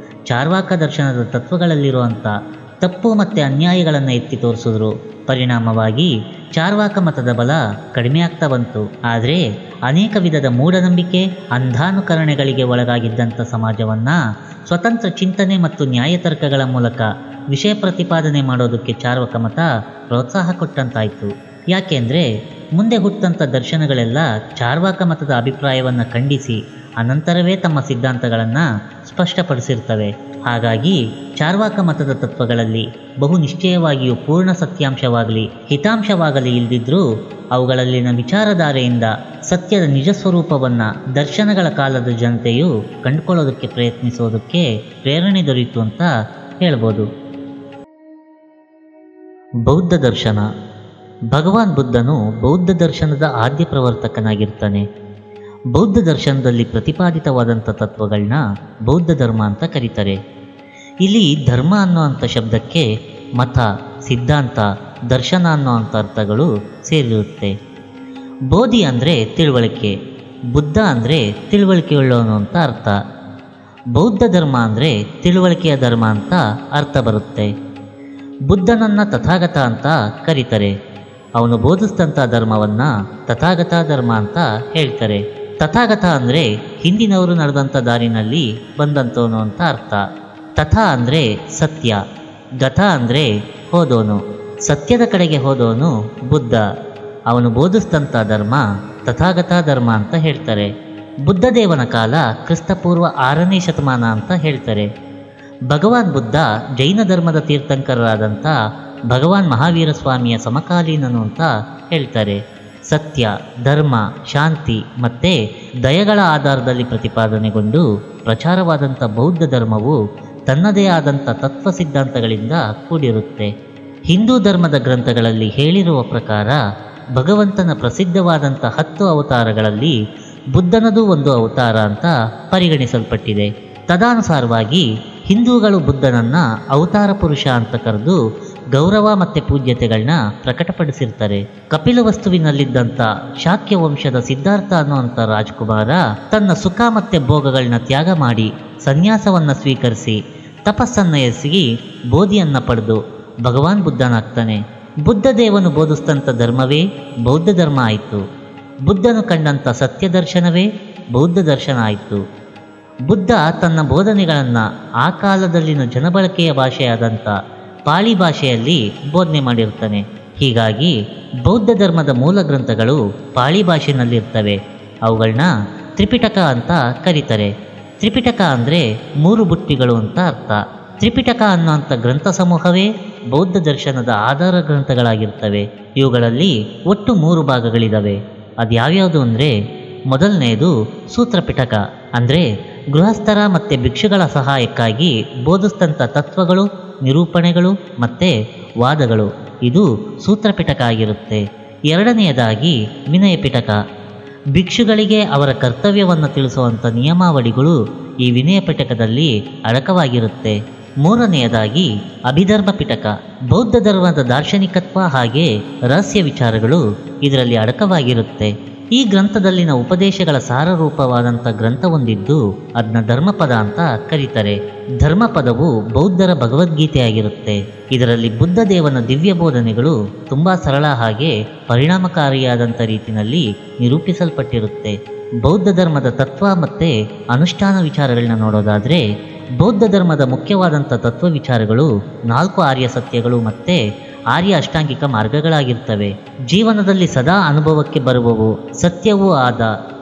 ಚಾರ್ವಾಕ ದರ್ಶನದ ತತ್ವಗಳಲ್ಲಿರುವಂಥ ತಪ್ಪು ಮತ್ತು ಅನ್ಯಾಯಗಳನ್ನು ಎತ್ತಿ ತೋರಿಸಿದ್ರು. ಪರಿಣಾಮವಾಗಿ ಚಾರ್ವಾಕ ಮತದ ಬಲ ಕಡಿಮೆ ಆಗ್ತಾ ಬಂತು. ಆದರೆ ಅನೇಕ ವಿಧದ ಮೂಢನಂಬಿಕೆ, ಅಂಧಾನುಕರಣೆಗಳಿಗೆ ಒಳಗಾಗಿದ್ದಂಥ ಸಮಾಜವನ್ನು ಸ್ವತಂತ್ರ ಚಿಂತನೆ ಮತ್ತು ನ್ಯಾಯತರ್ಕಗಳ ಮೂಲಕ ವಿಷಯ ಪ್ರತಿಪಾದನೆ ಮಾಡೋದಕ್ಕೆ ಚಾರ್ವಾಕ ಮತ ಪ್ರೋತ್ಸಾಹ ಕೊಟ್ಟಂತಾಯಿತು. ಯಾಕೆಂದರೆ ಮುಂದೆ ಹುಟ್ಟಂಥ ದರ್ಶನಗಳೆಲ್ಲ ಚಾರ್ವಾಕ ಮತದ ಅಭಿಪ್ರಾಯವನ್ನು ಖಂಡಿಸಿ ಅನಂತರವೇ ತಮ್ಮ ಸಿದ್ಧಾಂತಗಳನ್ನು ಸ್ಪಷ್ಟಪಡಿಸಿರ್ತವೆ. ಹಾಗಾಗಿ ಚಾರ್ವಾಕ ಮತದ ತತ್ವಗಳಲ್ಲಿ ಬಹು ನಿಶ್ಚಯವಾಗಿಯೂ ಪೂರ್ಣ ಸತ್ಯಾಂಶವಾಗಲಿ ಹಿತಾಂಶವಾಗಲಿ ಇಲ್ಲದಿದ್ದರೂ ಅವುಗಳಲ್ಲಿನ ವಿಚಾರಧಾರೆಯಿಂದ ಸತ್ಯದ ನಿಜ ಸ್ವರೂಪವನ್ನು ದರ್ಶನಗಳ ಕಾಲದ ಜನತೆಯು ಕಂಡುಕೊಳ್ಳೋದಕ್ಕೆ ಪ್ರಯತ್ನಿಸೋದಕ್ಕೆ ಪ್ರೇರಣೆ ದೊರೆಯಿತು ಅಂತ ಹೇಳ್ಬೋದು. ಬೌದ್ಧ ದರ್ಶನ. ಭಗವಾನ್ ಬುದ್ಧನು ಬೌದ್ಧ ದರ್ಶನದ ಆದ್ಯ ಪ್ರವರ್ತಕನಾಗಿರ್ತಾನೆ. ಬೌದ್ಧ ದರ್ಶನದಲ್ಲಿ ಪ್ರತಿಪಾದಿತವಾದಂಥ ತತ್ವಗಳನ್ನ ಬೌದ್ಧ ಧರ್ಮ ಅಂತ ಕರೀತಾರೆ. ಇಲ್ಲಿ ಧರ್ಮ ಅನ್ನೋವಂಥ ಶಬ್ದಕ್ಕೆ ಮತ, ಸಿದ್ಧಾಂತ, ದರ್ಶನ ಅನ್ನೋವಂಥ ಅರ್ಥಗಳು ಸೇರಿರುತ್ತೆ. ಬೋಧಿ ಅಂದರೆ ತಿಳುವಳಿಕೆ, ಬುದ್ಧ ಅಂದರೆ ತಿಳುವಳಿಕೆಯುಳ್ಳವನು ಅಂತ ಅರ್ಥ. ಬೌದ್ಧ ಧರ್ಮ ಅಂದರೆ ತಿಳುವಳಿಕೆಯ ಧರ್ಮ ಅಂತ ಅರ್ಥ ಬರುತ್ತೆ. ಬುದ್ಧನನ್ನು ತಥಾಗತ ಅಂತ ಕರೀತಾರೆ. ಅವನು ಬೋಧಿಸಿದಂಥ ಧರ್ಮವನ್ನು ತಥಾಗತ ಧರ್ಮ ಅಂತ ಹೇಳ್ತಾರೆ. ತಥಾಗತ ಅಂದರೆ ಹಿಂದಿನವರು ನಡೆದಂಥ ದಾರಿನಲ್ಲಿ ಬಂದಂಥವನು ಅಂತ ಅರ್ಥ. ತಥಾ ಅಂದರೆ ಸತ್ಯ, ಗತ ಅಂದರೆ ಹೋದೋನು, ಸತ್ಯದ ಕಡೆಗೆ ಹೋದೋನು ಬುದ್ಧ. ಅವನು ಬೋಧಿಸಿದಂಥ ಧರ್ಮ ತಥಾಗತ ಧರ್ಮ ಅಂತ ಹೇಳ್ತಾರೆ. ಬುದ್ಧದೇವನ ಕಾಲ ಕ್ರಿಸ್ತಪೂರ್ವ 6ನೇ ಶತಮಾನ ಅಂತ ಹೇಳ್ತಾರೆ. ಭಗವಾನ್ ಬುದ್ಧ ಜೈನ ಧರ್ಮದ ತೀರ್ಥಂಕರರಾದಂಥ ಭಗವಾನ್ ಮಹಾವೀರ ಸ್ವಾಮಿಯ ಸಮಕಾಲೀನನು ಅಂತ ಹೇಳ್ತಾರೆ. ಸತ್ಯ, ಧರ್ಮ, ಶಾಂತಿ ಮತ್ತು ದಯಗಳ ಆಧಾರದಲ್ಲಿ ಪ್ರತಿಪಾದನೆಗೊಂಡು ಪ್ರಚಾರವಾದಂಥ ಬೌದ್ಧ ಧರ್ಮವು ತನ್ನದೇ ಆದಂಥ ತತ್ವ ಸಿದ್ಧಾಂತಗಳಿಂದ ಕೂಡಿರುತ್ತೆ. ಹಿಂದೂ ಧರ್ಮದ ಗ್ರಂಥಗಳಲ್ಲಿ ಹೇಳಿರುವ ಪ್ರಕಾರ ಭಗವಂತನ ಪ್ರಸಿದ್ಧವಾದಂಥ 10 ಅವತಾರಗಳಲ್ಲಿ ಬುದ್ಧನದು ಒಂದು ಅವತಾರ ಅಂತ ಪರಿಗಣಿಸಲ್ಪಟ್ಟಿದೆ. ತದನುಸಾರವಾಗಿ ಹಿಂದೂಗಳು ಬುದ್ಧನನ್ನು ಅವತಾರ ಪುರುಷ ಅಂತ ಕರೆದು ಗೌರವ ಮತ್ತು ಪೂಜ್ಯತೆಗಳನ್ನ ಪ್ರಕಟಪಡಿಸಿರ್ತಾರೆ. ಕಪಿಲವಸ್ತುವಿನಲ್ಲಿದ್ದಂಥ ಶಾಕ್ಯ ವಂಶದ ಸಿದ್ಧಾರ್ಥ ಅನ್ನುವಂಥ ರಾಜಕುಮಾರ ತನ್ನ ಸುಖ ಮತ್ತು ಭೋಗಗಳನ್ನ ತ್ಯಾಗ ಮಾಡಿ ಸನ್ಯಾಸವನ್ನು ಸ್ವೀಕರಿಸಿ ತಪಸ್ಸನ್ನು ಎಸಗಿ ಬೋಧಿಯನ್ನು ಪಡೆದು ಭಗವಾನ್ ಬುದ್ಧನಾಗ್ತಾನೆ. ಬುದ್ಧ ದೇವನು ಬೋಧಿಸಿದಂಥ ಧರ್ಮವೇ ಬೌದ್ಧ ಧರ್ಮ ಆಯಿತು. ಬುದ್ಧನು ಕಂಡಂಥ ಸತ್ಯ ದರ್ಶನವೇ ಬೌದ್ಧ ದರ್ಶನ ಆಯಿತು. ಬುದ್ಧ ತನ್ನ ಬೋಧನೆಗಳನ್ನು ಆ ಕಾಲದಲ್ಲಿನ ಜನಬಳಕೆಯ ಭಾಷೆಯಾದಂಥ ಪಾಳಿ ಭಾಷೆಯಲ್ಲಿ ಬೋಧನೆ ಮಾಡಿರ್ತಾನೆ. ಹೀಗಾಗಿ ಬೌದ್ಧ ಧರ್ಮದ ಮೂಲ ಗ್ರಂಥಗಳು ಪಾಳಿ ಭಾಷೆಯಲ್ಲಿರ್ತವೆ. ಅವುಗಳನ್ನ ತ್ರಿಪಿಟಕ ಅಂತ ಕರೀತಾರೆ. ತ್ರಿಪಿಟಕ ಅಂದರೆ 3 ಬುಟ್ಟಿಗಳು ಅಂತ ಅರ್ಥ. ತ್ರಿಪಿಟಕ ಅನ್ನುವಂಥ ಗ್ರಂಥ ಸಮೂಹವೇ ಬೌದ್ಧ ದರ್ಶನದ ಆಧಾರ ಗ್ರಂಥಗಳಾಗಿರ್ತವೆ. ಇವುಗಳಲ್ಲಿ ಒಟ್ಟು 3 ಭಾಗಗಳಿದ್ದಾವೆ. ಅದ್ಯಾವ್ಯಾವುದು ಅಂದರೆ, ಮೊದಲನೆಯದು ಸೂತ್ರಪಿಟಕ, ಅಂದರೆ ಗೃಹಸ್ಥರ ಮತ್ತು ಭಿಕ್ಷುಗಳ ಸಹಾಯಕ್ಕಾಗಿ ಬೋಧಿಸಿದಂಥ ತತ್ವಗಳು, ನಿರೂಪಣೆಗಳು ಮತ್ತು ವಾದಗಳು, ಇದು ಸೂತ್ರಪಿಟಕ ಆಗಿರುತ್ತೆ. ಎರಡನೆಯದಾಗಿ ವಿನಯ ಪಿಟಕ, ಭಿಕ್ಷುಗಳಿಗೆ ಅವರ ಕರ್ತವ್ಯವನ್ನು ತಿಳಿಸುವಂಥ ನಿಯಮಾವಳಿಗಳು ಈ ವಿನಯ ಪಿಟಕದಲ್ಲಿ ಅಡಕವಾಗಿರುತ್ತೆ. ಮೂರನೆಯದಾಗಿ ಅಭಿಧರ್ಮ ಪಿಟಕ, ಬೌದ್ಧ ಧರ್ಮದ ದಾರ್ಶನಿಕತ್ವ ಹಾಗೆ ರಹಸ್ಯ ವಿಚಾರಗಳು ಇದರಲ್ಲಿ ಅಡಕವಾಗಿರುತ್ತೆ. ಈ ಗ್ರಂಥದಲ್ಲಿನ ಉಪದೇಶಗಳ ಸಾರರೂಪವಾದಂಥ ಗ್ರಂಥವೊಂದಿದ್ದು ಅದನ್ನ ಧರ್ಮಪದ ಅಂತ ಕರೀತಾರೆ. ಧರ್ಮಪದವು ಬೌದ್ಧರ ಭಗವದ್ಗೀತೆಯಾಗಿರುತ್ತೆ. ಇದರಲ್ಲಿ ಬುದ್ಧ ದೇವನ ದಿವ್ಯ ಬೋಧನೆಗಳು ತುಂಬ ಸರಳ ಹಾಗೆ ಪರಿಣಾಮಕಾರಿಯಾದಂಥ ರೀತಿಯಲ್ಲಿ ನಿರೂಪಿಸಲ್ಪಟ್ಟಿರುತ್ತೆ. ಬೌದ್ಧ ಧರ್ಮದ ತತ್ವ ಮತ್ತು ಅನುಷ್ಠಾನ ವಿಚಾರಗಳನ್ನ ನೋಡೋದಾದರೆ, ಬೌದ್ಧ ಧರ್ಮದ ಮುಖ್ಯವಾದಂಥ ತತ್ವ ವಿಚಾರಗಳು 4 ಆರ್ಯ ಸತ್ಯಗಳು ಮತ್ತು ಆರ್ಯ ಅಷ್ಟಾಂಗಿಕ ಮಾರ್ಗಗಳಾಗಿರ್ತವೆ. ಜೀವನದಲ್ಲಿ ಸದಾ ಅನುಭವಕ್ಕೆ ಬರುವವು, ಸತ್ಯವೂ ಆದ,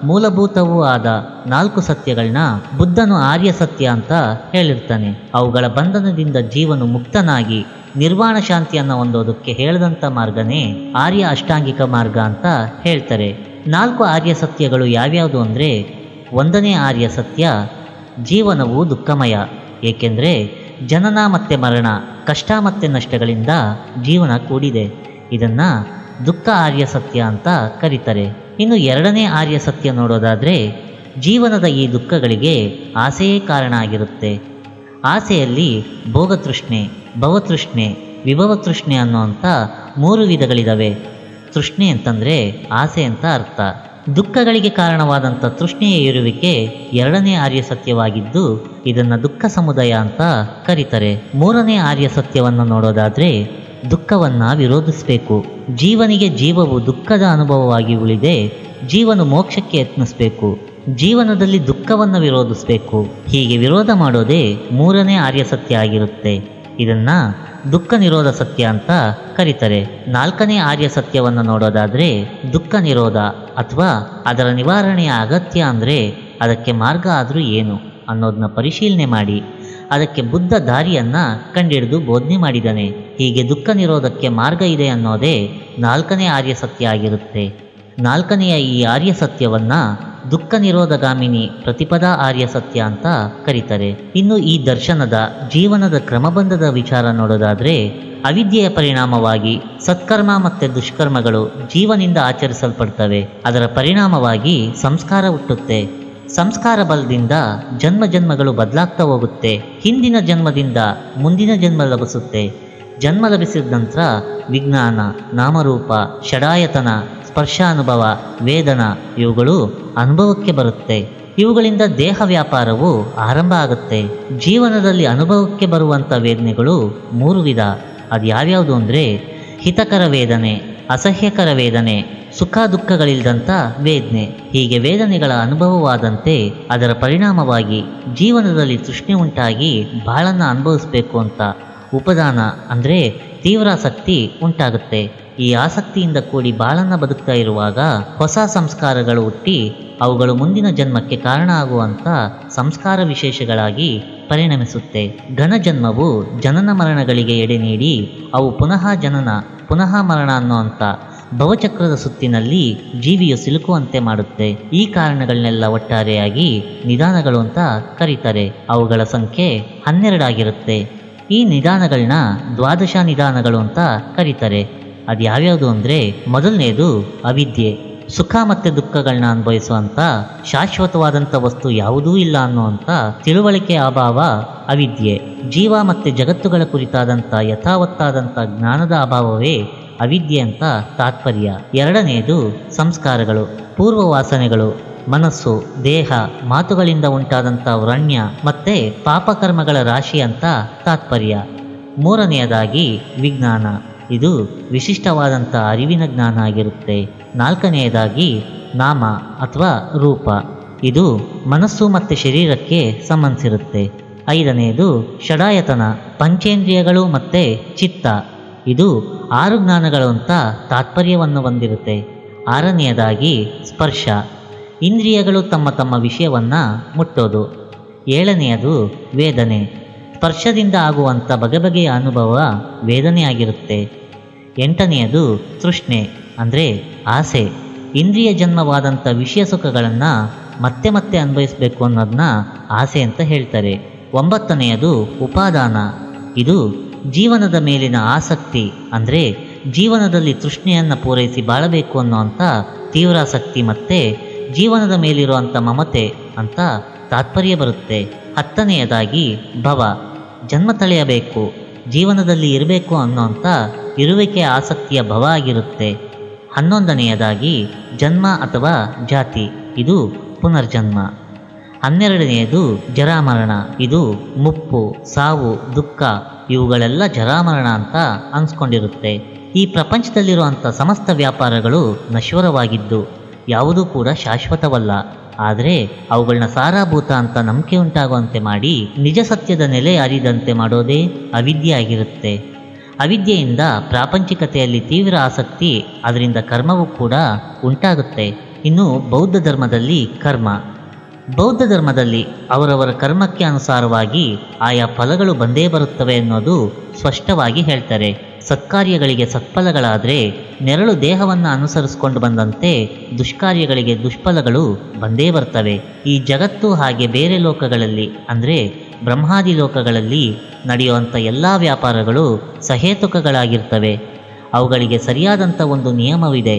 ಮೂಲಭೂತವೂ ಆದ 4 ಸತ್ಯಗಳನ್ನ ಬುದ್ಧನು ಆರ್ಯ ಸತ್ಯ ಅಂತ ಹೇಳಿರ್ತಾನೆ. ಅವುಗಳ ಬಂಧನದಿಂದ ಜೀವನು ಮುಕ್ತನಾಗಿ ನಿರ್ವಾಣ ಶಾಂತಿಯನ್ನು ಹೊಂದೋದಕ್ಕೆ ಹೇಳಿದಂಥ ಮಾರ್ಗನೇ ಆರ್ಯ ಅಷ್ಟಾಂಗಿಕ ಮಾರ್ಗ ಅಂತ ಹೇಳ್ತಾರೆ. 4 ಆರ್ಯ ಸತ್ಯಗಳು ಯಾವ್ಯಾವುದು ಅಂದರೆ, 1ನೇ ಆರ್ಯ ಸತ್ಯ, ಜೀವನವು ದುಃಖಮಯ, ಏಕೆಂದರೆ ಜನನ ಮತ್ತು ಮರಣ, ಕಷ್ಟ ಮತ್ತು ನಷ್ಟಗಳಿಂದ ಜೀವನ ಕೂಡಿದೆ. ಇದನ್ನು ದುಃಖ ಆರ್ಯ ಸತ್ಯ ಅಂತ ಕರೀತಾರೆ. ಇನ್ನು 2ನೇ ಆರ್ಯ ಸತ್ಯ ನೋಡೋದಾದರೆ, ಜೀವನದ ಈ ದುಃಖಗಳಿಗೆ ಆಸೆಯೇ ಕಾರಣ ಆಗಿರುತ್ತೆ. ಆಸೆಯಲ್ಲಿ ಭೋಗತೃಷ್ಣೆ, ಭವತೃಷ್ಣೆ, ವಿಭವತೃಷ್ಣೆ ಅನ್ನುವಂಥ 3 ವಿಧಗಳಿದ್ದಾವೆ. ತೃಷ್ಣೆ ಅಂತಂದರೆ ಆಸೆ ಅಂತ ಅರ್ಥ. ದುಃಖಗಳಿಗೆ ಕಾರಣವಾದಂಥ ತೃಷ್ಣೆಯ ಇರುವಿಕೆ 2ನೇ ಆರ್ಯ ಸತ್ಯವಾಗಿದ್ದು ಇದನ್ನು ದುಃಖ ಸಮುದಾಯ ಅಂತ ಕರೀತಾರೆ. 3ನೇ ಆರ್ಯ ಸತ್ಯವನ್ನು ನೋಡೋದಾದರೆ, ದುಃಖವನ್ನು ವಿರೋಧಿಸಬೇಕು. ಜೀವನಿಗೆ ಜೀವವು ದುಃಖದ ಅನುಭವವಾಗಿ ಉಳಿದೆ ಜೀವನು ಮೋಕ್ಷಕ್ಕೆ ಯತ್ನಿಸಬೇಕು. ಜೀವನದಲ್ಲಿ ದುಃಖವನ್ನು ವಿರೋಧಿಸಬೇಕು. ಹೀಗೆ ವಿರೋಧ ಮಾಡೋದೇ 3ನೇ ಆರ್ಯ ಸತ್ಯ ಆಗಿರುತ್ತೆ. ಇದನ್ನು ದುಃಖ ನಿರೋಧ ಸತ್ಯ ಅಂತ ಕರೀತಾರೆ. 4ನೇ ಆರ್ಯ ಸತ್ಯವನ್ನು ನೋಡೋದಾದರೆ, ದುಃಖ ನಿರೋಧ ಅಥವಾ ಅದರ ನಿವಾರಣೆಯ ಅಗತ್ಯ ಅಂದರೆ ಅದಕ್ಕೆ ಮಾರ್ಗ ಆದರೂ ಏನು ಅನ್ನೋದನ್ನ ಪರಿಶೀಲನೆ ಮಾಡಿ ಅದಕ್ಕೆ ಬುದ್ಧ ದಾರಿಯನ್ನು ಕಂಡಿಡಿದು ಬೋಧನೆ ಮಾಡಿದ್ದಾನೆ. ಹೀಗೆ ದುಃಖ ನಿರೋಧಕ್ಕೆ ಮಾರ್ಗ ಇದೆ ಅನ್ನೋದೇ 4ನೇ ಆರ್ಯ ಸತ್ಯ ಆಗಿರುತ್ತೆ. 4ನೆಯ ಈ ಆರ್ಯ ಸತ್ಯವನ್ನು ದುಃಖ ನಿರೋಧಗಾಮಿನಿ ಪ್ರತಿಪದಾ ಆರ್ಯ ಸತ್ಯ ಅಂತ ಕರೀತಾರೆ. ಇನ್ನು ಈ ದರ್ಶನದ ಜೀವನದ ಕ್ರಮಬಂಧದ ವಿಚಾರ ನೋಡೋದಾದರೆ, ಅವಿದ್ಯೆಯ ಪರಿಣಾಮವಾಗಿ ಸತ್ಕರ್ಮ ಮತ್ತು ದುಷ್ಕರ್ಮಗಳು ಜೀವನಿಂದ ಆಚರಿಸಲ್ಪಡ್ತವೆ. ಅದರ ಪರಿಣಾಮವಾಗಿ ಸಂಸ್ಕಾರ ಹುಟ್ಟುತ್ತೆ. ಸಂಸ್ಕಾರ ಬಲದಿಂದ ಜನ್ಮ ಜನ್ಮಗಳು ಬದಲಾಗ್ತಾ ಹೋಗುತ್ತೆ. ಹಿಂದಿನ ಜನ್ಮದಿಂದ ಮುಂದಿನ ಜನ್ಮ ಲಭಿಸುತ್ತೆ. ಜನ್ಮ ಲಭಿಸಿದ ನಂತರ ವಿಜ್ಞಾನ, ನಾಮರೂಪ, ಷಡಾಯತನ, ಸ್ಪರ್ಶಾನುಭವ, ವೇದನ ಇವುಗಳು ಅನುಭವಕ್ಕೆ ಬರುತ್ತೆ. ಇವುಗಳಿಂದ ದೇಹ ವ್ಯಾಪಾರವು ಆರಂಭ ಆಗುತ್ತೆ. ಜೀವನದಲ್ಲಿ ಅನುಭವಕ್ಕೆ ಬರುವಂಥ ವೇದನೆಗಳು 3 ವಿಧ. ಅದು ಯಾವ್ಯಾವುದು ಅಂದರೆ, ಹಿತಕರ ವೇದನೆ, ಅಸಹ್ಯಕರ ವೇದನೆ, ಸುಖ ದುಃಖಗಳಿಲ್ದಂಥ ವೇದನೆ. ಹೀಗೆ ವೇದನೆಗಳ ಅನುಭವವಾದಂತೆ ಅದರ ಪರಿಣಾಮವಾಗಿ ಜೀವನದಲ್ಲಿ ತೃಷ್ಣೆ ಉಂಟಾಗಿ ಬಾಳನ್ನು ಅನುಭವಿಸಬೇಕು ಅಂತ ಉಪದಾನ ಅಂದರೆ ತೀವ್ರಾಸಕ್ತಿ ಉಂಟಾಗುತ್ತೆ. ಈ ಆಸಕ್ತಿಯಿಂದ ಕೂಡಿ ಬಾಳನ್ನು ಬದುಕ್ತಾ ಇರುವಾಗ ಹೊಸ ಸಂಸ್ಕಾರಗಳು ಹುಟ್ಟಿ ಅವುಗಳು ಮುಂದಿನ ಜನ್ಮಕ್ಕೆ ಕಾರಣ ಆಗುವಂಥ ಸಂಸ್ಕಾರ ವಿಶೇಷಗಳಾಗಿ ಪರಿಣಮಿಸುತ್ತೆ. ಘನಜನ್ಮವು ಜನನ ಮರಣಗಳಿಗೆ ಎಡೆ ನೀಡಿ ಅವು ಪುನಃ ಜನನ ಪುನಃ ಮರಣ ಅನ್ನುವಂಥ ಭವಚಕ್ರದ ಸುತ್ತಿನಲ್ಲಿ ಜೀವಿಯು ಸಿಲುಕುವಂತೆ ಮಾಡುತ್ತೆ. ಈ ಕಾರಣಗಳನ್ನೆಲ್ಲ ಒಟ್ಟಾರೆಯಾಗಿ ನಿಧಾನಗಳು ಅಂತ ಕರೀತಾರೆ. ಅವುಗಳ ಸಂಖ್ಯೆ 12 ಆಗಿರುತ್ತೆ. ಈ ನಿಧಾನಗಳನ್ನ ದ್ವಾದಶ ನಿಧಾನಗಳು ಅಂತ ಕರೀತಾರೆ. ಅದು ಯಾವ್ಯಾವುದು ಅಂದರೆ, ಮೊದಲನೇದು ಅವಿದ್ಯೆ. ಸುಖ ಮತ್ತು ದುಃಖಗಳನ್ನ ಅನುಭವಿಸುವಂಥ ಶಾಶ್ವತವಾದಂಥ ವಸ್ತು ಯಾವುದೂ ಇಲ್ಲ ಅನ್ನುವಂಥ ತಿಳುವಳಿಕೆ ಅಭಾವ ಅವಿದ್ಯೆ. ಜೀವ ಮತ್ತು ಜಗತ್ತುಗಳ ಕುರಿತಾದಂಥ ಯಥಾವತ್ತಾದಂಥ ಜ್ಞಾನದ ಅಭಾವವೇ ಅವಿದ್ಯೆ ಅಂತ ತಾತ್ಪರ್ಯ. ಎರಡನೆಯದು ಸಂಸ್ಕಾರಗಳು, ಪೂರ್ವ ವಾಸನೆಗಳು, ಮನಸ್ಸು, ದೇಹ, ಮಾತುಗಳಿಂದ ಉಂಟಾದಂಥ ವ್ರಣ್ಯ ಮತ್ತು ಪಾಪಕರ್ಮಗಳ ರಾಶಿ ಅಂತ ತಾತ್ಪರ್ಯ. ಮೂರನೆಯದಾಗಿ ವಿಜ್ಞಾನ. ಇದು ವಿಶಿಷ್ಟವಾದಂಥ ಅರಿವಿನ ಜ್ಞಾನ ಆಗಿರುತ್ತೆ. ನಾಲ್ಕನೆಯದಾಗಿ ನಾಮ ಅಥವಾ ರೂಪ. ಇದು ಮನಸ್ಸು ಮತ್ತು ಶರೀರಕ್ಕೆ ಸಂಬಂಧಿಸಿರುತ್ತೆ. ಐದನೆಯದು ಷಡಾಯತನ, ಪಂಚೇಂದ್ರಿಯಗಳು ಮತ್ತು ಚಿತ್ತ. ಇದು 6 ಜ್ಞಾನಗಳು ಅಂತ ತಾತ್ಪರ್ಯವನ್ನು ಹೊಂದಿರುತ್ತೆ. ಆರನೆಯದಾಗಿ ಸ್ಪರ್ಶ, ಇಂದ್ರಿಯಗಳು ತಮ್ಮ ತಮ್ಮ ವಿಷಯವನ್ನು ಮುಟ್ಟೋದು. ಏಳನೆಯದು ವೇದನೆ, ಸ್ಪರ್ಶದಿಂದ ಆಗುವಂಥ ಬಗೆಬಗೆಯ ಅನುಭವ ವೇದನೆಯಾಗಿರುತ್ತೆ. ಎಂಟನೆಯದು ತೃಷ್ಣೆ ಅಂದರೆ ಆಸೆ, ಇಂದ್ರಿಯ ಜನ್ಮವಾದಂಥ ವಿಷಯ ಸುಖಗಳನ್ನು ಮತ್ತೆ ಮತ್ತೆ ಅನುಭವಿಸಬೇಕು ಅನ್ನೋದನ್ನ ಆಸೆ ಅಂತ ಹೇಳ್ತಾರೆ. ಒಂಬತ್ತನೆಯದು ಉಪಾದಾನ. ಇದು ಜೀವನದ ಮೇಲಿನ ಆಸಕ್ತಿ, ಅಂದರೆ ಜೀವನದಲ್ಲಿ ತೃಷ್ಣೆಯನ್ನು ಪೂರೈಸಿ ಬಾಳಬೇಕು ಅನ್ನೋವಂಥ ತೀವ್ರಾಸಕ್ತಿ ಮತ್ತು ಜೀವನದ ಮೇಲಿರುವಂಥ ಮಮತೆ ಅಂತ ತಾತ್ಪರ್ಯ ಬರುತ್ತೆ. ಹತ್ತನೆಯದಾಗಿ ಭವ, ಜನ್ಮ ತಳೆಯಬೇಕು, ಜೀವನದಲ್ಲಿ ಇರಬೇಕು ಅನ್ನೋಂಥ ಇರುವಿಕೆ ಆಸಕ್ತಿಯ ಭವ ಆಗಿರುತ್ತೆ. 11ನೆಯದಾಗಿ ಜನ್ಮ ಅಥವಾ ಜಾತಿ. ಇದು ಪುನರ್ಜನ್ಮ. 12ನೆಯದು ಜರಾಮರಣ. ಇದು ಮುಪ್ಪು, ಸಾವು, ದುಃಖ ಇವುಗಳೆಲ್ಲ ಜರಾಮರಣ ಅಂತ ಅನ್ಸ್ಕೊಂಡಿರುತ್ತೆ. ಈ ಪ್ರಪಂಚದಲ್ಲಿರುವಂಥ ಸಮಸ್ತ ವ್ಯಾಪಾರಗಳು ನಶ್ವರವಾಗಿದ್ದು ಯಾವುದೂ ಕೂಡ ಶಾಶ್ವತವಲ್ಲ. ಆದರೆ ಅವುಗಳನ್ನ ಸಾರಾಭೂತ ಅಂತ ನಂಬಿಕೆ ಉಂಟಾಗುವಂತೆ ಮಾಡಿ ನಿಜ ಸತ್ಯದ ನೆಲೆ ಅರಿದಂತೆ ಮಾಡೋದೇ ಅವಿದ್ಯೆ ಆಗಿರುತ್ತೆ. ಅವಿದ್ಯೆಯಿಂದ ಪ್ರಾಪಂಚಿಕತೆಯಲ್ಲಿ ತೀವ್ರ ಆಸಕ್ತಿ, ಅದರಿಂದ ಕರ್ಮವೂ ಕೂಡ ಉಂಟಾಗುತ್ತೆ. ಇನ್ನು ಬೌದ್ಧ ಧರ್ಮದಲ್ಲಿ ಕರ್ಮ. ಬೌದ್ಧ ಧರ್ಮದಲ್ಲಿ ಅವರವರ ಕರ್ಮಕ್ಕೆ ಅನುಸಾರವಾಗಿ ಆಯಾ ಫಲಗಳು ಬಂದೇ ಬರುತ್ತವೆ ಅನ್ನೋದು ಸ್ಪಷ್ಟವಾಗಿ ಹೇಳ್ತಾರೆ. ಸತ್ಕಾರ್ಯಗಳಿಗೆ ಸತ್ಫಲಗಳಾದರೆ ನೆರಳು ದೇಹವನ್ನು ಅನುಸರಿಸಿಕೊಂಡು ಬಂದಂತೆ ದುಷ್ಕಾರ್ಯಗಳಿಗೆ ದುಷ್ಫಲಗಳು ಬಂದೇ ಬರ್ತವೆ. ಈ ಜಗತ್ತು ಹಾಗೆ ಬೇರೆ ಲೋಕಗಳಲ್ಲಿ ಅಂದರೆ ಬ್ರಹ್ಮಾದಿ ಲೋಕಗಳಲ್ಲಿ ನಡೆಯುವಂಥ ಎಲ್ಲ ವ್ಯಾಪಾರಗಳು ಸಹೇತುಕಗಳಾಗಿರ್ತವೆ. ಅವುಗಳಿಗೆ ಸರಿಯಾದಂಥ ಒಂದು ನಿಯಮವಿದೆ.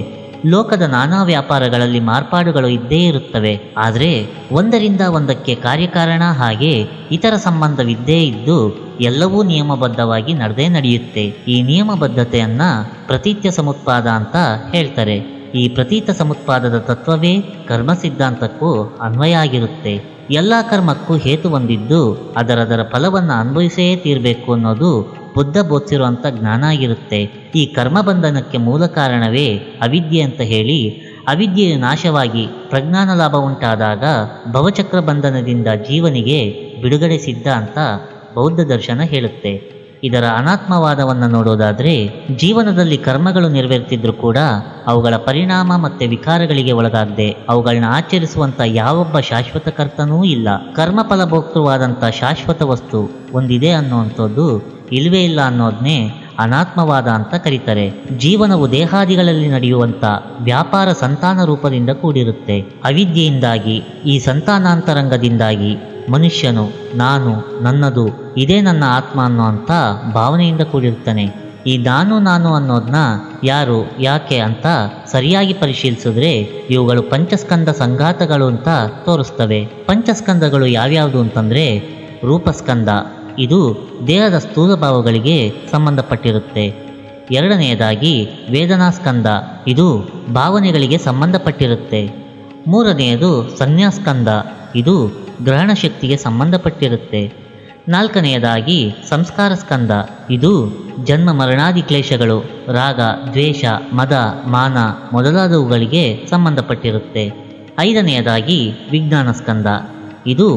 ಲೋಕದ ನಾನಾ ವ್ಯಾಪಾರಗಳಲ್ಲಿ ಮಾರ್ಪಾಡುಗಳು ಇದ್ದೇ ಇರುತ್ತವೆ. ಆದರೆ ಒಂದರಿಂದ ಒಂದಕ್ಕೆ ಕಾರ್ಯಕಾರಣ ಹಾಗೆ ಇತರ ಸಂಬಂಧವಿದ್ದೇ ಇದ್ದು ಎಲ್ಲವೂ ನಿಯಮಬದ್ಧವಾಗಿ ನಡೆಯುತ್ತೆ. ಈ ನಿಯಮಬದ್ಧತೆಯನ್ನು ಪ್ರತೀತ್ಯ ಸಮುತ್ಪಾದ ಅಂತ ಹೇಳ್ತಾರೆ. ಈ ಪ್ರತೀತ ಸಮುತ್ಪಾದದ ತತ್ವವೇ ಕರ್ಮ ಸಿದ್ಧಾಂತಕ್ಕೂ ಅನ್ವಯ ಆಗಿರುತ್ತೆ. ಎಲ್ಲ ಕರ್ಮಕ್ಕೂ ಹೇತು ಹೊಂದಿದ್ದು ಅದರದರ ಫಲವನ್ನು ಅನುಭವಿಸೇ ತೀರಬೇಕು ಅನ್ನೋದು ಬುದ್ಧ ಬೋಧಿಸಿರುವಂಥ ಜ್ಞಾನ ಆಗಿರುತ್ತೆ. ಈ ಕರ್ಮಬಂಧನಕ್ಕೆ ಮೂಲ ಕಾರಣವೇ ಅವಿದ್ಯೆ ಅಂತ ಹೇಳಿ, ಅವಿದ್ಯೆಯು ನಾಶವಾಗಿ ಪ್ರಜ್ಞಾನ ಲಾಭ ಉಂಟಾದಾಗ ಭವಚಕ್ರ ಬಂಧನದಿಂದ ಜೀವನಿಗೆ ಬಿಡುಗಡೆ ಸಿದ್ಧ ಅಂತ ಬೌದ್ಧ ದರ್ಶನ ಹೇಳುತ್ತೆ. ಇದರ ಅನಾತ್ಮವಾದವನ್ನು ನೋಡೋದಾದರೆ ಜೀವನದಲ್ಲಿ ಕರ್ಮಗಳು ನೆರವೇರ್ತಿದ್ರೂ ಕೂಡ ಅವುಗಳ ಪರಿಣಾಮ ಮತ್ತು ವಿಕಾರಗಳಿಗೆ ಒಳಗಾಗದೆ ಅವುಗಳನ್ನ ಆಚರಿಸುವಂಥ ಯಾವೊಬ್ಬ ಶಾಶ್ವತ ಕರ್ತನೂ ಇಲ್ಲ. ಕರ್ಮ ಫಲಭೋಕ್ತೃವಾದಂಥ ಶಾಶ್ವತ ವಸ್ತು ಒಂದಿದೆ ಅನ್ನುವಂಥದ್ದು ಇಲ್ವೇ ಇಲ್ಲ ಅನ್ನೋದನ್ನೇ ಅನಾತ್ಮವಾದ ಅಂತ ಕರೀತಾರೆ. ಜೀವನವು ದೇಹಾದಿಗಳಲ್ಲಿ ನಡೆಯುವಂಥ ವ್ಯಾಪಾರ ಸಂತಾನ ರೂಪದಿಂದ ಕೂಡಿರುತ್ತೆ. ಅವಿದ್ಯೆಯಿಂದಾಗಿ ಈ ಸಂತಾನಾಂತರಂಗದಿಂದಾಗಿ ಮನುಷ್ಯನು ನಾನು, ನನ್ನದು, ಇದೇ ನನ್ನ ಆತ್ಮ ಅನ್ನೋ ಅಂಥ ಭಾವನೆಯಿಂದ ಕೂಡಿರ್ತಾನೆ. ಈ ನಾನು ಅನ್ನೋದನ್ನ ಯಾರು, ಯಾಕೆ ಅಂತ ಸರಿಯಾಗಿ ಪರಿಶೀಲಿಸಿದ್ರೆ ಇವುಗಳು ಪಂಚಸ್ಕಂದ ಸಂಘಾತಗಳು ಅಂತ ತೋರಿಸ್ತವೆ. ಪಂಚಸ್ಕಂದಗಳು ಯಾವ್ಯಾವುದು ಅಂತಂದರೆ ರೂಪಸ್ಕಂದ, ಇದು ದೇಹದ ಸ್ಥೂಲ ಭಾವಗಳಿಗೆ ಸಂಬಂಧಪಟ್ಟಿರುತ್ತೆ. ಎರಡನೆಯದಾಗಿ ವೇದನಾಸ್ಕಂದ, ಇದು ಭಾವನೆಗಳಿಗೆ ಸಂಬಂಧಪಟ್ಟಿರುತ್ತೆ. ಮೂರನೆಯದು ಸಂನ್ಯಾಸ್ಕಂದ, ಇದು ಗ್ರಹಣ ಶಕ್ತಿಗೆ ಸಂಬಂಧಪಟ್ಟಿರುತ್ತೆ. ನಾಲ್ಕನೆಯದಾಗಿ ಸಂಸ್ಕಾರ ಸ್ಕಂದ, ಇದು ಜನ್ಮ ಮರಣಾದಿ ಕ್ಲೇಶಗಳು, ರಾಗ, ದ್ವೇಷ, ಮದ, ಮಾನ ಮೊದಲಾದವುಗಳಿಗೆ ಸಂಬಂಧಪಟ್ಟಿರುತ್ತೆ. ಐದನೆಯದಾಗಿ ವಿಜ್ಞಾನ ಸ್ಕಂದ, ಇದು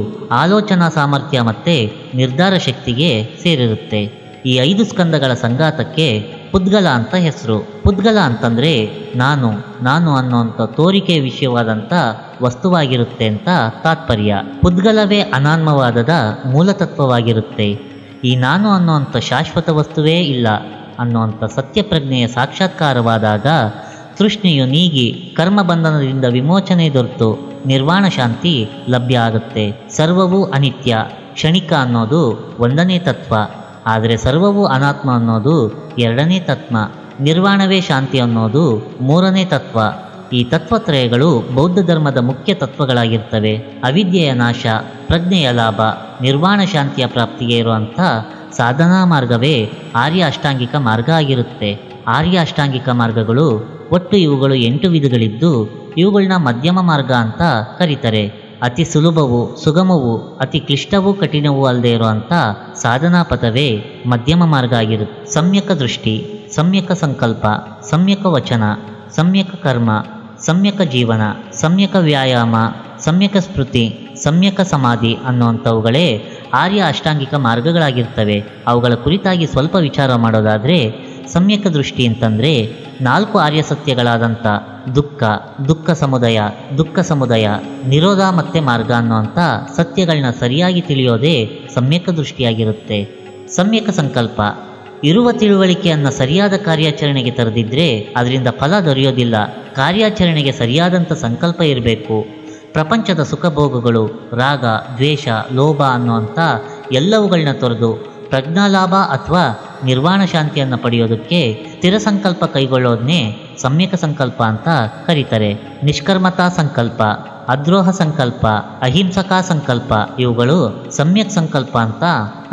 ಆಲೋಚನಾ ಸಾಮರ್ಥ್ಯ ಮತ್ತು ನಿರ್ಧಾರ ಶಕ್ತಿಗೆ ಸೇರಿರುತ್ತೆ. ಈ 5 ಸ್ಕಂದಗಳ ಸಂಘಾತಕ್ಕೆ ಪುದ್ಗಲ ಅಂತ ಹೆಸರು. ಪುದ್ಗಲ ಅಂತಂದರೆ ನಾನು ಅನ್ನೋಂಥ ತೋರಿಕೆ ವಿಷಯವಾದಂಥ ವಸ್ತುವಾಗಿರುತ್ತೆ ಅಂತ ತಾತ್ಪರ್ಯ. ಪುದ್ಗಲವೇ ಅನಾತ್ಮವಾದದ ಮೂಲತತ್ವವಾಗಿರುತ್ತೆ. ಈ ನಾನು ಅನ್ನೋಂಥ ಶಾಶ್ವತ ವಸ್ತುವೇ ಇಲ್ಲ ಅನ್ನೋಂಥ ಸತ್ಯಪ್ರಜ್ಞೆಯ ಸಾಕ್ಷಾತ್ಕಾರವಾದಾಗ ತೃಷ್ಣೆಯು ನೀಗಿ ಕರ್ಮಬಂಧನದಿಂದ ವಿಮೋಚನೆ ದೊರೆತು ನಿರ್ವಾಣ ಶಾಂತಿ ಲಭ್ಯ ಆಗುತ್ತೆ. ಸರ್ವವೂ ಅನಿತ್ಯ, ಕ್ಷಣಿಕ ಅನ್ನೋದು ಒಂದನೇ ತತ್ವ, ಆದರೆ ಸರ್ವವೂ ಅನಾತ್ಮ ಅನ್ನೋದು ಎರಡನೇ ತತ್ವ. ನಿರ್ವಾಣವೇ ಶಾಂತಿ ಅನ್ನೋದು ಮೂರನೇ ತತ್ವ. ಈ ತತ್ವತ್ರಯಗಳು ಬೌದ್ಧ ಧರ್ಮದ ಮುಖ್ಯ ತತ್ವಗಳಾಗಿರ್ತವೆ. ಅವಿದ್ಯೆಯ ನಾಶ, ಪ್ರಜ್ಞೆಯ ಲಾಭ, ನಿರ್ವಾಣ ಶಾಂತಿಯ ಪ್ರಾಪ್ತಿಗೆ ಇರುವಂಥ ಸಾಧನಾ ಮಾರ್ಗವೇ ಆರ್ಯ ಅಷ್ಟಾಂಗಿಕ ಮಾರ್ಗ ಆಗಿರುತ್ತೆ. ಆರ್ಯ ಅಷ್ಟಾಂಗಿಕ ಮಾರ್ಗಗಳು ಒಟ್ಟು ಇವುಗಳು 8 ವಿಧಗಳಿದ್ದು ಇವುಗಳನ್ನ ಮಧ್ಯಮ ಮಾರ್ಗ ಅಂತ ಕರೀತಾರೆ. ಅತಿ ಸುಲಭವೂ ಸುಗಮವೂ ಅತಿ ಕ್ಲಿಷ್ಟವೂ ಕಠಿಣವೂ ಅಲ್ಲದೆ ಇರುವಂಥ ಸಾಧನಾ ಪಥವೇ ಮಧ್ಯಮ ಮಾರ್ಗ ಆಗಿರುತ್ತೆ. ಸಮ್ಯಕ ದೃಷ್ಟಿ, ಸಮ್ಯಕ ಸಂಕಲ್ಪ, ಸಮ್ಯಕ ವಚನ, ಸಮ್ಯಕ ಕರ್ಮ, ಸಮ್ಯಕ ಜೀವನ, ಸಮ್ಯಕ ವ್ಯಾಯಾಮ, ಸಮ್ಯಕ ಸ್ಮೃತಿ, ಸಮ್ಯಕ ಸಮಾಧಿ ಅನ್ನುವಂಥವುಗಳೇ ಆರ್ಯ ಅಷ್ಟಾಂಗಿಕ ಮಾರ್ಗಗಳಾಗಿರ್ತವೆ. ಅವುಗಳ ಕುರಿತಾಗಿ ಸ್ವಲ್ಪ ವಿಚಾರ ಮಾಡೋದಾದರೆ, ಸಮ್ಯಕ ದೃಷ್ಟಿ ಅಂತಂದರೆ 4 ಆರ್ಯ ಸತ್ಯಗಳಾದಂಥ ದುಃಖ, ದುಃಖ ಸಮುದಯ, ನಿರೋಧ ಮತ್ತು ಮಾರ್ಗ ಅನ್ನುವಂಥ ಸತ್ಯಗಳನ್ನ ಸರಿಯಾಗಿ ತಿಳಿಯೋದೇ ಸಮ್ಯಕ ದೃಷ್ಟಿಯಾಗಿರುತ್ತೆ. ಸಮ್ಯಕ ಸಂಕಲ್ಪ, ಇರುವ ತಿಳುವಳಿಕೆಯನ್ನು ಸರಿಯಾದ ಕಾರ್ಯಾಚರಣೆಗೆ ತರದಿದ್ದರೆ ಅದರಿಂದ ಫಲ ದೊರೆಯೋದಿಲ್ಲ. ಕಾರ್ಯಾಚರಣೆಗೆ ಸರಿಯಾದಂಥ ಸಂಕಲ್ಪ ಇರಬೇಕು. ಪ್ರಪಂಚದ ಸುಖಭೋಗಗಳು, ರಾಗ, ದ್ವೇಷ, ಲೋಭ ಅನ್ನುವಂಥ ಎಲ್ಲವುಗಳನ್ನ ತೊರೆದು ಪ್ರಜ್ಞಾಲಾಭ ಅಥವಾ ನಿರ್ವಾಣ ಶಾಂತಿಯನ್ನು ಪಡೆಯೋದಕ್ಕೆ ಸ್ಥಿರ ಸಂಕಲ್ಪ ಕೈಗೊಳ್ಳೋದನ್ನೇ ಸಮ್ಯಕ ಸಂಕಲ್ಪ ಅಂತ ಕರೀತಾರೆ. ನಿಷ್ಕರ್ಮತಾ ಸಂಕಲ್ಪ, ಅದ್ರೋಹ ಸಂಕಲ್ಪ, ಅಹಿಂಸಕಾ ಸಂಕಲ್ಪ ಇವುಗಳು ಸಮ್ಯಕ್ ಸಂಕಲ್ಪ ಅಂತ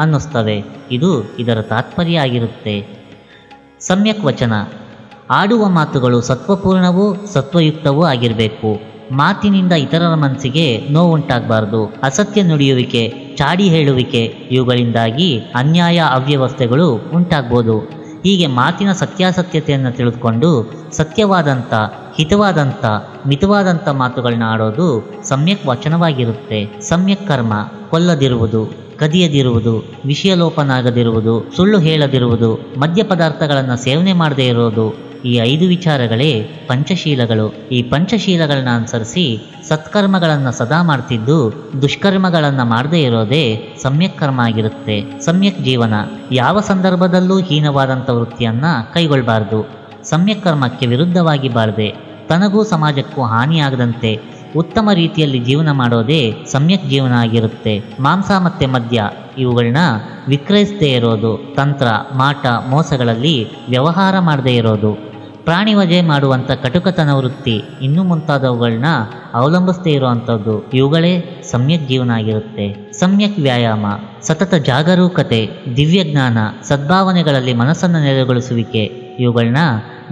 ಅನ್ನಿಸ್ತವೆ. ಇದು ಇದರ ತಾತ್ಪರ್ಯ ಆಗಿರುತ್ತೆ. ಸಮ್ಯಕ್ ವಚನ, ಆಡುವ ಮಾತುಗಳು ಸತ್ವಪೂರ್ಣವೂ ಸತ್ವಯುಕ್ತವೂ ಆಗಿರಬೇಕು. ಮಾತಿನಿಂದ ಇತರರ ಮನಸ್ಸಿಗೆ ನೋವುಂಟಾಗಬಾರ್ದು. ಅಸತ್ಯ ನುಡಿಯುವಿಕೆ, ಚಾಡಿ ಹೇಳುವಿಕೆ ಇವುಗಳಿಂದಾಗಿ ಅನ್ಯಾಯ, ಅವ್ಯವಸ್ಥೆಗಳು ಉಂಟಾಗ್ಬೋದು. ಹೀಗೆ ಮಾತಿನ ಸತ್ಯಾಸತ್ಯತೆಯನ್ನು ತಿಳಿದುಕೊಂಡು ಸತ್ಯವಾದಂಥ, ಹಿತವಾದಂಥ, ಮಿತವಾದಂಥ ಮಾತುಗಳನ್ನ ಆಡೋದು ಸಮ್ಯಕ್ ವಚನವಾಗಿರುತ್ತೆ. ಸಮ್ಯಕ್ ಕರ್ಮ, ಕೊಲ್ಲದಿರುವುದು, ಕದಿಯದಿರುವುದು, ವಿಷಯಲೋಪನಾಗದಿರುವುದು, ಸುಳ್ಳು ಹೇಳದಿರುವುದು, ಮದ್ಯ ಪದಾರ್ಥಗಳನ್ನು ಸೇವನೆ ಮಾಡದೇ ಇರೋದು, ಈ 5 ವಿಚಾರಗಳೇ ಪಂಚಶೀಲಗಳು. ಈ ಪಂಚಶೀಲಗಳನ್ನ ಅನುಸರಿಸಿ ಸತ್ಕರ್ಮಗಳನ್ನು ಸದಾ ಮಾಡ್ತಿದ್ದು ದುಷ್ಕರ್ಮಗಳನ್ನು ಮಾಡದೇ ಇರೋದೇ ಸಮ್ಯಕ್ ಕರ್ಮ ಆಗಿರುತ್ತೆ. ಸಮ್ಯಕ್ ಜೀವನ, ಯಾವ ಸಂದರ್ಭದಲ್ಲೂ ಹೀನವಾದಂಥ ವೃತ್ತಿಯನ್ನು ಕೈಗೊಳ್ಳಬಾರ್ದು. ಸಮ್ಯಕ್ ಕರ್ಮಕ್ಕೆ ವಿರುದ್ಧವಾಗಿ ಬಾಳದೆ ತನಗೂ ಸಮಾಜಕ್ಕೂ ಹಾನಿಯಾಗದಂತೆ ಉತ್ತಮ ರೀತಿಯಲ್ಲಿ ಜೀವನ ಮಾಡೋದೇ ಸಮ್ಯಕ್ ಜೀವನ ಆಗಿರುತ್ತೆ. ಮಾಂಸ ಮತ್ತು ಮದ್ಯ ಇವುಗಳನ್ನ ವಿಕ್ರಯಿಸದೇ ಇರೋದು, ತಂತ್ರ, ಮಾಟ, ಮೋಸಗಳಲ್ಲಿ ವ್ಯವಹಾರ ಮಾಡದೇ ಇರೋದು, ಪ್ರಾಣಿ ವಧೆ ಮಾಡುವಂಥ ಕಟುಕತನ ವೃತ್ತಿ ಇನ್ನೂ ಮುಂತಾದವುಗಳನ್ನ ಅವಲಂಬಿಸದೇ ಇರುವಂಥದ್ದು ಇವುಗಳೇ ಸಮ್ಯಕ್ ಜೀವನ ಆಗಿರುತ್ತೆ. ಸಮ್ಯಕ್ ವ್ಯಾಯಾಮ, ಸತತ ಜಾಗರೂಕತೆ, ದಿವ್ಯಜ್ಞಾನ, ಸದ್ಭಾವನೆಗಳಲ್ಲಿ ಮನಸ್ಸನ್ನು ನೆಲೆಗೊಳಿಸುವಿಕೆ ಇವುಗಳನ್ನ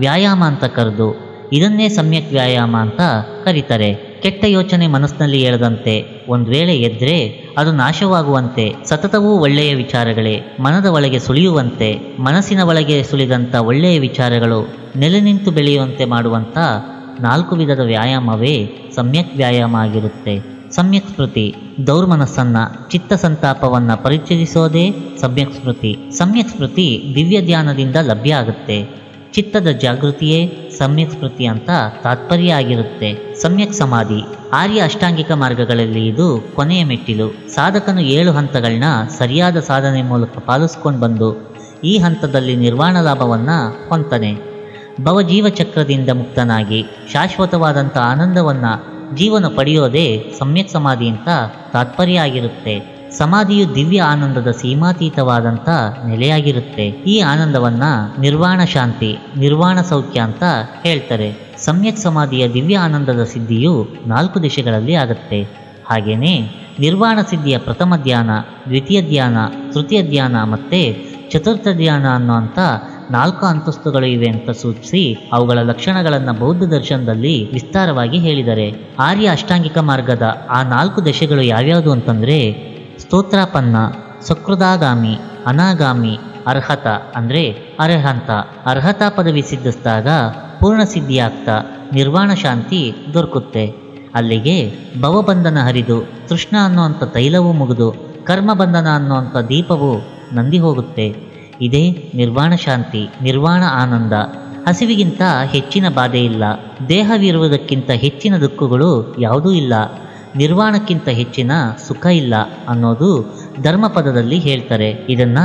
ವ್ಯಾಯಾಮ ಅಂತ ಕರೆದು ಇದನ್ನೇ ಸಮ್ಯಕ್ ವ್ಯಾಯಾಮ ಅಂತ ಕರೀತಾರೆ. ಕೆಟ್ಟ ಯೋಚನೆ ಮನಸ್ಸಿನಲ್ಲಿ ಏಳದಂತೆ, ಒಂದು ವೇಳೆ ಎದ್ದರೆ ಅದು ನಾಶವಾಗುವಂತೆ, ಸತತವೂ ಒಳ್ಳೆಯ ವಿಚಾರಗಳೇ ಮನದ ಒಳಗೆ ಸುಳಿಯುವಂತೆ, ಮನಸ್ಸಿನ ಒಳಗೆ ಸುಳಿದಂಥ ಒಳ್ಳೆಯ ವಿಚಾರಗಳು ನೆಲೆ ನಿಂತು ಬೆಳೆಯುವಂತೆ ಮಾಡುವಂಥ 4 ವಿಧದ ವ್ಯಾಯಾಮವೇ ಸಮ್ಯಕ್ ವ್ಯಾಯಾಮ ಆಗಿರುತ್ತೆ. ಸಮ್ಯಕ್ ಸ್ಮೃತಿ, ದೌರ್ಮನಸ್ಸನ್ನು, ಚಿತ್ತ ಸಂತಾಪವನ್ನು ಪರಿಚಯಿಸೋದೇ ಸಮ್ಯಕ್ ಸ್ಮೃತಿ. ಸಮ್ಯಕ್ ಸ್ಮೃತಿ ದಿವ್ಯ ಧ್ಯಾನದಿಂದ ಲಭ್ಯ ಆಗುತ್ತೆ. ಚಿತ್ತದ ಜಾಗೃತಿಯೇ ಸಮ್ಯಕ್ ಸ್ಮೃತಿ ಅಂತ ತಾತ್ಪರ್ಯ ಆಗಿರುತ್ತೆ. ಸಮ್ಯಕ್ ಸಮಾಧಿ, ಆರ್ಯ ಅಷ್ಟಾಂಗಿಕ ಮಾರ್ಗಗಳಲ್ಲಿ ಇದು ಕೊನೆಯ ಮೆಟ್ಟಿಲು. ಸಾಧಕನು 7 ಹಂತಗಳನ್ನ ಸರಿಯಾದ ಸಾಧನೆ ಮೂಲಕ ಪಾಲಿಸ್ಕೊಂಡು ಬಂದು ಈ ಹಂತದಲ್ಲಿ ನಿರ್ವಾಣ ಲಾಭವನ್ನು ಹೊಂತಾನೆ. ಭವಜೀವ ಚಕ್ರದಿಂದ ಮುಕ್ತನಾಗಿ ಶಾಶ್ವತವಾದಂಥ ಆನಂದವನ್ನು ಜೀವನ ಪಡೆಯೋದೇ ಸಮ್ಯಕ್ ಸಮಾಧಿ ಅಂತ ತಾತ್ಪರ್ಯ ಆಗಿರುತ್ತೆ. ಸಮಾಧಿಯು ದಿವ್ಯ ಆನಂದದ ಸೀಮಾತೀತವಾದಂಥ ನೆಲೆಯಾಗಿರುತ್ತೆ. ಈ ಆನಂದವನ್ನ ನಿರ್ವಾಣ ಶಾಂತಿ, ನಿರ್ವಾಣ ಸೌಖ್ಯ ಅಂತ ಹೇಳ್ತಾರೆ. ಸಮ್ಯಕ್ ಸಮಾಧಿಯ ದಿವ್ಯ ಆನಂದದ ಸಿದ್ಧಿಯು 4 ದಿಶೆಗಳಲ್ಲಿ ಆಗುತ್ತೆ. ಹಾಗೆಯೇ ನಿರ್ವಾಣ ಸಿದ್ಧಿಯ ಪ್ರಥಮ ಧ್ಯಾನ, ದ್ವಿತೀಯ ಧ್ಯಾನ, ತೃತೀಯ ಧ್ಯಾನ ಮತ್ತು ಚತುರ್ಥ ಧ್ಯಾನ ಅನ್ನುವಂಥ 4 ಅಂತಸ್ತುಗಳು ಇವೆ ಅಂತ ಸೂಚಿಸಿ ಅವುಗಳ ಲಕ್ಷಣಗಳನ್ನು ಬೌದ್ಧ ದರ್ಶನದಲ್ಲಿ ವಿಸ್ತಾರವಾಗಿ ಹೇಳಿದ್ದಾರೆ. ಆರ್ಯ ಅಷ್ಟಾಂಗಿಕ ಮಾರ್ಗದ ಆ 4 ದಶೆಗಳು ಯಾವ್ಯಾವುದು ಅಂತಂದರೆ ಸ್ತೋತ್ರಾಪನ್ನ, ಸಕೃದಾಗಾಮಿ, ಅನಾಗಾಮಿ, ಅರ್ಹತ ಅಂದರೆ ಅರ್ಹಂತ. ಅರ್ಹತಾ ಪದವಿ ಸಿದ್ಧಿಸಿದಾಗ ಪೂರ್ಣ ಸಿದ್ಧಿಯಾಗ್ತಾ ನಿರ್ವಾಣ ಶಾಂತಿ ದೊರಕುತ್ತೆ. ಅಲ್ಲಿಗೆ ಭವಬಂಧನ ಹರಿದು ತೃಷ್ಣ ಅನ್ನುವಂಥ ತೈಲವೂ ಮುಗಿದು ಕರ್ಮಬಂಧನ ಅನ್ನುವಂಥ ದೀಪವು ನಂದಿ ಹೋಗುತ್ತೆ. ಇದೇ ನಿರ್ವಾಣ ಶಾಂತಿ, ನಿರ್ವಾಣ ಆನಂದ. ಹಸಿವಿಗಿಂತ ಹೆಚ್ಚಿನ ಬಾಧೆ ಇಲ್ಲ, ದೇಹವಿರುವುದಕ್ಕಿಂತ ಹೆಚ್ಚಿನ ದುಃಖಗಳು ಯಾವುದೂ ಇಲ್ಲ, ನಿರ್ವಾಣಕ್ಕಿಂತ ಹೆಚ್ಚಿನ ಸುಖ ಇಲ್ಲ ಅನ್ನೋದು ಧರ್ಮಪದದಲ್ಲಿ ಹೇಳ್ತಾರೆ. ಇದನ್ನ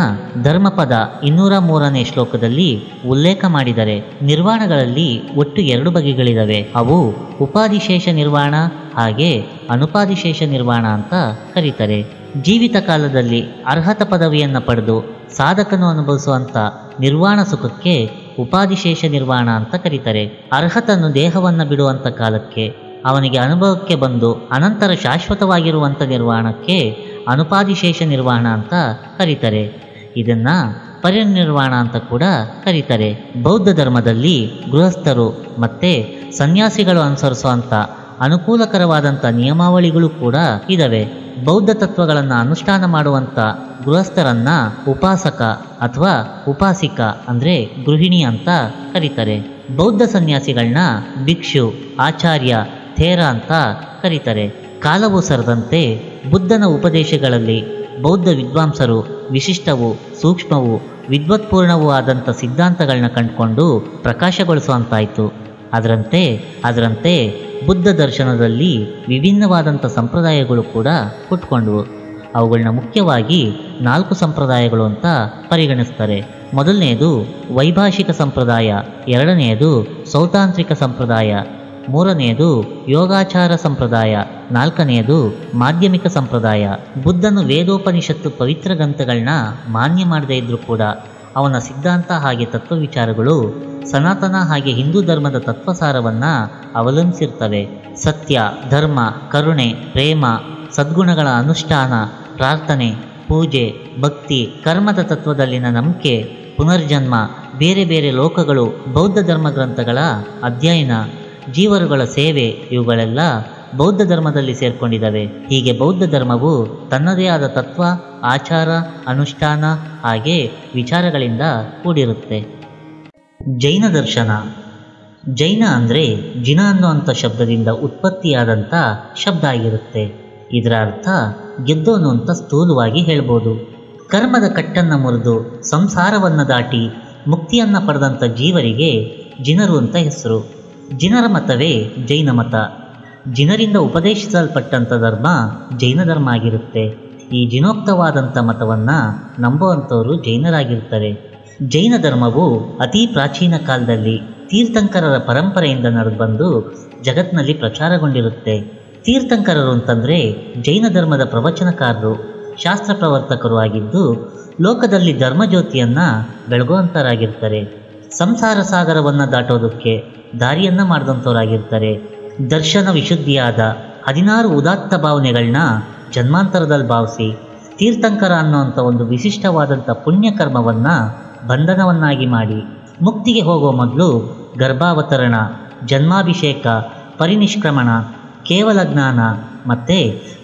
ಧರ್ಮಪದ 203ನೇ ಶ್ಲೋಕದಲ್ಲಿ ಉಲ್ಲೇಖ ಮಾಡಿದ್ದಾರೆ. ನಿರ್ವಾಣಗಳಲ್ಲಿ ಒಟ್ಟು 2 ಬಗೆಗಳಿದಾವೆ. ಅವು ಉಪಾಧಿಶೇಷ ನಿರ್ವಾಣ ಹಾಗೆ ಅನುಪಾದಿಶೇಷ ನಿರ್ವಾಣ ಅಂತ ಕರೀತಾರೆ. ಜೀವಿತ ಕಾಲದಲ್ಲಿ ಅರ್ಹತ ಪದವಿಯನ್ನು ಪಡೆದು ಸಾಧಕನು ಅನುಭವಿಸುವಂಥ ನಿರ್ವಾಣ ಸುಖಕ್ಕೆ ಉಪಾಧಿಶೇಷ ನಿರ್ವಾಣ ಅಂತ ಕರೀತಾರೆ. ಅರ್ಹತನು ದೇಹವನ್ನು ಬಿಡುವಂಥ ಕಾಲಕ್ಕೆ ಅವನಿಗೆ ಅನುಭವಕ್ಕೆ ಬಂದು ಅನಂತರ ಶಾಶ್ವತವಾಗಿರುವಂಥ ನಿರ್ವಾಣಕ್ಕೆ ಅನುಪಾದಿಶೇಷ ನಿರ್ವಾಣ ಅಂತ ಕರೀತಾರೆ. ಇದನ್ನು ಪರಿನಿರ್ವಾಣ ಅಂತ ಕೂಡ ಕರೀತಾರೆ. ಬೌದ್ಧ ಧರ್ಮದಲ್ಲಿ ಗೃಹಸ್ಥರು ಮತ್ತು ಸನ್ಯಾಸಿಗಳು ಅನುಸರಿಸುವಂಥ ಅನುಕೂಲಕರವಾದಂಥ ನಿಯಮಾವಳಿಗಳು ಕೂಡ ಇದ್ದಾವೆ. ಬೌದ್ಧ ತತ್ವಗಳನ್ನು ಅನುಷ್ಠಾನ ಮಾಡುವಂಥ ಗೃಹಸ್ಥರನ್ನ ಉಪಾಸಕ ಅಥವಾ ಉಪಾಸಿಕ ಅಂದರೆ ಗೃಹಿಣಿ ಅಂತ ಕರೀತಾರೆ. ಬೌದ್ಧ ಸನ್ಯಾಸಿಗಳನ್ನ ಭಿಕ್ಷು, ಆಚಾರ್ಯ, ಥೇರ ಅಂತ ಕರೀತಾರೆ. ಕಾಲವು ಸರದಂತೆ ಬುದ್ಧನ ಉಪದೇಶಗಳಲ್ಲಿ ಬೌದ್ಧ ವಿದ್ವಾಂಸರು ವಿಶಿಷ್ಟವೂ ಸೂಕ್ಷ್ಮವೂ ವಿದ್ವತ್ಪೂರ್ಣವೂ ಆದಂಥ ಸಿದ್ಧಾಂತಗಳನ್ನ ಕಂಡುಕೊಂಡು ಪ್ರಕಾಶಗೊಳಿಸುವಂತಾಯಿತು. ಅದರಂತೆ ಬುದ್ಧ ದರ್ಶನದಲ್ಲಿ ವಿಭಿನ್ನವಾದಂಥ ಸಂಪ್ರದಾಯಗಳು ಕೂಡ ಹುಟ್ಕೊಂಡವು. ಅವುಗಳನ್ನ ಮುಖ್ಯವಾಗಿ 4 ಸಂಪ್ರದಾಯಗಳು ಅಂತ ಪರಿಗಣಿಸ್ತಾರೆ. ಮೊದಲನೆಯದು ವೈಭಾಷಿಕ ಸಂಪ್ರದಾಯ, ಎರಡನೆಯದು ಸೌತಾಂತ್ರಿಕ ಸಂಪ್ರದಾಯ, ಮೂರನೆಯದು ಯೋಗಾಚಾರ ಸಂಪ್ರದಾಯ, ನಾಲ್ಕನೆಯದು ಮಾಧ್ಯಮಿಕ ಸಂಪ್ರದಾಯ. ಬುದ್ಧನು ವೇದೋಪನಿಷತ್ತು ಪವಿತ್ರ ಗ್ರಂಥಗಳನ್ನ ಮಾನ್ಯ ಮಾಡದೇ ಇದ್ರೂ ಕೂಡ ಅವನ ಸಿದ್ಧಾಂತ ಹಾಗೆ ತತ್ವವಿಚಾರಗಳು ಸನಾತನ ಹಾಗೆ ಹಿಂದೂ ಧರ್ಮದ ತತ್ವಸಾರವನ್ನು ಅವಲಂಬಿಸಿರ್ತವೆ. ಸತ್ಯ, ಧರ್ಮ, ಕರುಣೆ, ಪ್ರೇಮ, ಸದ್ಗುಣಗಳ ಅನುಷ್ಠಾನ, ಪ್ರಾರ್ಥನೆ, ಪೂಜೆ, ಭಕ್ತಿ, ಕರ್ಮದ ತತ್ವದಲ್ಲಿನ ನಂಬಿಕೆ, ಪುನರ್ಜನ್ಮ, ಬೇರೆ ಬೇರೆ ಲೋಕಗಳು, ಬೌದ್ಧ ಧರ್ಮ ಗ್ರಂಥಗಳ ಅಧ್ಯಯನ, ಜೀವರುಗಳ ಸೇವೆ ಇವುಗಳೆಲ್ಲ ಬೌದ್ಧ ಧರ್ಮದಲ್ಲಿ ಸೇರ್ಕೊಂಡಿದ್ದಾವೆ. ಹೀಗೆ ಬೌದ್ಧ ಧರ್ಮವು ತನ್ನದೇ ಆದ ತತ್ವ, ಆಚಾರ, ಅನುಷ್ಠಾನ ಹಾಗೆ ವಿಚಾರಗಳಿಂದ ಕೂಡಿರುತ್ತೆ. ಜೈನ ದರ್ಶನ. ಜೈನ ಅಂದರೆ ಜಿನ ಅನ್ನುವಂಥ ಶಬ್ದದಿಂದ ಉತ್ಪತ್ತಿಯಾದಂಥ ಶಬ್ದ ಆಗಿರುತ್ತೆ. ಇದರ ಅರ್ಥ ಗೆದ್ದೋನು ಅಂತ ಸ್ಥೂಲವಾಗಿ ಹೇಳ್ಬೋದು. ಕರ್ಮದ ಕಟ್ಟನ್ನು ಮುರಿದು ಸಂಸಾರವನ್ನು ದಾಟಿ ಮುಕ್ತಿಯನ್ನು ಪಡೆದಂಥ ಜೀವರಿಗೆ ಜಿನರು ಅಂತ ಹೆಸರು. ಜಿನರ ಮತವೇ ಜೈನ ಮತ. ಜಿನರಿಂದ ಉಪದೇಶಿಸಲ್ಪಟ್ಟಂಥ ಧರ್ಮ ಜೈನ ಧರ್ಮ ಆಗಿರುತ್ತೆ. ಈ ಜಿನೋಕ್ತವಾದಂಥ ಮತವನ್ನು ನಂಬುವಂಥವರು ಜೈನರಾಗಿರ್ತಾರೆ. ಜೈನ ಧರ್ಮವು ಅತಿ ಪ್ರಾಚೀನ ಕಾಲದಲ್ಲಿ ತೀರ್ಥಂಕರರ ಪರಂಪರೆಯಿಂದ ನಡೆದು ಬಂದು ಜಗತ್ತಿನಲ್ಲಿ ಪ್ರಚಾರಗೊಂಡಿರುತ್ತೆ. ತೀರ್ಥಂಕರರು ಅಂತಂದರೆ ಜೈನ ಧರ್ಮದ ಪ್ರವಚನಕಾರರು, ಶಾಸ್ತ್ರ ಪ್ರವರ್ತಕರು ಆಗಿದ್ದು ಲೋಕದಲ್ಲಿ ಧರ್ಮಜ್ಯೋತಿಯನ್ನು ಬೆಳಗುವಂಥವರಾಗಿರ್ತಾರೆ. ಸಂಸಾರ ಸಾಗರವನ್ನು ದಾಟೋದಕ್ಕೆ ದಾರಿಯನ್ನು ಮಾಡಿದಂಥವರಾಗಿರ್ತಾರೆ. ದರ್ಶನ ವಿಶುದ್ಧಿಯಾದ 16 ಉದಾತ್ತ ಭಾವನೆಗಳನ್ನ ಜನ್ಮಾಂತರದಲ್ಲಿ ಭಾವಿಸಿ ತೀರ್ಥಂಕರ ಅನ್ನುವಂಥ ಒಂದು ವಿಶಿಷ್ಟವಾದಂಥ ಪುಣ್ಯಕರ್ಮವನ್ನು ಬಂಧನವನ್ನಾಗಿ ಮಾಡಿ ಮುಕ್ತಿಗೆ ಹೋಗೋ ಮೊದಲು ಗರ್ಭಾವತರಣ, ಜನ್ಮಾಭಿಷೇಕ, ಪರಿನಿಷ್ಕ್ರಮಣ, ಕೇವಲ ಜ್ಞಾನ ಮತ್ತು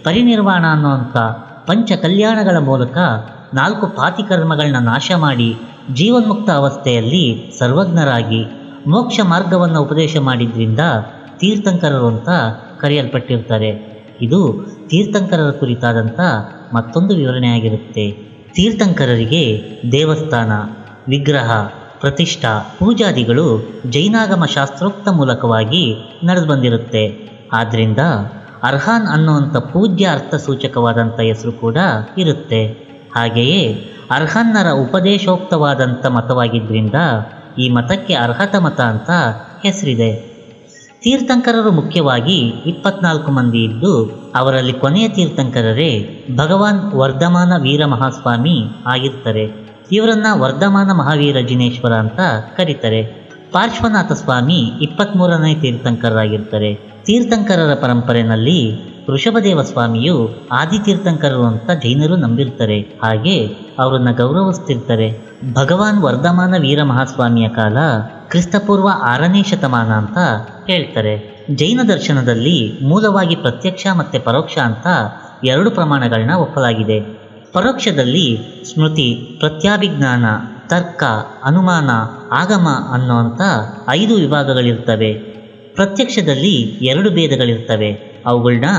ಪರಿನಿರ್ವಾಣ ಅನ್ನುವಂಥ ಪಂಚ ಕಲ್ಯಾಣಗಳ ಮೂಲಕ 4 ಪಾತಿಕರ್ಮಗಳನ್ನ ನಾಶ ಮಾಡಿ ಜೀವನ್ಮುಕ್ತ ಅವಸ್ಥೆಯಲ್ಲಿ ಸರ್ವಜ್ಞರಾಗಿ ಮೋಕ್ಷ ಮಾರ್ಗವನ್ನು ಉಪದೇಶ ಮಾಡಿದ್ರಿಂದ ತೀರ್ಥಂಕರರು ಅಂತ ಕರೆಯಲ್ಪಟ್ಟಿರ್ತಾರೆ. ಇದು ತೀರ್ಥಂಕರರ ಕುರಿತಾದಂಥ ಮತ್ತೊಂದು ವಿವರಣೆಯಾಗಿರುತ್ತೆ. ತೀರ್ಥಂಕರರಿಗೆ ದೇವಸ್ಥಾನ, ವಿಗ್ರಹ, ಪ್ರತಿಷ್ಠಾ, ಪೂಜಾದಿಗಳು ಜೈನಾಗಮ ಶಾಸ್ತ್ರೋಕ್ತ ಮೂಲಕವಾಗಿ ನಡೆದು ಬಂದಿರುತ್ತೆ. ಆದ್ದರಿಂದ ಅರ್ಹಾನ್ ಅನ್ನುವಂಥ ಪೂಜ್ಯ ಅರ್ಥ ಸೂಚಕವಾದಂಥ ಹೆಸರು ಕೂಡ ಇರುತ್ತೆ. ಹಾಗೆಯೇ ಅರ್ಹನ್ನರ ಉಪದೇಶೋಕ್ತವಾದಂಥ ಮತವಾಗಿದ್ದರಿಂದ ಈ ಮತಕ್ಕೆ ಅರ್ಹತ ಮತ ಅಂತ ಹೆಸರಿದೆ. ತೀರ್ಥಂಕರರು ಮುಖ್ಯವಾಗಿ 24 ಮಂದಿ ಇದ್ದು ಅವರಲ್ಲಿ ಕೊನೆಯ ತೀರ್ಥಂಕರರೇ ಭಗವಾನ್ ವರ್ಧಮಾನ ವೀರ ಮಹಾಸ್ವಾಮಿ ಆಗಿರ್ತಾರೆ. ಇವರನ್ನ ವರ್ಧಮಾನ ಮಹಾವೀರ ಜಿನೇಶ್ವರ ಅಂತ ಕರೀತಾರೆ. ಪಾರ್ಶ್ವನಾಥ ಸ್ವಾಮಿ 23ನೇ ತೀರ್ಥಂಕರರಾಗಿರ್ತಾರೆ. ತೀರ್ಥಂಕರರ ಪರಂಪರೆಯಲ್ಲಿ ಋಷಭದೇವ ಸ್ವಾಮಿಯು ಆದಿತೀರ್ಥಂಕರರು ಅಂತ ಜೈನರು ನಂಬಿರ್ತಾರೆ. ಹಾಗೆ ಅವರನ್ನ ಗೌರವಿಸ್ತಿರ್ತಾರೆ. ಭಗವಾನ್ ವರ್ಧಮಾನ ವೀರ ಮಹಾಸ್ವಾಮಿಯ ಕಾಲ ಕ್ರಿಸ್ತಪೂರ್ವ 6ನೇ ಶತಮಾನ ಅಂತ ಹೇಳ್ತಾರೆ. ಜೈನ ದರ್ಶನದಲ್ಲಿ ಮೂಲವಾಗಿ ಪ್ರತ್ಯಕ್ಷ ಮತ್ತು ಪರೋಕ್ಷ ಅಂತ 2 ಪ್ರಮಾಣಗಳನ್ನ ಒಪ್ಪಲಾಗಿದೆ. ಪರೋಕ್ಷದಲ್ಲಿ ಸ್ಮೃತಿ, ಪ್ರತ್ಯಾಭಿಜ್ಞಾನ, ತರ್ಕ, ಅನುಮಾನ, ಆಗಮ ಅನ್ನುವಂಥ 5 ವಿಭಾಗಗಳಿರ್ತವೆ. ಪ್ರತ್ಯಕ್ಷದಲ್ಲಿ 2 ಭೇದಗಳಿರ್ತವೆ. ಅವುಗಳನ್ನ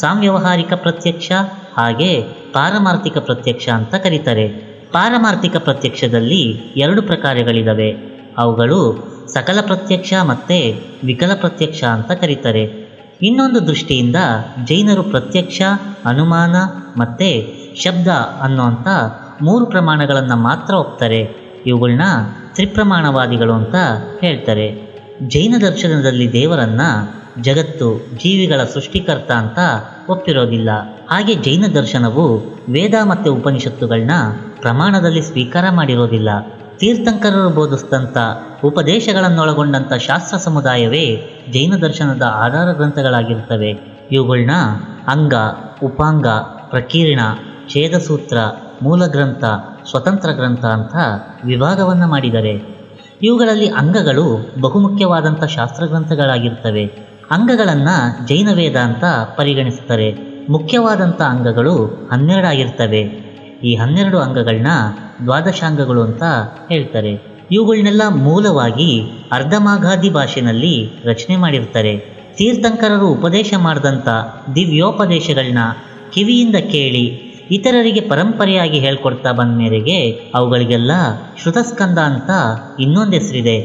ಸಾಂವ್ಯವಹಾರಿಕ ಪ್ರತ್ಯಕ್ಷ ಹಾಗೆ ಪಾರಮಾರ್ಥಿಕ ಪ್ರತ್ಯಕ್ಷ ಅಂತ ಕರೀತಾರೆ. ಪಾರಮಾರ್ಥಿಕ ಪ್ರತ್ಯಕ್ಷದಲ್ಲಿ 2 ಪ್ರಕಾರಗಳಿದ್ದಾವೆ. ಅವುಗಳು ಸಕಲ ಪ್ರತ್ಯಕ್ಷ ಮತ್ತು ವಿಕಲ ಪ್ರತ್ಯಕ್ಷ ಅಂತ ಕರೀತಾರೆ. ಇನ್ನೊಂದು ದೃಷ್ಟಿಯಿಂದ ಜೈನರು ಪ್ರತ್ಯಕ್ಷ, ಅನುಮಾನ ಮತ್ತು ಶಬ್ದ ಅನ್ನುವಂಥ 3 ಪ್ರಮಾಣಗಳನ್ನು ಮಾತ್ರ ಒಪ್ತಾರೆ. ಇವುಗಳನ್ನ ತ್ರಿಪ್ರಮಾಣವಾದಿಗಳು ಅಂತ ಹೇಳ್ತಾರೆ. ಜೈನ ದರ್ಶನದಲ್ಲಿ ದೇವರನ್ನ ಜಗತ್ತು, ಜೀವಿಗಳ ಸೃಷ್ಟಿಕರ್ತ ಅಂತ ಒಪ್ಪಿರೋದಿಲ್ಲ. ಹಾಗೆ ಜೈನ ದರ್ಶನವು ವೇದ ಮತ್ತು ಉಪನಿಷತ್ತುಗಳನ್ನ ಪ್ರಮಾಣದಲ್ಲಿ ಸ್ವೀಕಾರ ಮಾಡಿರೋದಿಲ್ಲ. ತೀರ್ಥಂಕರರು ಬೋಧಿಸಿದಂಥ ಉಪದೇಶಗಳನ್ನೊಳಗೊಂಡಂಥ ಶಾಸ್ತ್ರ ಸಮುದಾಯವೇ ಜೈನ ದರ್ಶನದ ಆಧಾರ ಗ್ರಂಥಗಳಾಗಿರ್ತವೆ. ಇವುಗಳನ್ನ ಅಂಗ, ಉಪಾಂಗ, ಪ್ರಕೀರ್ಣ, ಛೇದಸೂತ್ರ, ಮೂಲ ಗ್ರಂಥ, ಸ್ವತಂತ್ರ ಗ್ರಂಥ ಅಂತ ವಿಭಾಗವನ್ನು ಮಾಡಿದ್ದಾರೆ. ಇವುಗಳಲ್ಲಿ ಅಂಗಗಳು ಬಹುಮುಖ್ಯವಾದಂಥ ಶಾಸ್ತ್ರಗ್ರಂಥಗಳಾಗಿರ್ತವೆ. ಅಂಗಗಳನ್ನು ಜೈನ ವೇದಾಂತ ಪರಿಗಣಿಸುತ್ತಾರೆ. ಮುಖ್ಯವಾದಂಥ ಅಂಗಗಳು 12 ಆಗಿರ್ತವೆ. ಈ 12 ಅಂಗಗಳನ್ನ ದ್ವಾದಶಾಂಗಗಳು ಅಂತ ಹೇಳ್ತಾರೆ. ಇವುಗಳನ್ನೆಲ್ಲ ಮೂಲವಾಗಿ ಅರ್ಧಮಾಘಾದಿ ಭಾಷೆಯಲ್ಲಿ ರಚನೆ ಮಾಡಿರ್ತಾರೆ. ತೀರ್ಥಂಕರರು ಉಪದೇಶ ಮಾಡಿದಂಥ ದಿವ್ಯೋಪದೇಶಗಳನ್ನ ಕಿವಿಯಿಂದ ಕೇಳಿ ಇತರರಿಗೆ ಪರಂಪರೆಯಾಗಿ ಹೇಳ್ಕೊಡ್ತಾ ಬಂದ ಮೇರೆಗೆ ಅವುಗಳಿಗೆಲ್ಲ ಶ್ರುತಸ್ಕಂದ ಅಂತ ಇನ್ನೊಂದು ಹೆಸರಿದೆ.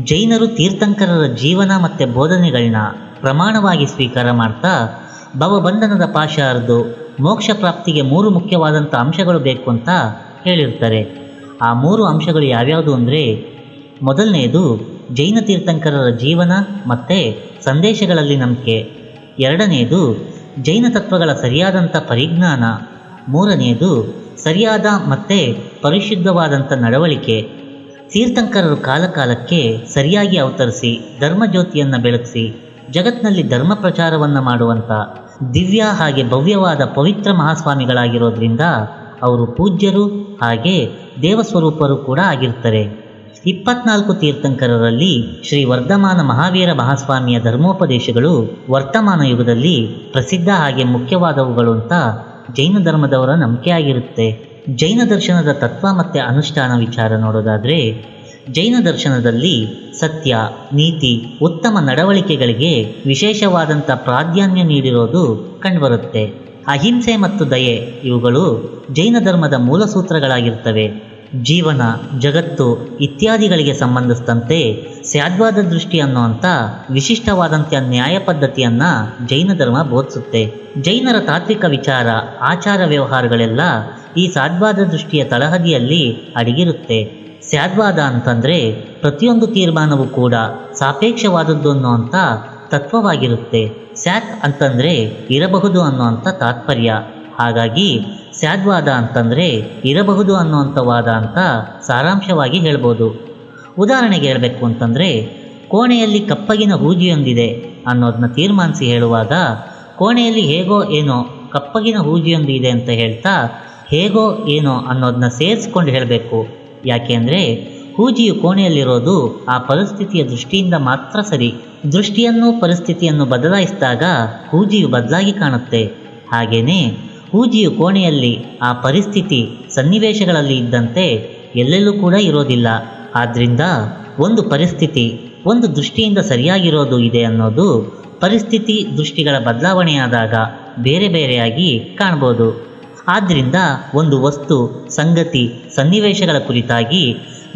ಜೈನರು ತೀರ್ಥಂಕರರ ಜೀವನ ಮತ್ತು ಬೋಧನೆಗಳನ್ನ ಪ್ರಮಾಣವಾಗಿ ಸ್ವೀಕಾರ ಮಾಡ್ತಾ ಭವಬಂಧನದ ಪಾಶ ಹರಿದು ಮೋಕ್ಷ ಪ್ರಾಪ್ತಿಗೆ 3 ಮುಖ್ಯವಾದಂಥ ಅಂಶಗಳು ಬೇಕು ಅಂತ ಹೇಳಿರ್ತಾರೆ. ಆ 3 ಅಂಶಗಳು ಯಾವ್ಯಾವುದು ಅಂದರೆ, ಮೊದಲನೆಯದು ಜೈನ ತೀರ್ಥಂಕರರ ಜೀವನ ಮತ್ತು ಸಂದೇಶಗಳಲ್ಲಿ ನಂಬಿಕೆ. ಎರಡನೆಯದು ಜೈನ ತತ್ವಗಳ ಸರಿಯಾದಂಥ ಪರಿಜ್ಞಾನ. ಮೂರನೆಯದು ಸರಿಯಾದ ಮತ್ತು ಪರಿಶುದ್ಧವಾದಂಥ ನಡವಳಿಕೆ. ತೀರ್ಥಂಕರರು ಕಾಲಕಾಲಕ್ಕೆ ಸರಿಯಾಗಿ ಅವತರಿಸಿ ಧರ್ಮಜ್ಯೋತಿಯನ್ನು ಬೆಳಗಿಸಿ ಜಗತ್ತಿನಲ್ಲಿ ಧರ್ಮ ಪ್ರಚಾರವನ್ನು ಮಾಡುವಂಥ ದಿವ್ಯ ಹಾಗೆ ಭವ್ಯವಾದ ಪವಿತ್ರ ಮಹಾಸ್ವಾಮಿಗಳಾಗಿರೋದ್ರಿಂದ ಅವರು ಪೂಜ್ಯರು ಹಾಗೆ ದೇವಸ್ವರೂಪರು ಕೂಡ ಆಗಿರ್ತಾರೆ. 24 ತೀರ್ಥಂಕರರಲ್ಲಿ ಶ್ರೀ ವರ್ಧಮಾನ ಮಹಾವೀರ ಮಹಾಸ್ವಾಮಿಯ ಧರ್ಮೋಪದೇಶಗಳು ವರ್ತಮಾನ ಯುಗದಲ್ಲಿ ಪ್ರಸಿದ್ಧ ಹಾಗೆ ಮುಖ್ಯವಾದವುಗಳು ಅಂತ ಜೈನ ಧರ್ಮದವರ ನಂಬಿಕೆಯಾಗಿರುತ್ತೆ. ಜೈನ ದರ್ಶನದ ತತ್ವ ಮತ್ತು ಅನುಷ್ಠಾನ ವಿಚಾರ ನೋಡೋದಾದರೆ, ಜೈನ ದರ್ಶನದಲ್ಲಿ ಸತ್ಯ, ನೀತಿ, ಉತ್ತಮ ನಡವಳಿಕೆಗಳಿಗೆ ವಿಶೇಷವಾದಂಥ ಪ್ರಾಧಾನ್ಯ ನೀಡಿರೋದು ಕಂಡುಬರುತ್ತೆ. ಅಹಿಂಸೆ ಮತ್ತು ದಯೆ ಇವುಗಳು ಜೈನ ಧರ್ಮದ ಮೂಲ ಸೂತ್ರಗಳಾಗಿರ್ತವೆ. ಜೀವನ, ಜಗತ್ತು ಇತ್ಯಾದಿಗಳಿಗೆ ಸಂಬಂಧಿಸಿದಂತೆ ಸ್ಯಾದ್ವಾದ ದೃಷ್ಟಿ ಅನ್ನುವಂಥ ವಿಶಿಷ್ಟವಾದಂಥ ನ್ಯಾಯ ಪದ್ಧತಿಯನ್ನು ಜೈನ ಧರ್ಮ ಬೋಧಿಸುತ್ತೆ. ಜೈನರ ತಾತ್ವಿಕ ವಿಚಾರ, ಆಚಾರ ವ್ಯವಹಾರಗಳೆಲ್ಲ ಈ ಸಾದ್ವಾದ ದೃಷ್ಟಿಯ ತಳಹದಿಯಲ್ಲಿ ಅಡಗಿರುತ್ತೆ. ಸ್ಯಾದ್ವಾದ ಅಂತಂದರೆ ಪ್ರತಿಯೊಂದು ತೀರ್ಮಾನವೂ ಕೂಡ ಸಾಪೇಕ್ಷವಾದದ್ದು ಅನ್ನುವಂಥ ತತ್ವವಾಗಿರುತ್ತೆ. ಸ್ಯಾತ್ ಅಂತಂದರೆ ಇರಬಹುದು ಅನ್ನುವಂಥ ತಾತ್ಪರ್ಯ. ಹಾಗಾಗಿ ಸ್ಯಾದ್ವಾದ ಅಂತಂದರೆ ಇರಬಹುದು ಅನ್ನುವಂಥ ವಾದ ಅಂತ ಸಾರಾಂಶವಾಗಿ ಹೇಳ್ಬೋದು. ಉದಾಹರಣೆಗೆ ಹೇಳಬೇಕು ಅಂತಂದರೆ, ಕೋಣೆಯಲ್ಲಿ ಕಪ್ಪಗಿನ ಹೂಜಿಯೊಂದಿದೆ ಅನ್ನೋದನ್ನ ತೀರ್ಮಾನಿಸಿ ಹೇಳುವಾಗ ಕೋಣೆಯಲ್ಲಿ ಹೇಗೋ ಏನೋ ಕಪ್ಪಗಿನ ಹೂಜಿಯೊಂದಿದೆ ಅಂತ ಹೇಳ್ತಾ ಹೇಗೋ ಏನೋ ಅನ್ನೋದನ್ನ ಸೇರಿಸ್ಕೊಂಡು ಹೇಳಬೇಕು. ಯಾಕೆ ಅಂದರೆ ಹೂಜಿಯು ಕೋಣೆಯಲ್ಲಿರೋದು ಆ ಪರಿಸ್ಥಿತಿಯ ದೃಷ್ಟಿಯಿಂದ ಮಾತ್ರ ಸರಿ. ದೃಷ್ಟಿಯನ್ನು ಪರಿಸ್ಥಿತಿಯನ್ನು ಬದಲಾಯಿಸಿದಾಗ ಹೂಜಿಯು ಬದಲಾಗಿ ಕಾಣುತ್ತೆ. ಹಾಗೆಯೇ ಹೂಜಿಯು ಕೋಣೆಯಲ್ಲಿ ಆ ಪರಿಸ್ಥಿತಿ ಸನ್ನಿವೇಶಗಳಲ್ಲಿ ಇದ್ದಂತೆ ಎಲ್ಲೆಲ್ಲೂ ಕೂಡ ಇರೋದಿಲ್ಲ. ಆದ್ದರಿಂದ ಒಂದು ಪರಿಸ್ಥಿತಿ ಒಂದು ದೃಷ್ಟಿಯಿಂದ ಸರಿಯಾಗಿರೋದು ಇದೆ ಅನ್ನೋದು ಪರಿಸ್ಥಿತಿ ದೃಷ್ಟಿಗಳ ಬದಲಾವಣೆಯಾದಾಗ ಬೇರೆ ಬೇರೆಯಾಗಿ ಕಾಣ್ಬೋದು. ಆದ್ದರಿಂದ ಒಂದು ವಸ್ತು, ಸಂಗತಿ, ಸನ್ನಿವೇಶಗಳ ಕುರಿತಾಗಿ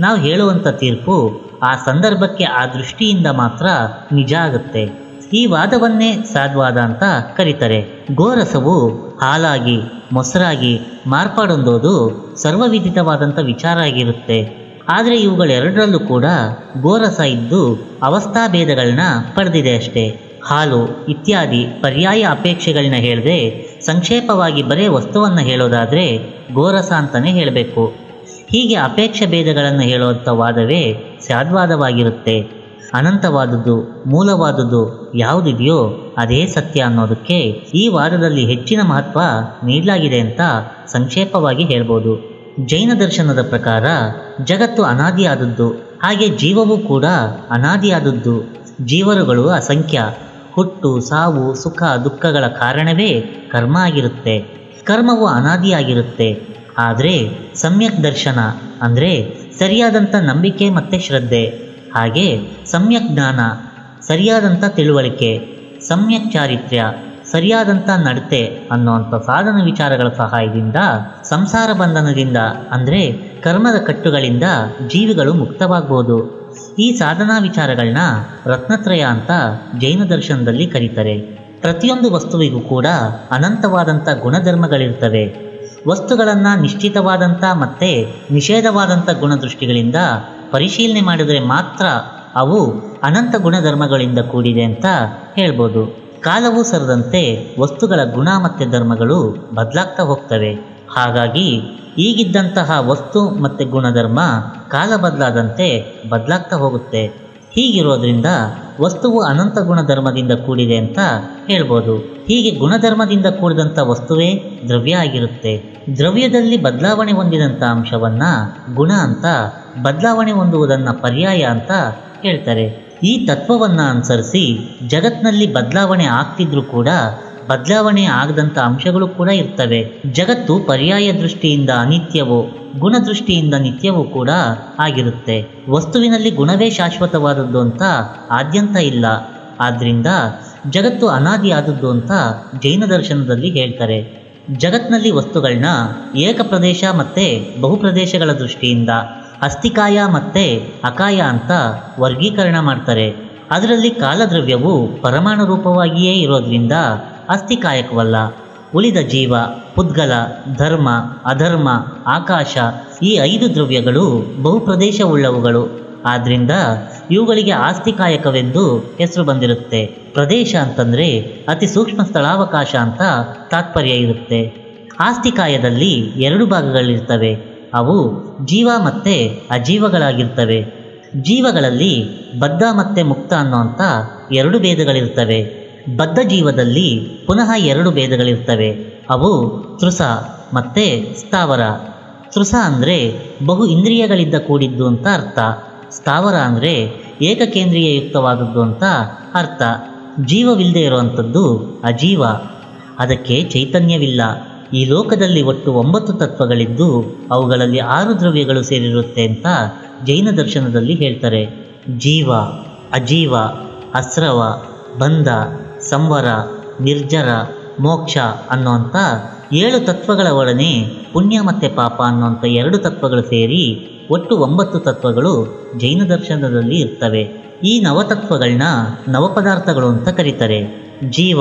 ನಾವು ಹೇಳುವಂಥ ತೀರ್ಪು ಆ ಸಂದರ್ಭಕ್ಕೆ ಆ ದೃಷ್ಟಿಯಿಂದ ಮಾತ್ರ ನಿಜ ಆಗುತ್ತೆ. ಈ ವಾದವನ್ನೇ ಸಾದ್ವಾದ ಅಂತ ಕರೀತಾರೆ. ಗೋರಸವು ಹಾಲಾಗಿ ಮೊಸರಾಗಿ ಮಾರ್ಪಾಡೊಂದೋದು ಸರ್ವವಿದಿತವಾದಂಥ ವಿಚಾರ ಆಗಿರುತ್ತೆ. ಆದರೆ ಇವುಗಳೆರಡರಲ್ಲೂ ಕೂಡ ಗೋರಸ ಇದ್ದು ಅವಸ್ಥಾಭೇದಗಳನ್ನ ಪಡೆದಿದೆ ಅಷ್ಟೇ. ಹಾಲು ಇತ್ಯಾದಿ ಪರ್ಯಾಯ ಅಪೇಕ್ಷೆಗಳನ್ನ ಹೇಳದೆ ಸಂಕ್ಷೇಪವಾಗಿ ಬರೇ ವಸ್ತುವನ್ನು ಹೇಳೋದಾದರೆ ಗೋರಸ ಅಂತಲೇ ಹೇಳಬೇಕು. ಹೀಗೆ ಅಪೇಕ್ಷೆ ಭೇದಗಳನ್ನು ಹೇಳುವಂಥ ವಾದವೇ ಸ್ಯಾದ್ವಾದವಾಗಿರುತ್ತೆ. ಅನಂತವಾದದ್ದು, ಮೂಲವಾದದ್ದು ಯಾವುದಿದೆಯೋ ಅದೇ ಸತ್ಯ ಅನ್ನೋದಕ್ಕೆ ಈ ವಾದದಲ್ಲಿ ಹೆಚ್ಚಿನ ಮಹತ್ವ ನೀಡಲಾಗಿದೆ ಅಂತ ಸಂಕ್ಷೇಪವಾಗಿ ಹೇಳ್ಬೋದು. ಜೈನ ದರ್ಶನದ ಪ್ರಕಾರ ಜಗತ್ತು ಅನಾದಿಯಾದದ್ದು, ಹಾಗೆ ಜೀವವೂ ಕೂಡ ಅನಾದಿಯಾದದ್ದು. ಜೀವರುಗಳು ಅಸಂಖ್ಯ. ಹುಟ್ಟು, ಸಾವು, ಸುಖ, ದುಃಖಗಳ ಕಾರಣವೇ ಕರ್ಮ ಆಗಿರುತ್ತೆ. ಕರ್ಮವು ಅನಾದಿಯಾಗಿರುತ್ತೆ. ಆದರೆ ಸಮ್ಯಕ್ ದರ್ಶನ ಅಂದರೆ ಸರಿಯಾದಂಥ ನಂಬಿಕೆ ಮತ್ತು ಶ್ರದ್ಧೆ, ಹಾಗೆ ಸಮ್ಯಕ್ ಜ್ಞಾನ ಸರಿಯಾದಂಥ ತಿಳುವಳಿಕೆ, ಸಮ್ಯಕ್ ಚಾರಿತ್ರ್ಯ ಸರಿಯಾದಂಥ ನಡತೆ ಅನ್ನುವಂಥ ಸಾಧನ ವಿಚಾರಗಳ ಸಹಾಯದಿಂದ ಸಂಸಾರ ಬಂಧನದಿಂದ ಅಂದರೆ ಕರ್ಮದ ಕಟ್ಟುಗಳಿಂದ ಜೀವಿಗಳು ಮುಕ್ತವಾಗ್ಬೋದು. ಈ ಸಾಧನಾ ವಿಚಾರಗಳನ್ನ ರತ್ನತ್ರಯ ಅಂತ ಜೈನ ದರ್ಶನದಲ್ಲಿ ಕರೀತಾರೆ. ಪ್ರತಿಯೊಂದು ವಸ್ತುವಿಗೂ ಕೂಡ ಅನಂತವಾದಂಥ ಗುಣಧರ್ಮಗಳಿರ್ತವೆ. ವಸ್ತುಗಳನ್ನು ನಿಶ್ಚಿತವಾದಂಥ ಮತ್ತು ನಿಷೇಧವಾದಂಥ ಗುಣದೃಷ್ಟಿಗಳಿಂದ ಪರಿಶೀಲನೆ ಮಾಡಿದರೆ ಮಾತ್ರ ಅವು ಅನಂತ ಗುಣಧರ್ಮಗಳಿಂದ ಕೂಡಿದೆ ಅಂತ ಹೇಳ್ಬೋದು. ಕಾಲವು ಸರದಂತೆ ವಸ್ತುಗಳ ಗುಣ ಮತ್ತು ಧರ್ಮಗಳು ಬದಲಾಗ್ತಾ ಹೋಗ್ತವೆ. ಹಾಗಾಗಿ ಈಗಿದ್ದಂತಹ ವಸ್ತು ಮತ್ತು ಗುಣಧರ್ಮ ಕಾಲ ಬದಲಾದಂತೆ ಬದಲಾಗ್ತಾ ಹೋಗುತ್ತೆ. ಹೀಗಿರೋದ್ರಿಂದ ವಸ್ತುವು ಅನಂತ ಗುಣಧರ್ಮದಿಂದ ಕೂಡಿದೆ ಅಂತ ಹೇಳ್ಬೋದು. ಹೀಗೆ ಗುಣಧರ್ಮದಿಂದ ಕೂಡಿದಂಥ ವಸ್ತುವೇ ದ್ರವ್ಯ ಆಗಿರುತ್ತೆ. ದ್ರವ್ಯದಲ್ಲಿ ಬದಲಾವಣೆ ಹೊಂದಿದಂಥ ಅಂಶವನ್ನು ಗುಣ ಅಂತ, ಬದಲಾವಣೆ ಹೊಂದುವುದನ್ನು ಪರ್ಯಾಯ ಅಂತ ಹೇಳ್ತಾರೆ. ಈ ತತ್ವವನ್ನು ಅನುಸರಿಸಿ ಜಗತ್ನಲ್ಲಿ ಬದಲಾವಣೆ ಆಗ್ತಿದ್ರೂ ಕೂಡ ಬದಲಾವಣೆ ಆಗದಂಥ ಅಂಶಗಳು ಕೂಡ ಇರ್ತವೆ. ಜಗತ್ತು ಪರ್ಯಾಯ ದೃಷ್ಟಿಯಿಂದ ಅನಿತ್ಯವೋ ಗುಣದೃಷ್ಟಿಯಿಂದ ನಿತ್ಯವೂ ಕೂಡ ಆಗಿರುತ್ತೆ. ವಸ್ತುವಿನಲ್ಲಿ ಗುಣವೇ ಶಾಶ್ವತವಾದದ್ದು ಅಂತ ಆದ್ಯಂತ ಇಲ್ಲ. ಆದ್ದರಿಂದ ಜಗತ್ತು ಅನಾದಿಯಾದದ್ದು ಅಂತ ಜೈನ ದರ್ಶನದಲ್ಲಿ ಹೇಳ್ತಾರೆ. ಜಗತ್ನಲ್ಲಿ ವಸ್ತುಗಳನ್ನ ಏಕ ಪ್ರದೇಶ ಮತ್ತು ಬಹುಪ್ರದೇಶಗಳ ದೃಷ್ಟಿಯಿಂದ ಅಸ್ಥಿಕಾಯ ಮತ್ತು ಅಕಾಯ ಅಂತ ವರ್ಗೀಕರಣ ಮಾಡ್ತಾರೆ. ಅದರಲ್ಲಿ ಕಾಲದ್ರವ್ಯವು ಪರಮಾಣು ರೂಪವಾಗಿಯೇ ಇರೋದ್ರಿಂದ ಅಸ್ಥಿಕಾಯಕವಲ್ಲ. ಉಳಿದ ಜೀವ, ಪುದ್ಗಲ, ಧರ್ಮ, ಅಧರ್ಮ, ಆಕಾಶ ಈ 5 ದ್ರವ್ಯಗಳು ಬಹುಪ್ರದೇಶವುಳ್ಳವುಗಳು. ಆದ್ದರಿಂದ ಇವುಗಳಿಗೆ ಆಸ್ತಿಕಾಯಕವೆಂದು ಹೆಸರು ಬಂದಿರುತ್ತೆ. ಪ್ರದೇಶ ಅಂತಂದರೆ ಅತಿ ಸೂಕ್ಷ್ಮ ಸ್ಥಳಾವಕಾಶ ಅಂತ ತಾತ್ಪರ್ಯ ಇರುತ್ತೆ. ಆಸ್ತಿಕಾಯದಲ್ಲಿ 2 ಭಾಗಗಳಿರ್ತವೆ. ಅವು ಜೀವ ಮತ್ತು ಅಜೀವಗಳಾಗಿರ್ತವೆ. ಜೀವಗಳಲ್ಲಿ ಬದ್ಧ ಮತ್ತು ಮುಕ್ತ ಅನ್ನೋಂಥ 2 ಭೇದಗಳಿರ್ತವೆ. ಬದ್ಧ ಜೀವದಲ್ಲಿ ಪುನಃ 2 ಭೇದಗಳಿರ್ತವೆ. ಅವು ತೃಸ ಮತ್ತು ಸ್ಥಾವರ. ತೃಸ ಅಂದರೆ ಬಹು ಇಂದ್ರಿಯಗಳಿಂದ ಕೂಡಿದ್ದು ಅಂತ ಅರ್ಥ. ಸ್ಥಾವರ ಅಂದರೆ ಏಕಕೇಂದ್ರೀಯಯುಕ್ತವಾದದ್ದು ಅಂತ ಅರ್ಥ. ಜೀವವಿಲ್ಲದೆ ಇರುವಂಥದ್ದು ಅಜೀವ, ಅದಕ್ಕೆ ಚೈತನ್ಯವಿಲ್ಲ. ಈ ಲೋಕದಲ್ಲಿ ಒಟ್ಟು 9 ತತ್ವಗಳಿದ್ದು ಅವುಗಳಲ್ಲಿ 6 ದ್ರವ್ಯಗಳು ಸೇರಿರುತ್ತೆ ಅಂತ ಜೈನ ದರ್ಶನದಲ್ಲಿ ಹೇಳ್ತಾರೆ. ಜೀವ, ಅಜೀವ, ಅಸ್ರವ, ಬಂಧ, ಸಂವರ, ನಿರ್ಜರ, ಮೋಕ್ಷ ಅನ್ನುವಂಥ 7 ತತ್ವಗಳ ಒಡನೆ ಪುಣ್ಯ ಮತ್ತು ಪಾಪ ಅನ್ನುವಂಥ 2 ತತ್ವಗಳು ಸೇರಿ ಒಟ್ಟು 9 ತತ್ವಗಳು ಜೈನ ದರ್ಶನದಲ್ಲಿ ಇರ್ತವೆ. ಈ ನವತತ್ವಗಳನ್ನ ನವಪದಾರ್ಥಗಳು ಅಂತ ಕರೀತಾರೆ. ಜೀವ,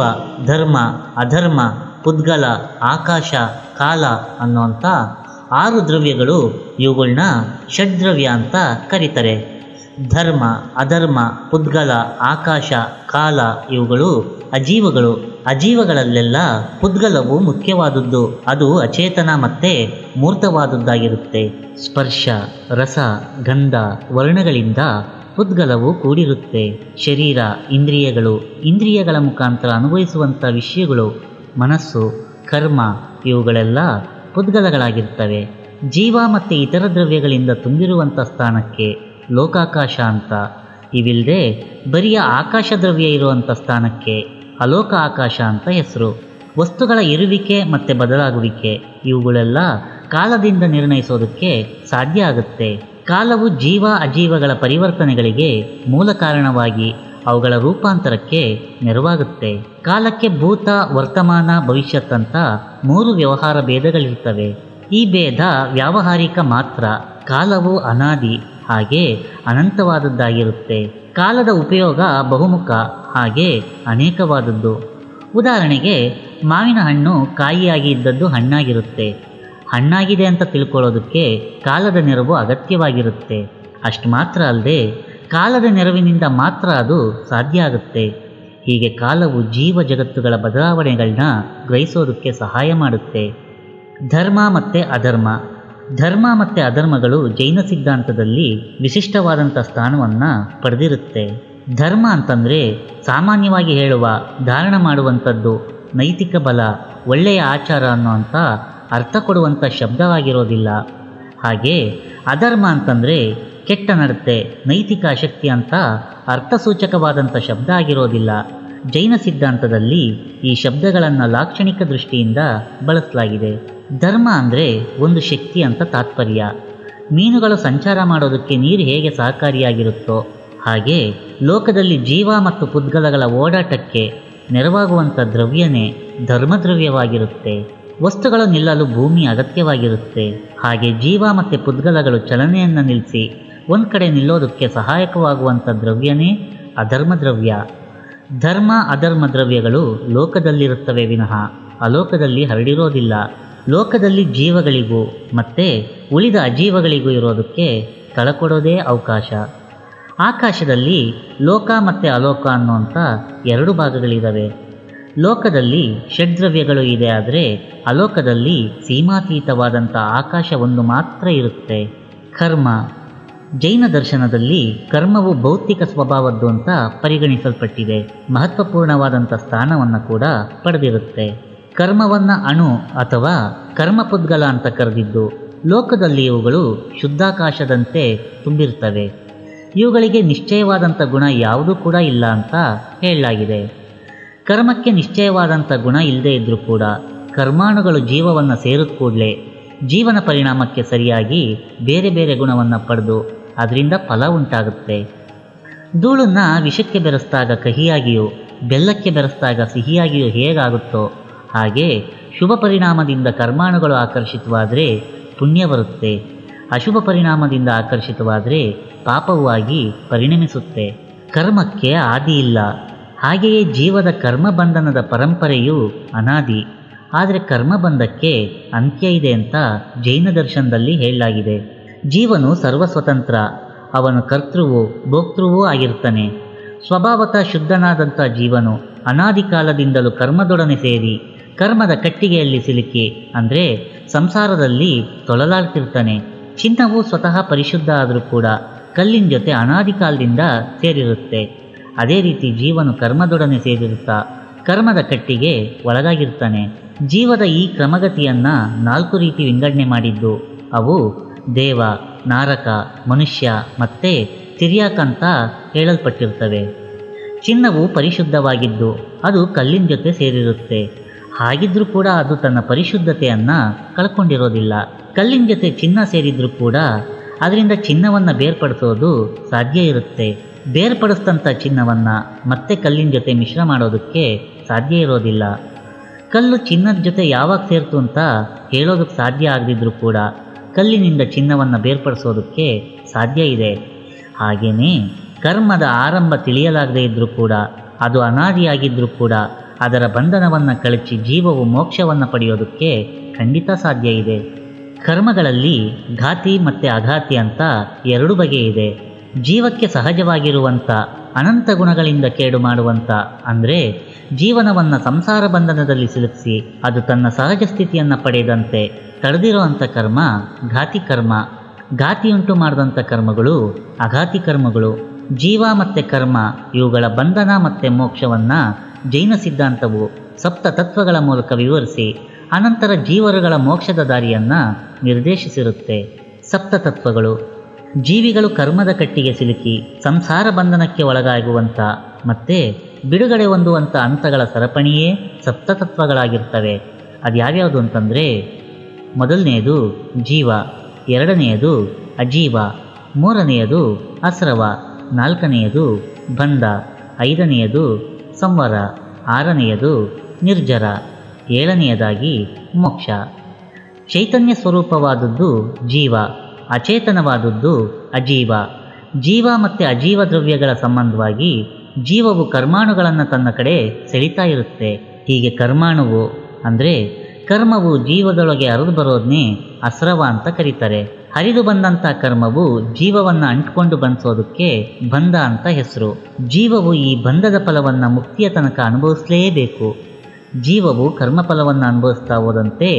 ಧರ್ಮ, ಅಧರ್ಮ, ಪುದ್ಗಲ, ಆಕಾಶ, ಕಾಲ ಅನ್ನುವಂಥ 6 ದ್ರವ್ಯಗಳು ಇವುಗಳನ್ನ ಷಡ್ದ್ರವ್ಯ ಅಂತ ಕರೀತಾರೆ. ಧರ್ಮ, ಅಧರ್ಮ, ಪುದ್ಗಲ, ಆಕಾಶ, ಕಾಲ ಇವುಗಳು ಅಜೀವಗಳು. ಅಜೀವಗಳಲ್ಲೆಲ್ಲ ಪುದ್ಗಲವು ಮುಖ್ಯವಾದದ್ದು. ಅದು ಅಚೇತನ ಮತ್ತು ಮೂರ್ತವಾದದ್ದಾಗಿರುತ್ತೆ. ಸ್ಪರ್ಶ, ರಸ, ಗಂಧ, ವರ್ಣಗಳಿಂದ ಪುದ್ಗಲವು ಕೂಡಿರುತ್ತೆ. ಶರೀರ, ಇಂದ್ರಿಯಗಳು, ಇಂದ್ರಿಯಗಳ ಮುಖಾಂತರ ಅನುಭವಿಸುವಂಥ ವಿಷಯಗಳು, ಮನಸ್ಸು, ಕರ್ಮ ಇವುಗಳೆಲ್ಲ ಪುದ್ಗಲಗಳಾಗಿರ್ತವೆ. ಜೀವ ಮತ್ತು ಇತರ ದ್ರವ್ಯಗಳಿಂದ ತುಂಬಿರುವಂಥ ಸ್ಥಾನಕ್ಕೆ ಲೋಕಾಕಾಶ ಅಂತ. ಇವಿಲ್ಲದೆ ಬರಿಯ ಆಕಾಶ ದ್ರವ್ಯ ಇರುವಂಥ ಸ್ಥಾನಕ್ಕೆ ಅಲೋಕ ಆಕಾಶ ಅಂತ ಹೆಸರು. ವಸ್ತುಗಳ ಇರುವಿಕೆ ಮತ್ತು ಬದಲಾಗುವಿಕೆ ಇವುಗಳೆಲ್ಲ ಕಾಲದಿಂದ ನಿರ್ಣಯಿಸೋದಕ್ಕೆ ಸಾಧ್ಯ ಆಗುತ್ತೆ. ಕಾಲವು ಜೀವ ಅಜೀವಗಳ ಪರಿವರ್ತನೆಗಳಿಗೆ ಮೂಲ ಕಾರಣವಾಗಿ ಅವುಗಳ ರೂಪಾಂತರಕ್ಕೆ ನೆರವಾಗುತ್ತೆ. ಕಾಲಕ್ಕೆ ಭೂತ, ವರ್ತಮಾನ, ಭವಿಷ್ಯತ್ ಅಂತ 3 ವ್ಯವಹಾರ ಭೇದಗಳಿರ್ತವೆ. ಈ ಭೇದ ವ್ಯಾವಹಾರಿಕ ಮಾತ್ರ. ಕಾಲವು ಅನಾದಿ, ಹಾಗೆ ಅನಂತವಾದದ್ದಾಗಿರುತ್ತೆ. ಕಾಲದ ಉಪಯೋಗ ಬಹುಮುಖ, ಹಾಗೆ ಅನೇಕವಾದದ್ದು. ಉದಾಹರಣೆಗೆ ಮಾವಿನ ಹಣ್ಣು ಕಾಯಿಯಾಗಿ ಇದ್ದದ್ದು ಹಣ್ಣಾಗಿರುತ್ತೆ. ಹಣ್ಣಾಗಿದೆ ಅಂತ ತಿಳ್ಕೊಳ್ಳೋದಕ್ಕೆ ಕಾಲದ ನೆರವು ಅಗತ್ಯವಾಗಿರುತ್ತೆ. ಅಷ್ಟು ಮಾತ್ರ ಅಲ್ಲದೆ ಕಾಲದ ನೆರವಿನಿಂದ ಮಾತ್ರ ಅದು ಸಾಧ್ಯ ಆಗುತ್ತೆ. ಹೀಗೆ ಕಾಲವು ಜೀವ ಜಗತ್ತುಗಳ ಬದಲಾವಣೆಗಳನ್ನ ಗ್ರಹಿಸೋದಕ್ಕೆ ಸಹಾಯ ಮಾಡುತ್ತೆ. ಧರ್ಮ ಮತ್ತು ಅಧರ್ಮ. ಧರ್ಮ ಮತ್ತು ಅಧರ್ಮಗಳು ಜೈನ ಸಿದ್ಧಾಂತದಲ್ಲಿ ವಿಶಿಷ್ಟವಾದಂಥ ಸ್ಥಾನವನ್ನು ಪಡೆದಿರುತ್ತೆ. ಧರ್ಮ ಅಂತಂದರೆ ಸಾಮಾನ್ಯವಾಗಿ ಹೇಳುವ, ಧಾರಣ ಮಾಡುವಂಥದ್ದು, ನೈತಿಕ ಬಲ, ಒಳ್ಳೆಯ ಆಚಾರ ಅನ್ನುವಂಥ ಅರ್ಥ ಕೊಡುವಂಥ ಶಬ್ದವಾಗಿರೋದಿಲ್ಲ. ಹಾಗೆ ಅಧರ್ಮ ಅಂತಂದರೆ ಕೆಟ್ಟ ನಡತೆ, ನೈತಿಕ ಅಶಕ್ತಿ ಅಂತ ಅರ್ಥಸೂಚಕವಾದಂಥ ಶಬ್ದ ಆಗಿರೋದಿಲ್ಲ. ಜೈನ ಸಿದ್ಧಾಂತದಲ್ಲಿ ಈ ಶಬ್ದಗಳನ್ನು ಲಾಕ್ಷಣಿಕ ದೃಷ್ಟಿಯಿಂದ ಬಳಸಲಾಗಿದೆ. ಧರ್ಮ ಅಂದರೆ ಒಂದು ಶಕ್ತಿ ಅಂತ ತಾತ್ಪರ್ಯ. ಮೀನುಗಳು ಸಂಚಾರ ಮಾಡೋದಕ್ಕೆ ನೀರು ಹೇಗೆ ಸಹಕಾರಿಯಾಗಿರುತ್ತೋ ಹಾಗೆ ಲೋಕದಲ್ಲಿ ಜೀವ ಮತ್ತು ಪುದ್ಗಲಗಳ ಓಡಾಟಕ್ಕೆ ನೆರವಾಗುವಂಥ ದ್ರವ್ಯನೇ ಧರ್ಮದ್ರವ್ಯವಾಗಿರುತ್ತೆ. ವಸ್ತುಗಳು ನಿಲ್ಲಲು ಭೂಮಿ ಅಗತ್ಯವಾಗಿರುತ್ತೆ. ಹಾಗೆ ಜೀವ ಮತ್ತು ಪುದ್ಗಲಗಳು ಚಲನೆಯನ್ನು ನಿಲ್ಲಿಸಿ ಒಂದು ಕಡೆ ನಿಲ್ಲೋದಕ್ಕೆ ಸಹಾಯಕವಾಗುವಂಥ ದ್ರವ್ಯನೇ ಅಧರ್ಮ ದ್ರವ್ಯ. ಧರ್ಮ ಅಧರ್ಮ ದ್ರವ್ಯಗಳು ಲೋಕದಲ್ಲಿರುತ್ತವೆ ವಿನಃ ಅಲೋಕದಲ್ಲಿ ಹರಡಿರೋದಿಲ್ಲ. ಲೋಕದಲ್ಲಿ ಜೀವಗಳಿಗೂ ಮತ್ತು ಉಳಿದ ಅಜೀವಗಳಿಗೂ ಇರೋದಕ್ಕೆ ಸ್ಥಳ ಕೊಡೋದೇ ಅವಕಾಶ. ಆಕಾಶದಲ್ಲಿ ಲೋಕ ಮತ್ತು ಅಲೋಕ ಅನ್ನುವಂಥ 2 ಭಾಗಗಳಿದ್ದಾವೆ. ಲೋಕದಲ್ಲಿ ಷಡ್ದ್ರವ್ಯಗಳು ಇದೆ, ಆದರೆ ಅಲೋಕದಲ್ಲಿ ಸೀಮಾತೀತವಾದಂಥ ಆಕಾಶ ಒಂದು ಮಾತ್ರ ಇರುತ್ತೆ. ಕರ್ಮ. ಜೈನ ದರ್ಶನದಲ್ಲಿ ಕರ್ಮವು ಭೌತಿಕ ಸ್ವಭಾವದ್ದು ಅಂತ ಪರಿಗಣಿಸಲ್ಪಟ್ಟಿದೆ. ಮಹತ್ವಪೂರ್ಣವಾದಂಥ ಸ್ಥಾನವನ್ನು ಕೂಡ ಪಡೆದಿರುತ್ತೆ. ಕರ್ಮವನ್ನು ಅಣು ಅಥವಾ ಕರ್ಮಪುದ್ಗಲ ಅಂತ ಕರೆದಿದ್ದು, ಲೋಕದಲ್ಲಿ ಇವುಗಳು ಶುದ್ಧಾಕಾಶದಂತೆ ತುಂಬಿರ್ತವೆ. ಇವುಗಳಿಗೆ ನಿಶ್ಚಯವಾದಂಥ ಗುಣ ಯಾವುದೂ ಕೂಡ ಇಲ್ಲ ಅಂತ ಹೇಳಲಾಗಿದೆ. ಕರ್ಮಕ್ಕೆ ನಿಶ್ಚಯವಾದಂಥ ಗುಣ ಇಲ್ಲದೇ ಇದ್ದರೂ ಕೂಡ ಕರ್ಮಾಣುಗಳು ಜೀವವನ್ನು ಸೇರಿದ ಕೂಡಲೇ ಜೀವನ ಪರಿಣಾಮಕ್ಕೆ ಸರಿಯಾಗಿ ಬೇರೆ ಬೇರೆ ಗುಣವನ್ನು ಪಡೆದು ಅದರಿಂದ ಫಲ ಉಂಟಾಗುತ್ತೆ. ಧೂಳನ್ನು ವಿಷಕ್ಕೆ ಬೆರೆಸಿದಾಗ ಕಹಿಯಾಗಿಯೂ ಬೆಲ್ಲಕ್ಕೆ ಬೆರೆಸಿದಾಗ ಸಿಹಿಯಾಗಿಯೂ ಹೇಗಾಗುತ್ತೋ ಹಾಗೆ ಶುಭ ಪರಿಣಾಮದಿಂದ ಕರ್ಮಾಣುಗಳು ಆಕರ್ಷಿತವಾದರೆ ಪುಣ್ಯ ಬರುತ್ತೆ, ಅಶುಭ ಪರಿಣಾಮದಿಂದ ಆಕರ್ಷಿತವಾದರೆ ಪಾಪವೂ ಆಗಿ ಪರಿಣಮಿಸುತ್ತೆ. ಕರ್ಮಕ್ಕೆ ಆದಿ ಇಲ್ಲ, ಹಾಗೆಯೇ ಜೀವದ ಕರ್ಮಬಂಧನದ ಪರಂಪರೆಯು ಅನಾದಿ. ಆದರೆ ಕರ್ಮಬಂಧಕ್ಕೆ ಅಂತ್ಯ ಇದೆ ಅಂತ ಜೈನ ದರ್ಶನದಲ್ಲಿ ಹೇಳಲಾಗಿದೆ. ಜೀವನು ಸರ್ವಸ್ವತಂತ್ರ, ಅವನು ಕರ್ತೃವೂ ಭೋಕ್ತೃವೂ ಆಗಿರ್ತಾನೆ. ಸ್ವಭಾವತಃ ಶುದ್ಧನಾದಂಥ ಜೀವನು ಅನಾದಿ ಕಾಲದಿಂದಲೂ ಕರ್ಮದೊಡನೆ ಸೇರಿ ಕರ್ಮದ ಕಟ್ಟಿಗೆಯಲ್ಲಿ ಸಿಲುಕಿ ಅಂದರೆ ಸಂಸಾರದಲ್ಲಿ ತೊಳಲಾಡ್ತಿರ್ತಾನೆ. ಚಿನ್ನವು ಸ್ವತಃ ಪರಿಶುದ್ಧ ಆದರೂ ಕೂಡ ಕಲ್ಲಿನ ಜೊತೆ ಅನಾದಿ ಕಾಲದಿಂದ ಸೇರಿರುತ್ತೆ. ಅದೇ ರೀತಿ ಜೀವನು ಕರ್ಮದೊಡನೆ ಸೇರಿರುತ್ತಾ ಕರ್ಮದ ಕಟ್ಟಿಗೆ ಒಳಗಾಗಿರ್ತಾನೆ. ಜೀವದ ಈ ಕ್ರಮಗತಿಯನ್ನು 4 ರೀತಿ ವಿಂಗಡಣೆ ಮಾಡಿದ್ದು. ಅವು ದೇವ, ನಾರಕ, ಮನುಷ್ಯ ಮತ್ತು ತಿರ್ಯಾಕ ಅಂತ ಹೇಳಲ್ಪಟ್ಟಿರ್ತವೆ. ಚಿನ್ನವು ಪರಿಶುದ್ಧವಾಗಿದ್ದು ಅದು ಕಲ್ಲಿನ ಜೊತೆ ಸೇರಿರುತ್ತೆ. ಹಾಗಿದ್ರೂ ಕೂಡ ಅದು ತನ್ನ ಪರಿಶುದ್ಧತೆಯನ್ನು ಕಳ್ಕೊಂಡಿರೋದಿಲ್ಲ. ಕಲ್ಲಿನ ಜೊತೆ ಚಿನ್ನ ಸೇರಿದ್ರೂ ಕೂಡ ಅದರಿಂದ ಚಿನ್ನವನ್ನು ಬೇರ್ಪಡಿಸೋದು ಸಾಧ್ಯ ಇರುತ್ತೆ. ಬೇರ್ಪಡಿಸಿದಂಥ ಚಿನ್ನವನ್ನು ಮತ್ತೆ ಕಲ್ಲಿನ ಜೊತೆ ಮಿಶ್ರ ಮಾಡೋದಕ್ಕೆ ಸಾಧ್ಯ ಇರೋದಿಲ್ಲ. ಕಲ್ಲು ಚಿನ್ನದ ಜೊತೆ ಯಾವಾಗ ಸೇರ್ತು ಅಂತ ಹೇಳೋದಕ್ಕೆ ಸಾಧ್ಯ ಆಗದಿದ್ರೂ ಕೂಡ ಕಲ್ಲಿನಿಂದ ಚಿನ್ನವನ್ನು ಬೇರ್ಪಡಿಸೋದಕ್ಕೆ ಸಾಧ್ಯ ಇದೆ. ಹಾಗೆಯೇ ಕರ್ಮದ ಆರಂಭ ತಿಳಿಯಲಾಗದೇ ಇದ್ದರೂ ಕೂಡ ಅದು ಅನಾದಿಯಾಗಿದ್ದರೂ ಕೂಡ ಅದರ ಬಂಧನವನ್ನು ಕಳಚಿ ಜೀವವು ಮೋಕ್ಷವನ್ನು ಪಡೆಯೋದಕ್ಕೆ ಖಂಡಿತ ಸಾಧ್ಯ ಇದೆ. ಕರ್ಮಗಳಲ್ಲಿ ಘಾತಿ ಮತ್ತು ಅಘಾತಿ ಅಂತ 2 ಬಗೆ ಇದೆ. ಜೀವಕ್ಕೆ ಸಹಜವಾಗಿರುವಂಥ ಅನಂತ ಗುಣಗಳಿಂದ ಕೇಡು ಮಾಡುವಂಥ ಅಂದರೆ ಜೀವನವನ್ನು ಸಂಸಾರ ಬಂಧನದಲ್ಲಿ ಸಿಲುಕಿಸಿ ಅದು ತನ್ನ ಸಹಜ ಸ್ಥಿತಿಯನ್ನು ಪಡೆಯದಂತೆ ತಡೆದಿರುವಂಥ ಕರ್ಮ ಘಾತಿ ಕರ್ಮ. ಘಾತಿಯುಂಟು ಮಾಡಿದಂಥ ಕರ್ಮಗಳು ಅಘಾತಿ ಕರ್ಮಗಳು. ಜೀವ ಮತ್ತು ಕರ್ಮ ಇವುಗಳ ಬಂಧನ ಮತ್ತು ಮೋಕ್ಷವನ್ನು ಜೈನ ಸಿದ್ಧಾಂತವು ಸಪ್ತ ತತ್ವಗಳ ಮೂಲಕ ವಿವರಿಸಿ ಅನಂತರ ಜೀವರುಗಳ ಮೋಕ್ಷದ ದಾರಿಯನ್ನು ನಿರ್ದೇಶಿಸಿರುತ್ತೆ. ಸಪ್ತ ತತ್ವಗಳು ಜೀವಿಗಳು ಕರ್ಮದ ಕಟ್ಟಿಗೆ ಸಿಲುಕಿ ಸಂಸಾರ ಬಂಧನಕ್ಕೆ ಒಳಗಾಗುವಂಥ ಮತ್ತು ಬಿಡುಗಡೆ ಹೊಂದುವಂಥ ಹಂತಗಳ ಸರಪಣಿಯೇ ಸಪ್ತತತ್ವಗಳಾಗಿರ್ತವೆ. ಅದು ಯಾವ್ಯಾವುದು ಅಂತಂದರೆ, ಮೊದಲನೆಯದು ಜೀವ, ಎರಡನೆಯದು ಅಜೀವ, ಮೂರನೆಯದು ಅಸ್ರವ, ನಾಲ್ಕನೆಯದು ಬಂಧ, ಐದನೆಯದು ಸಂವರ, ಆರನೆಯದು ನಿರ್ಜರ, ಏಳನೆಯದಾಗಿ ಮೋಕ್ಷ. ಚೈತನ್ಯ ಸ್ವರೂಪವಾದದ್ದು ಜೀವ, ಅಚೇತನವಾದದ್ದು ಅಜೀವ. ಜೀವ ಮತ್ತು ಅಜೀವ ದ್ರವ್ಯಗಳ ಸಂಬಂಧವಾಗಿ ಜೀವವು ಕರ್ಮಾಣುಗಳನ್ನು ತನ್ನ ಕಡೆ ಸೆಳಿತಾ ಇರುತ್ತೆ. ಹೀಗೆ ಕರ್ಮಾಣುವು ಅಂದರೆ ಕರ್ಮವು ಜೀವದೊಳಗೆ ಹರಿದು ಬರೋದನ್ನೇ ಅಸ್ರವ ಅಂತ ಕರೀತಾರೆ. ಹರಿದು ಬಂದಂಥ ಕರ್ಮವು ಜೀವವನ್ನು ಅಂಟ್ಕೊಂಡು ಬಂಧಿಸೋದಕ್ಕೆ ಬಂಧ ಅಂತ ಹೆಸರು. ಜೀವವು ಈ ಬಂಧದ ಫಲವನ್ನು ಮುಕ್ತಿಯ ತನಕ ಅನುಭವಿಸಲೇಬೇಕು. ಜೀವವು ಕರ್ಮಫಲವನ್ನು ಅನುಭವಿಸ್ತಾ ಹೋದಂತೆ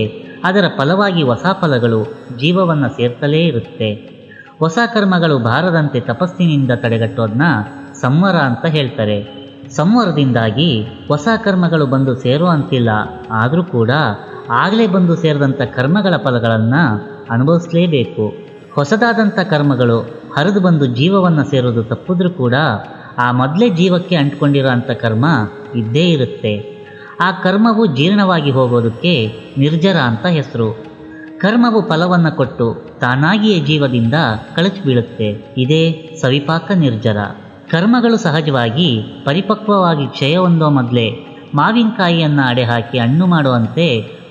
ಅದರ ಫಲವಾಗಿ ಹೊಸ ಫಲಗಳು ಜೀವವನ್ನು ಸೇರ್ತಲೇ ಇರುತ್ತೆ. ಹೊಸ ಕರ್ಮಗಳು ಬಾರದಂತೆ ತಪಸ್ಸಿನಿಂದ ತಡೆಗಟ್ಟೋದನ್ನ ಸಂವರ ಅಂತ ಹೇಳ್ತಾರೆ. ಸಂವರದಿಂದಾಗಿ ಹೊಸ ಕರ್ಮಗಳು ಬಂದು ಸೇರೋ ಅಂತಿಲ್ಲ, ಆದರೂ ಕೂಡ ಆಗಲೇ ಬಂದು ಸೇರಿದಂಥ ಕರ್ಮಗಳ ಫಲಗಳನ್ನು ಅನುಭವಿಸಲೇಬೇಕು. ಹೊಸದಾದಂಥ ಕರ್ಮಗಳು ಹರಿದು ಬಂದು ಜೀವವನ್ನು ಸೇರೋದು ತಪ್ಪಿದ್ರೂ ಕೂಡ ಆ ಮೊದಲೇ ಜೀವಕ್ಕೆ ಅಂಟ್ಕೊಂಡಿರೋ ಅಂಥ ಕರ್ಮ ಇದ್ದೇ ಇರುತ್ತೆ. ಆ ಕರ್ಮವು ಜೀರ್ಣವಾಗಿ ಹೋಗೋದಕ್ಕೆ ನಿರ್ಜರ ಅಂತ ಹೆಸರು. ಕರ್ಮವು ಫಲವನ್ನು ಕೊಟ್ಟು ತಾನಾಗಿಯೇ ಜೀವದಿಂದ ಕಳಚಿ ಬೀಳುತ್ತೆ. ಇದೇ ಸವಿಪಾಕ ನಿರ್ಜರ. ಕರ್ಮಗಳು ಸಹಜವಾಗಿ ಪರಿಪಕ್ವವಾಗಿ ಕ್ಷಯ ಹೊಂದೋ ಮೊದಲೇ ಮಾವಿನಕಾಯಿಯನ್ನು ಅಡೆ ಹಾಕಿ ಹಣ್ಣು ಮಾಡುವಂತೆ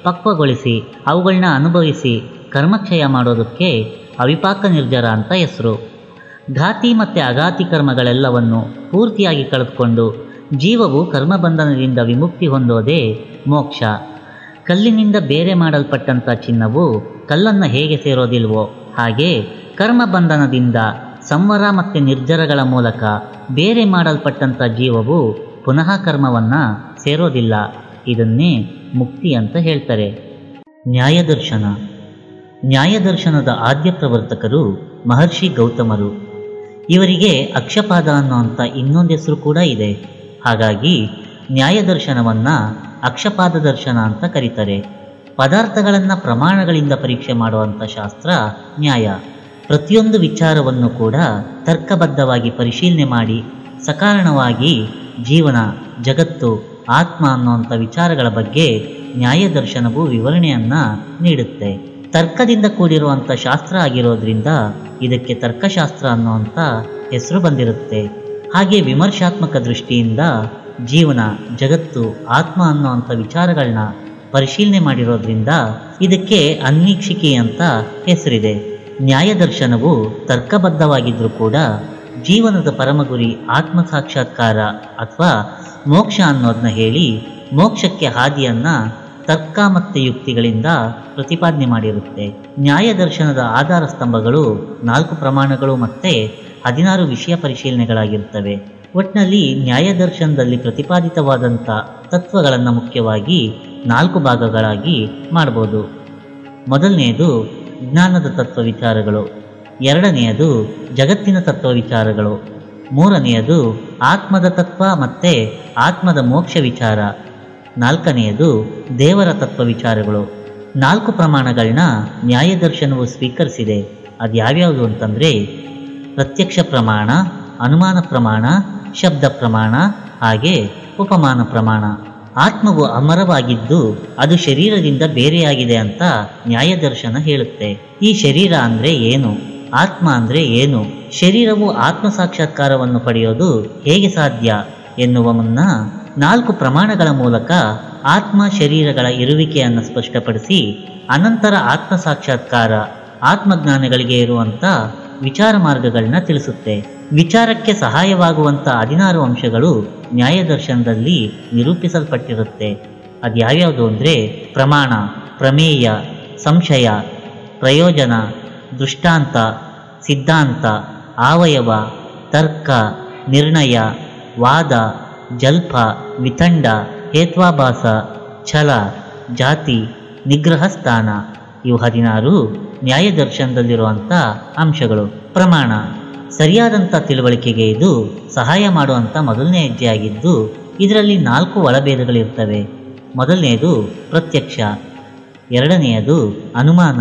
ಪಕ್ವಗೊಳಿಸಿ ಅವುಗಳನ್ನ ಅನುಭವಿಸಿ ಕರ್ಮಕ್ಷಯ ಮಾಡೋದಕ್ಕೆ ಅವಿಪಾಕ ನಿರ್ಜರ ಅಂತ ಹೆಸರು. ಘಾತಿ ಮತ್ತು ಅಘಾತಿ ಕರ್ಮಗಳೆಲ್ಲವನ್ನು ಪೂರ್ತಿಯಾಗಿ ಕಳೆದುಕೊಂಡು ಜೀವವು ಕರ್ಮಬಂಧನದಿಂದ ವಿಮುಕ್ತಿ ಹೊಂದೋದೇ ಮೋಕ್ಷ. ಕಲ್ಲಿನಿಂದ ಬೇರೆ ಮಾಡಲ್ಪಟ್ಟಂಥ ಚಿನ್ನವು ಕಲ್ಲನ್ನು ಹೇಗೆ ಸೇರೋದಿಲ್ವೋ ಹಾಗೆ ಕರ್ಮಬಂಧನದಿಂದ ಸಂವರ ಮತ್ತು ನಿರ್ಜರಗಳ ಮೂಲಕ ಬೇರೆ ಮಾಡಲ್ಪಟ್ಟಂಥ ಜೀವವು ಪುನಃ ಕರ್ಮವನ್ನು ಸೇರೋದಿಲ್ಲ. ಇದನ್ನೇ ಮುಕ್ತಿ ಅಂತ ಹೇಳ್ತಾರೆ. ನ್ಯಾಯದರ್ಶನ. ನ್ಯಾಯದರ್ಶನದ ಆದ್ಯ ಪ್ರವರ್ತಕರು ಮಹರ್ಷಿ ಗೌತಮರು. ಇವರಿಗೆ ಅಕ್ಷಪಾದ ಅನ್ನೋಂಥ ಇನ್ನೊಂದು ಹೆಸರು ಕೂಡ ಇದೆ. ಹಾಗಾಗಿ ನ್ಯಾಯದರ್ಶನವನ್ನು ಅಕ್ಷಪಾದ ದರ್ಶನ ಅಂತ ಕರೀತಾರೆ. ಪದಾರ್ಥಗಳನ್ನು ಪ್ರಮಾಣಗಳಿಂದ ಪರೀಕ್ಷೆ ಮಾಡುವಂಥ ಶಾಸ್ತ್ರ ನ್ಯಾಯ. ಪ್ರತಿಯೊಂದು ವಿಚಾರವನ್ನು ಕೂಡ ತರ್ಕಬದ್ಧವಾಗಿ ಪರಿಶೀಲನೆ ಮಾಡಿ ಸಕಾರಣವಾಗಿ ಜೀವನ, ಜಗತ್ತು, ಆತ್ಮ ಅನ್ನುವಂಥ ವಿಚಾರಗಳ ಬಗ್ಗೆ ನ್ಯಾಯದರ್ಶನವು ವಿವರಣೆಯನ್ನು ನೀಡುತ್ತೆ. ತರ್ಕದಿಂದ ಕೂಡಿರುವಂಥ ಶಾಸ್ತ್ರ ಆಗಿರೋದ್ರಿಂದ ಇದಕ್ಕೆ ತರ್ಕಶಾಸ್ತ್ರ ಅನ್ನುವಂಥ ಹೆಸರು ಬಂದಿರುತ್ತೆ. ಹಾಗೆ ವಿಮರ್ಶಾತ್ಮಕ ದೃಷ್ಟಿಯಿಂದ ಜೀವನ, ಜಗತ್ತು, ಆತ್ಮ ಅನ್ನುವಂಥ ವಿಚಾರಗಳನ್ನ ಪರಿಶೀಲನೆ ಮಾಡಿರೋದ್ರಿಂದ ಇದಕ್ಕೆ ಅನ್ವೀಕ್ಷಿಕೆ ಅಂತ ಹೆಸರಿದೆ. ನ್ಯಾಯದರ್ಶನವು ತರ್ಕಬದ್ಧವಾಗಿದ್ದರೂ ಕೂಡ ಜೀವನದ ಪರಮಗುರಿ ಆತ್ಮ ಸಾಕ್ಷಾತ್ಕಾರ ಅಥವಾ ಮೋಕ್ಷ ಅನ್ನೋದನ್ನ ಹೇಳಿ ಮೋಕ್ಷಕ್ಕೆ ಹಾದಿಯನ್ನ ತರ್ಕ ಮತ್ತು ಯುಕ್ತಿಗಳಿಂದ ಪ್ರತಿಪಾದನೆ ಮಾಡಿರುತ್ತೆ. ನ್ಯಾಯದರ್ಶನದ ಆಧಾರ ಸ್ತಂಭಗಳು 4 ಪ್ರಮಾಣಗಳು ಮತ್ತು 16 ವಿಷಯ ಪರಿಶೀಲನೆಗಳಾಗಿರ್ತವೆ. ಒಟ್ಟಿನಲ್ಲಿ ನ್ಯಾಯದರ್ಶನದಲ್ಲಿ ಪ್ರತಿಪಾದಿತವಾದಂಥ ತತ್ವಗಳನ್ನು ಮುಖ್ಯವಾಗಿ 4 ಭಾಗಗಳಾಗಿ ಮಾಡ್ಬೋದು. ಮೊದಲನೆಯದು ಜ್ಞಾನದ ತತ್ವ ವಿಚಾರಗಳು, ಎರಡನೆಯದು ಜಗತ್ತಿನ ತತ್ವ ವಿಚಾರಗಳು, ಮೂರನೆಯದು ಆತ್ಮದ ತತ್ವ ಮತ್ತು ಆತ್ಮದ ಮೋಕ್ಷ ವಿಚಾರ, ನಾಲ್ಕನೆಯದು ದೇವರ ತತ್ವ ವಿಚಾರಗಳು. 4 ಪ್ರಮಾಣಗಳನ್ನ ನ್ಯಾಯದರ್ಶನವು ಸ್ವೀಕರಿಸಿದೆ. ಅದು ಯಾವ್ಯಾವುದು ಅಂತಂದರೆ ಪ್ರತ್ಯಕ್ಷ ಪ್ರಮಾಣ, ಅನುಮಾನ ಪ್ರಮಾಣ, ಶಬ್ದ ಪ್ರಮಾಣ, ಹಾಗೆ ಉಪಮಾನ ಪ್ರಮಾಣ. ಆತ್ಮವು ಅಮರವಾಗಿದ್ದು ಅದು ಶರೀರದಿಂದ ಬೇರೆಯಾಗಿದೆ ಅಂತ ನ್ಯಾಯದರ್ಶನ ಹೇಳುತ್ತೆ. ಈ ಶರೀರ ಅಂದರೆ ಏನು, ಆತ್ಮ ಅಂದರೆ ಏನು, ಶರೀರವು ಆತ್ಮ ಸಾಕ್ಷಾತ್ಕಾರವನ್ನು ಪಡೆಯೋದು ಹೇಗೆ ಸಾಧ್ಯ ಎನ್ನುವ ಮುನ್ನ 4 ಪ್ರಮಾಣಗಳ ಮೂಲಕ ಆತ್ಮ ಶರೀರಗಳ ಇರುವಿಕೆಯನ್ನು ಸ್ಪಷ್ಟಪಡಿಸಿ ಅನಂತರ ಆತ್ಮ ಸಾಕ್ಷಾತ್ಕಾರ, ಆತ್ಮಜ್ಞಾನಗಳಿಗೆ ಇರುವಂಥ ವಿಚಾರ ಮಾರ್ಗಗಳನ್ನ ತಿಳಿಸುತ್ತೆ. ವಿಚಾರಕ್ಕೆ ಸಹಾಯವಾಗುವಂಥ 16 ಅಂಶಗಳು ನ್ಯಾಯದರ್ಶನದಲ್ಲಿ ನಿರೂಪಿಸಲ್ಪಟ್ಟಿರುತ್ತೆ. ಅದು ಯಾವ್ಯಾವುದು ಅಂದರೆ ಪ್ರಮಾಣ, ಪ್ರಮೇಯ, ಸಂಶಯ, ಪ್ರಯೋಜನ, ದೃಷ್ಟಾಂತ, ಸಿದ್ಧಾಂತ, ಆವಯವ, ತರ್ಕ, ನಿರ್ಣಯ, ವಾದ, ಜಲ್ಪ, ವಿತಂಡ, ಹೇತ್ವಾಭಾಸ, ಛಲ, ಜಾತಿ, ನಿಗ್ರಹ ಸ್ಥಾನ. ಇವು 16 ನ್ಯಾಯದರ್ಶನದಲ್ಲಿರುವಂಥ ಅಂಶಗಳು. ಪ್ರಮಾಣ ಸರಿಯಾದಂಥ ತಿಳುವಳಿಕೆಗೆ ಇದು ಸಹಾಯ ಮಾಡುವಂಥ ಮೊದಲನೇ ಹೆಜ್ಜೆಯಾಗಿದ್ದು ಇದರಲ್ಲಿ 4 ಒಳಭೇದಗಳಿರ್ತವೆ. ಮೊದಲನೆಯದು ಪ್ರತ್ಯಕ್ಷ, ಎರಡನೆಯದು ಅನುಮಾನ,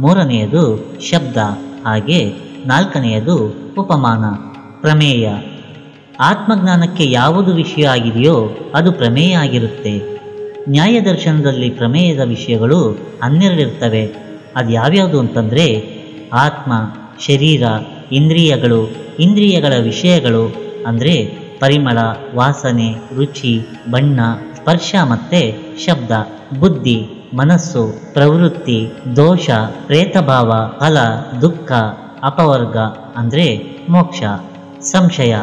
ಮೂರನೆಯದು ಶಬ್ದ, ಹಾಗೆ ನಾಲ್ಕನೆಯದು ಉಪಮಾನ. ಪ್ರಮೇಯ ಆತ್ಮಜ್ಞಾನಕ್ಕೆ ಯಾವುದು ವಿಷಯ ಆಗಿದೆಯೋ ಅದು ಪ್ರಮೇಯ ಆಗಿರುತ್ತೆ. ನ್ಯಾಯದರ್ಶನದಲ್ಲಿ ಪ್ರಮೇಯದ ವಿಷಯಗಳು 12 ಇರ್ತವೆ. ಅದು ಯಾವ್ಯಾವುದು ಅಂತಂದರೆ ಆತ್ಮ, ಶರೀರ, ಇಂದ್ರಿಯಗಳು, ಇಂದ್ರಿಯಗಳ ವಿಷಯಗಳು ಅಂದರೆ ಪರಿಮಳ, ವಾಸನೆ, ರುಚಿ, ಬಣ್ಣ, ಸ್ಪರ್ಶ ಮತ್ತು ಶಬ್ದ, ಬುದ್ಧಿ, ಮನಸ್ಸು, ಪ್ರವೃತ್ತಿ, ದೋಷ, ಪ್ರೇತಭಾವ, ಫಲ, ದುಃಖ, ಅಪವರ್ಗ ಅಂದರೆ ಮೋಕ್ಷ. ಸಂಶಯ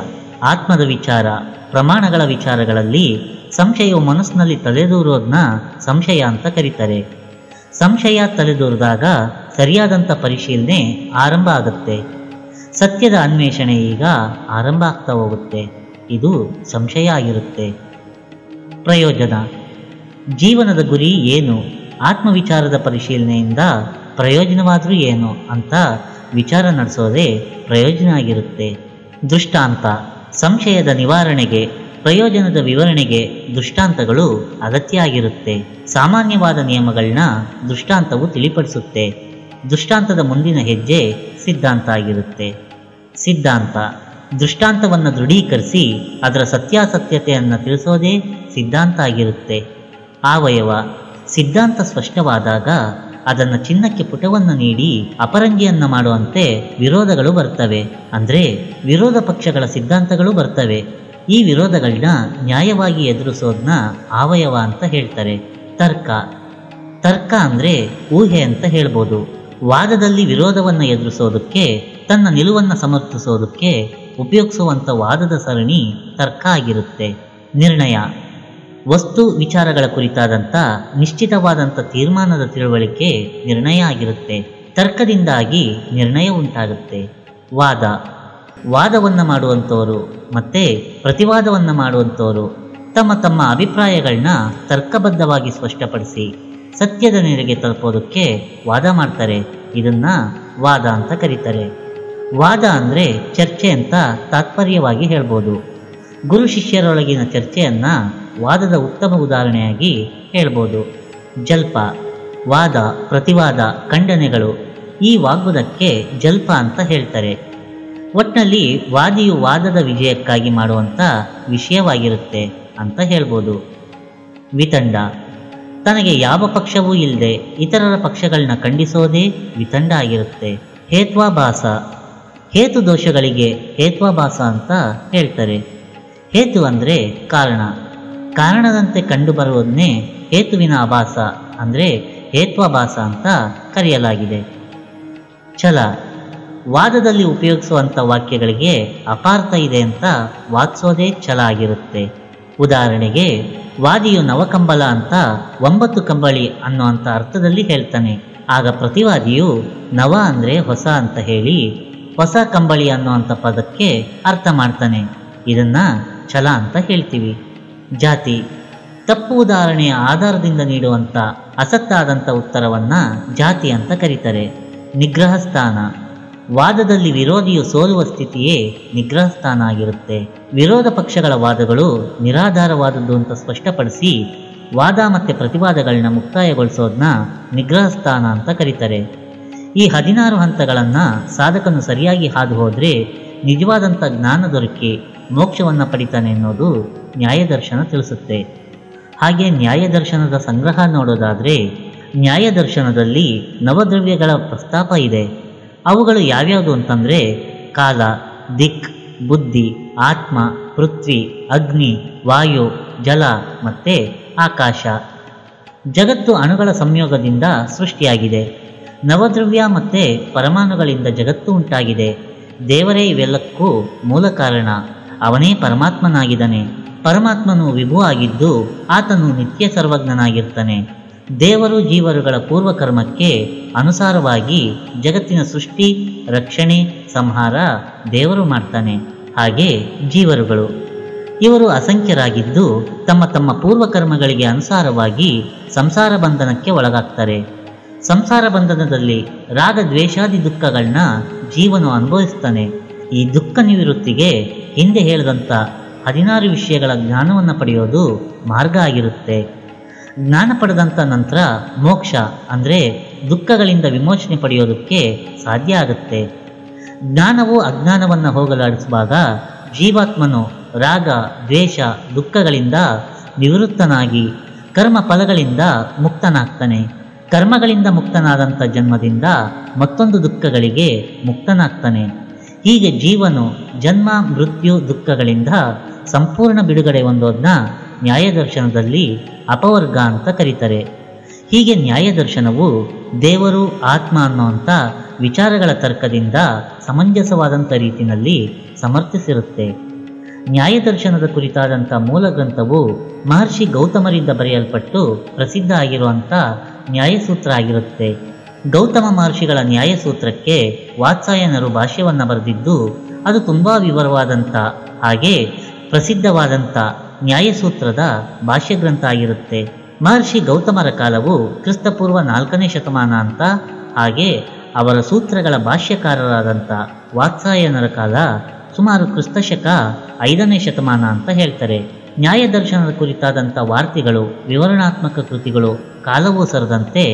ಆತ್ಮದ ವಿಚಾರ. ಪ್ರಮಾಣಗಳ ವಿಚಾರಗಳಲ್ಲಿ ಸಂಶಯವು ಮನಸ್ಸಿನಲ್ಲಿ ತಲೆದೂರೋದನ್ನ ಸಂಶಯ ಅಂತ ಕರೀತಾರೆ. ಸಂಶಯ ತಲೆದೂರಿದಾಗ ಸರಿಯಾದಂಥ ಪರಿಶೀಲನೆ ಆರಂಭ ಆಗುತ್ತೆ. ಸತ್ಯದ ಅನ್ವೇಷಣೆ ಈಗ ಆರಂಭ ಆಗ್ತಾ ಹೋಗುತ್ತೆ. ಇದು ಸಂಶಯ ಆಗಿರುತ್ತೆ. ಪ್ರಯೋಜನ ಜೀವನದ ಗುರಿ ಏನು, ಆತ್ಮವಿಚಾರದ ಪರಿಶೀಲನೆಯಿಂದ ಪ್ರಯೋಜನವಾದರೂ ಏನು ಅಂತ ವಿಚಾರ ನಡೆಸೋದೇ ಪ್ರಯೋಜನ ಆಗಿರುತ್ತೆ. ದೃಷ್ಟಾಂತ ಸಂಶಯದ ನಿವಾರಣೆಗೆ, ಪ್ರಯೋಜನದ ವಿವರಣೆಗೆ ದೃಷ್ಟಾಂತಗಳು ಅಗತ್ಯ ಆಗಿರುತ್ತೆ. ಸಾಮಾನ್ಯವಾದ ನಿಯಮಗಳನ್ನ ದೃಷ್ಟಾಂತವು ತಿಳಿಪಡಿಸುತ್ತೆ. ದೃಷ್ಟಾಂತದ ಮುಂದಿನ ಹೆಜ್ಜೆ ಸಿದ್ಧಾಂತ ಆಗಿರುತ್ತೆ. ಸಿದ್ಧಾಂತ ದೃಷ್ಟಾಂತವನ್ನು ದೃಢೀಕರಿಸಿ ಅದರ ಸತ್ಯಾಸತ್ಯತೆಯನ್ನು ತಿಳಿಸೋದೇ ಸಿದ್ಧಾಂತ ಆಗಿರುತ್ತೆ. ಆವಯವ ಸಿದ್ಧಾಂತ ಸ್ಪಷ್ಟವಾದಾಗ ಅದನ್ನು ಚಿನ್ನಕ್ಕೆ ಪುಟವನ್ನು ನೀಡಿ ಅಪರಂಜಿಯನ್ನು ಮಾಡುವಂತೆ ವಿರೋಧಗಳು ಬರ್ತವೆ. ಅಂದರೆ ವಿರೋಧ ಪಕ್ಷಗಳ ಸಿದ್ಧಾಂತಗಳು ಬರ್ತವೆ. ಈ ವಿರೋಧಗಳನ್ನ ನ್ಯಾಯವಾಗಿ ಎದುರಿಸೋದನ್ನ ಆವಯವ ಅಂತ ಹೇಳ್ತಾರೆ. ತರ್ಕ ತರ್ಕ ಅಂದರೆ ಊಹೆ ಅಂತ ಹೇಳ್ಬೋದು. ವಾದದಲ್ಲಿ ವಿರೋಧವನ್ನು ಎದುರಿಸೋದಕ್ಕೆ, ತನ್ನ ನಿಲುವನ್ನು ಸಮರ್ಥಿಸೋದಕ್ಕೆ ಉಪಯೋಗಿಸುವಂಥ ವಾದದ ಸರಣಿ ತರ್ಕ ಆಗಿರುತ್ತೆ. ನಿರ್ಣಯ ವಸ್ತು ವಿಚಾರಗಳ ಕುರಿತಾದಂಥ ನಿಶ್ಚಿತವಾದಂಥ ತೀರ್ಮಾನದ ತಿಳುವಳಿಕೆ ನಿರ್ಣಯ ಆಗಿರುತ್ತೆ. ತರ್ಕದಿಂದಾಗಿ ನಿರ್ಣಯ ಉಂಟಾಗುತ್ತೆ. ವಾದ ವಾದವನ್ನು ಮಾಡುವಂಥವರು ಮತ್ತು ಪ್ರತಿವಾದವನ್ನು ಮಾಡುವಂಥವರು ತಮ್ಮ ತಮ್ಮ ಅಭಿಪ್ರಾಯಗಳನ್ನ ತರ್ಕಬದ್ಧವಾಗಿ ಸ್ಪಷ್ಟಪಡಿಸಿ ಸತ್ಯದ ನೆಲೆಗೆ ತಲುಪೋದಕ್ಕೆ ವಾದ ಮಾಡ್ತಾರೆ. ಇದನ್ನ ವಾದ ಅಂತ ಕರೀತಾರೆ. ವಾದ ಅಂದರೆ ಚರ್ಚೆ ಅಂತ ತಾತ್ಪರ್ಯವಾಗಿ ಹೇಳ್ಬೋದು. ಗುರು ಶಿಷ್ಯರೊಳಗಿನ ಚರ್ಚೆಯನ್ನು ವಾದದ ಉತ್ತಮ ಉದಾಹರಣೆಯಾಗಿ ಹೇಳ್ಬೋದು. ಜಲ್ಪ ವಾದ, ಪ್ರತಿವಾದ, ಖಂಡನೆಗಳು ಈ ವಾಗ್ವಾದಕ್ಕೆ ಜಲ್ಪ ಅಂತ ಹೇಳ್ತಾರೆ. ಒಟ್ಟಿನಲ್ಲಿ ವಾದಿಯು ವಾದದ ವಿಜಯಕ್ಕಾಗಿ ಮಾಡುವಂಥ ವಿಷಯವಾಗಿರುತ್ತೆ ಅಂತ ಹೇಳ್ಬೋದು. ವಿತಂಡ, ತನಗೆ ಯಾವ ಪಕ್ಷವೂ ಇಲ್ಲದೆ ಇತರರ ಪಕ್ಷಗಳನ್ನ ಖಂಡಿಸೋದೇ ವಿತಂಡ ಆಗಿರುತ್ತೆ. ಹೇತ್ವಾಭಾಸ, ಹೇತು ದೋಷಗಳಿಗೆ ಹೇತ್ವಾಭಾಸ ಅಂತ ಹೇಳ್ತಾರೆ. ಹೇತು ಅಂದರೆ ಕಾರಣ, ಕಾರಣದಂತೆ ಕಂಡುಬರುವುದನ್ನೇ ಹೇತುವಿನ ಆಭಾಸ ಅಂದರೆ ಹೇತ್ವಾಭಾಸ ಅಂತ ಕರೆಯಲಾಗಿದೆ. ಛಲ, ವಾದದಲ್ಲಿ ಉಪಯೋಗಿಸುವಂಥ ವಾಕ್ಯಗಳಿಗೆ ಅಪಾರ್ಥ ಇದೆ ಅಂತ ವಾದಿಸೋದೇ ಛಲ ಆಗಿರುತ್ತೆ. ಉದಾಹರಣೆಗೆ, ವಾದಿಯು ನವಕಂಬಲ ಅಂತ 9 ಕಂಬಳಿ ಅನ್ನುವಂಥ ಅರ್ಥದಲ್ಲಿ ಹೇಳ್ತಾನೆ. ಆಗ ಪ್ರತಿವಾದಿಯು ನವ ಅಂದರೆ ಹೊಸ ಅಂತ ಹೇಳಿ ಹೊಸ ಕಂಬಳಿ ಅನ್ನುವಂಥ ಪದಕ್ಕೆ ಅರ್ಥ ಮಾಡ್ತಾನೆ. ಇದನ್ನ ಛಲ ಅಂತ ಹೇಳ್ತೀವಿ. ಜಾತಿ, ತಪ್ಪು ಉದಾಹರಣೆಯ ಆಧಾರದಿಂದ ನೀಡುವಂಥ ಅಸತ್ತಾದಂಥ ಉತ್ತರವನ್ನು ಜಾತಿ ಅಂತ ಕರೀತಾರೆ. ನಿಗ್ರಹ ಸ್ಥಾನ, ವಾದದಲ್ಲಿ ವಿರೋಧಿಯು ಸೋಲುವ ಸ್ಥಿತಿಯೇ ನಿಗ್ರಹ ಸ್ಥಾನ ಆಗಿರುತ್ತೆ. ವಿರೋಧ ಪಕ್ಷಗಳ ವಾದಗಳು ನಿರಾಧಾರವಾದದ್ದು ಅಂತ ಸ್ಪಷ್ಟಪಡಿಸಿ ವಾದ ಮತ್ತು ಪ್ರತಿವಾದಗಳನ್ನ ಮುಕ್ತಾಯಗೊಳಿಸೋದನ್ನ ನಿಗ್ರಹ ಸ್ಥಾನ ಅಂತ ಕರೀತಾರೆ. ಈ 16 ಹಂತಗಳನ್ನು ಸಾಧಕನು ಸರಿಯಾಗಿ ಹಾದು ಹೋದರೆ ನಿಜವಾದಂಥ ಜ್ಞಾನ ದೊರಕಿ ಮೋಕ್ಷವನ್ನು ಪಡಿತಾನೆ ಅನ್ನೋದು ನ್ಯಾಯದರ್ಶನ ತಿಳಿಸುತ್ತೆ. ಹಾಗೆ ನ್ಯಾಯದರ್ಶನದ ಸಂಗ್ರಹ ನೋಡೋದಾದರೆ ನ್ಯಾಯದರ್ಶನದಲ್ಲಿ ನವದ್ರವ್ಯಗಳ ಪ್ರಸ್ತಾಪ ಇದೆ. ಅವುಗಳು ಯಾವ್ಯಾವುದು ಅಂತಂದರೆ ಕಾಲ, ದಿಕ್, ಬುದ್ಧಿ, ಆತ್ಮ, ಪೃಥ್ವಿ, ಅಗ್ನಿ, ವಾಯು, ಜಲ ಮತ್ತು ಆಕಾಶ. ಜಗತ್ತು ಅಣುಗಳ ಸಂಯೋಗದಿಂದ ಸೃಷ್ಟಿಯಾಗಿದೆ. ನವದ್ರವ್ಯ ಮತ್ತು ಪರಮಾಣುಗಳಿಂದ ಜಗತ್ತು ಉಂಟಾಗಿದೆ. ದೇವರೇ ಇವೆಲ್ಲಕ್ಕೂ ಮೂಲ ಕಾರಣ. ಅವನೇ ಪರಮಾತ್ಮನಾಗಿದ್ದಾನೆ. ಪರಮಾತ್ಮನು ವಿಭು ಆಗಿದ್ದು ಆತನು ನಿತ್ಯ ಸರ್ವಜ್ಞನಾಗಿರ್ತಾನೆ. ದೇವರು ಜೀವರುಗಳ ಪೂರ್ವಕರ್ಮಕ್ಕೆ ಅನುಸಾರವಾಗಿ ಜಗತ್ತಿನ ಸೃಷ್ಟಿ, ರಕ್ಷಣೆ, ಸಂಹಾರ ದೇವರು ಮಾಡ್ತಾನೆ. ಹಾಗೆ ಜೀವರುಗಳು ಇವರು ಅಸಂಖ್ಯರಾಗಿದ್ದು ತಮ್ಮ ತಮ್ಮ ಪೂರ್ವಕರ್ಮಗಳಿಗೆ ಅನುಸಾರವಾಗಿ ಸಂಸಾರ ಬಂಧನಕ್ಕೆ ಒಳಗಾಗ್ತಾರೆ. ಸಂಸಾರ ಬಂಧನದಲ್ಲಿ ರಾಗ, ದ್ವೇಷಾದಿ ದುಃಖಗಳನ್ನ ಜೀವನು ಅನುಭವಿಸ್ತಾನೆ. ಈ ದುಃಖ ನಿವೃತ್ತಿಗೆ ಹಿಂದೆ ಹೇಳಿದಂಥ 16 ವಿಷಯಗಳ ಜ್ಞಾನವನ್ನು ಪಡೆಯೋದು ಮಾರ್ಗ ಆಗಿರುತ್ತೆ. ಜ್ಞಾನ ಪಡೆದಂಥ ನಂತರ ಮೋಕ್ಷ ಅಂದರೆ ದುಃಖಗಳಿಂದ ವಿಮೋಚನೆ ಪಡೆಯೋದಕ್ಕೆ ಸಾಧ್ಯ ಆಗುತ್ತೆ. ಜ್ಞಾನವು ಅಜ್ಞಾನವನ್ನು ಹೋಗಲಾಡಿಸುವಾಗ ಜೀವಾತ್ಮನು ರಾಗ, ದ್ವೇಷ, ದುಃಖಗಳಿಂದ ನಿವೃತ್ತನಾಗಿ ಕರ್ಮ ಫಲಗಳಿಂದ ಮುಕ್ತನಾಗ್ತಾನೆ. ಕರ್ಮಗಳಿಂದ ಮುಕ್ತನಾದಂಥ ಜನ್ಮದಿಂದ ಮತ್ತೊಂದು ದುಃಖಗಳಿಗೆ ಮುಕ್ತನಾಗ್ತಾನೆ. ಹೀಗೆ ಜೀವನು ಜನ್ಮ, ಮೃತ್ಯು, ದುಃಖಗಳಿಂದ ಸಂಪೂರ್ಣ ಬಿಡುಗಡೆ ಹೊಂದೋದನ್ನ ನ್ಯಾಯದರ್ಶನದಲ್ಲಿ ಅಪವರ್ಗ ಅಂತ ಕರೀತಾರೆ. ಹೀಗೆ ನ್ಯಾಯದರ್ಶನವು ದೇವರು, ಆತ್ಮ ಅನ್ನುವಂಥ ವಿಚಾರಗಳ ತರ್ಕದಿಂದ ಸಮಂಜಸವಾದಂಥ ರೀತಿಯಲ್ಲಿ ಸಮರ್ಥಿಸಿರುತ್ತೆ. ನ್ಯಾಯದರ್ಶನದ ಕುರಿತಾದಂಥ ಮೂಲ ಗ್ರಂಥವು ಮಹರ್ಷಿ ಗೌತಮರಿಂದ ಬರೆಯಲ್ಪಟ್ಟು ಪ್ರಸಿದ್ಧ ಆಗಿರುವಂಥ ನ್ಯಾಯಸೂತ್ರ ಆಗಿರುತ್ತೆ. ಗೌತಮ ಮಹರ್ಷಿಗಳ ನ್ಯಾಯಸೂತ್ರಕ್ಕೆ ವಾತ್ಸಾಯನರು ಭಾಷ್ಯವನ್ನು ಬರೆದಿದ್ದು ಅದು ತುಂಬ ವಿವರವಾದಂಥ ಹಾಗೆ ಪ್ರಸಿದ್ಧವಾದಂಥ ನ್ಯಾಯಸೂತ್ರದ ಭಾಷ್ಯಗ್ರಂಥ ಆಗಿರುತ್ತೆ. ಮಹರ್ಷಿ ಗೌತಮರ ಕಾಲವು ಕ್ರಿಸ್ತಪೂರ್ವ 4ನೇ ಶತಮಾನ ಅಂತ, ಹಾಗೆ ಅವರ ಸೂತ್ರಗಳ ಭಾಷ್ಯಕಾರರಾದಂಥ ವಾತ್ಸಾಯನರ ಕಾಲ ಸುಮಾರು ಕ್ರಿಸ್ತಶಕ 5ನೇ ಶತಮಾನ ಅಂತ ಹೇಳ್ತಾರೆ. ನ್ಯಾಯದರ್ಶನದ ಕುರಿತಾದಂಥ ವಾರ್ತೆಗಳು, ವಿವರಣಾತ್ಮಕ ಕೃತಿಗಳು ಕಾಲವೂ ಸರದಂತೆ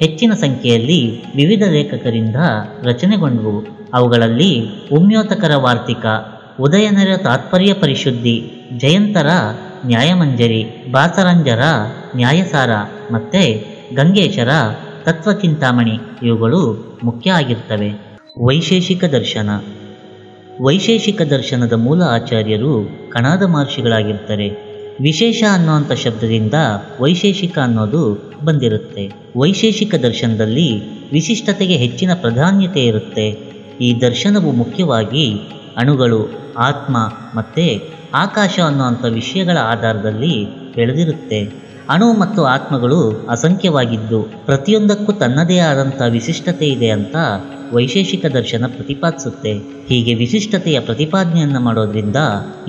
ಹೆಚ್ಚಿನ ಸಂಖ್ಯೆಯಲ್ಲಿ ವಿವಿಧ ಲೇಖಕರಿಂದ ರಚನೆಗೊಂಡವು. ಅವುಗಳಲ್ಲಿ ಉಮ್ಯೋತಕರ ವಾರ್ತಿಕ, ಉದಯನರ ತಾತ್ಪರ್ಯ ಪರಿಶುದ್ಧಿ, ಜಯಂತರ ನ್ಯಾಯಮಂಜರಿ, ಬಾಸರಂಜರ ನ್ಯಾಯಸಾರ ಮತ್ತು ಗಂಗೇಶರ ತತ್ವಚಿಂತಾಮಣಿ ಇವುಗಳು ಮುಖ್ಯ ಆಗಿರ್ತವೆ. ವೈಶೇಷಿಕ ದರ್ಶನ. ವೈಶೇಷಿಕ ದರ್ಶನದ ಮೂಲ ಆಚಾರ್ಯರು ಕಣಾದ ಮಹರ್ಷಿಗಳಾಗಿರ್ತಾರೆ. ವಿಶೇಷ ಅನ್ನುವಂಥ ಶಬ್ದದಿಂದ ವೈಶೇಷಿಕ ಅನ್ನೋದು ಬಂದಿರುತ್ತೆ. ವೈಶೇಷಿಕ ದರ್ಶನದಲ್ಲಿ ವಿಶಿಷ್ಟತೆಗೆ ಹೆಚ್ಚಿನ ಪ್ರಾಧಾನ್ಯತೆ ಇರುತ್ತೆ. ಈ ದರ್ಶನವು ಮುಖ್ಯವಾಗಿ ಅಣುಗಳು, ಆತ್ಮ ಮತ್ತು ಆಕಾಶ ಅನ್ನುವಂಥ ವಿಷಯಗಳ ಆಧಾರದಲ್ಲಿ ಬೆಳೆದಿರುತ್ತೆ. ಅಣು ಮತ್ತು ಆತ್ಮಗಳು ಅಸಂಖ್ಯವಾಗಿದ್ದು ಪ್ರತಿಯೊಂದಕ್ಕೂ ತನ್ನದೇ ಆದಂಥ ವಿಶಿಷ್ಟತೆ ಇದೆ ಅಂತ ವೈಶೇಷಿಕ ದರ್ಶನ ಪ್ರತಿಪಾದಿಸುತ್ತೆ. ಹೀಗೆ ವಿಶಿಷ್ಟತೆಯ ಪ್ರತಿಪಾದನೆಯನ್ನು ಮಾಡೋದ್ರಿಂದ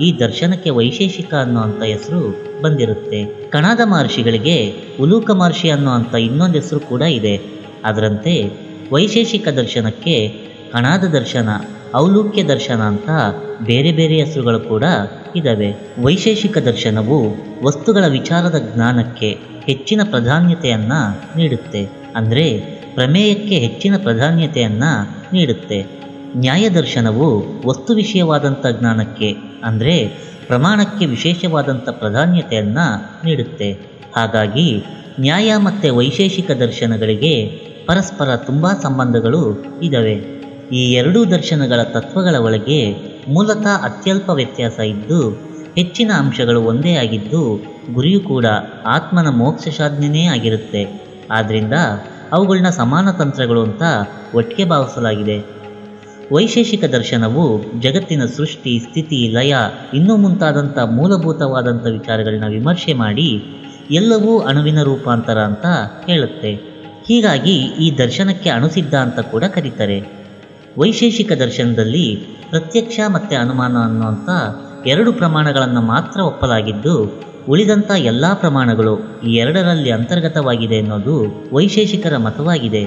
ಈ ದರ್ಶನಕ್ಕೆ ವೈಶೇಷಿಕ ಅನ್ನುವಂಥ ಹೆಸರು ಬಂದಿರುತ್ತೆ. ಕಣಾದ ಮಹರ್ಷಿಗಳಿಗೆ ಉಲೂಕ ಮಹರ್ಷಿ ಅನ್ನುವಂಥ ಇನ್ನೊಂದು ಹೆಸರು ಕೂಡ ಇದೆ. ಅದರಂತೆ ವೈಶೇಷಿಕ ದರ್ಶನಕ್ಕೆ ಕಣಾದ ದರ್ಶನ, ಔಲೂಕ್ಯ ದರ್ಶನ ಅಂತ ಬೇರೆ ಬೇರೆ ಹೆಸರುಗಳು ಕೂಡ ಇದ್ದಾವೆ. ವೈಶೇಷಿಕ ದರ್ಶನವು ವಸ್ತುಗಳ ವಿಚಾರದ ಜ್ಞಾನಕ್ಕೆ ಹೆಚ್ಚಿನ ಪ್ರಾಧಾನ್ಯತೆಯನ್ನು ನೀಡುತ್ತೆ. ಅಂದರೆ ಪ್ರಮೇಯಕ್ಕೆ ಹೆಚ್ಚಿನ ಪ್ರಾಧಾನ್ಯತೆಯನ್ನು ನೀಡುತ್ತೆ. ನ್ಯಾಯದರ್ಶನವು ವಸ್ತು ವಿಷಯವಾದಂಥ ಜ್ಞಾನಕ್ಕೆ ಅಂದರೆ ಪ್ರಮಾಣಕ್ಕೆ ವಿಶೇಷವಾದಂಥ ಪ್ರಾಧಾನ್ಯತೆಯನ್ನು ನೀಡುತ್ತೆ. ಹಾಗಾಗಿ ನ್ಯಾಯ ಮತ್ತು ವೈಶೇಷಿಕ ದರ್ಶನಗಳಿಗೆ ಪರಸ್ಪರ ತುಂಬ ಸಂಬಂಧಗಳು ಇದ್ದಾವೆ. ಈ ಎರಡೂ ದರ್ಶನಗಳ ತತ್ವಗಳ ಒಳಗೆ ಮೂಲತಃ ಅತ್ಯಲ್ಪ ವ್ಯತ್ಯಾಸ ಇದ್ದು ಹೆಚ್ಚಿನ ಅಂಶಗಳು ಒಂದೇ ಆಗಿದ್ದು ಗುರಿಯೂ ಕೂಡ ಆತ್ಮನ ಮೋಕ್ಷ ಸಾಧನೆಯೇ ಆಗಿರುತ್ತೆ. ಆದ್ದರಿಂದ ಅವುಗಳನ್ನ ಸಮಾನ ತಂತ್ರಗಳು ಅಂತ ಒಟ್ಟಿಗೆ ಭಾವಿಸಲಾಗಿದೆ. ವೈಶೇಷಿಕ ದರ್ಶನವು ಜಗತ್ತಿನ ಸೃಷ್ಟಿ, ಸ್ಥಿತಿ, ಲಯ ಇನ್ನೂ ಮುಂತಾದಂಥ ಮೂಲಭೂತವಾದಂಥ ವಿಚಾರಗಳನ್ನ ವಿಮರ್ಶೆ ಮಾಡಿ ಎಲ್ಲವೂ ಅಣುವಿನ ರೂಪಾಂತರ ಅಂತ ಹೇಳುತ್ತೆ. ಹೀಗಾಗಿ ಈ ದರ್ಶನಕ್ಕೆ ಅಣುಸಿದ್ಧ ಅಂತ ಕೂಡ ಕರೀತಾರೆ. ವೈಶೇಷಿಕ ದರ್ಶನದಲ್ಲಿ ಪ್ರತ್ಯಕ್ಷ ಮತ್ತು ಅನುಮಾನ ಅನ್ನುವಂಥ ಎರಡು ಪ್ರಮಾಣಗಳನ್ನು ಮಾತ್ರ ಒಪ್ಪಲಾಗಿದ್ದು ಉಳಿದಂಥ ಎಲ್ಲ ಪ್ರಮಾಣಗಳು ಈ ಎರಡರಲ್ಲಿ ಅಂತರ್ಗತವಾಗಿದೆ ಅನ್ನೋದು ವೈಶೇಷಿಕರ ಮತವಾಗಿದೆ.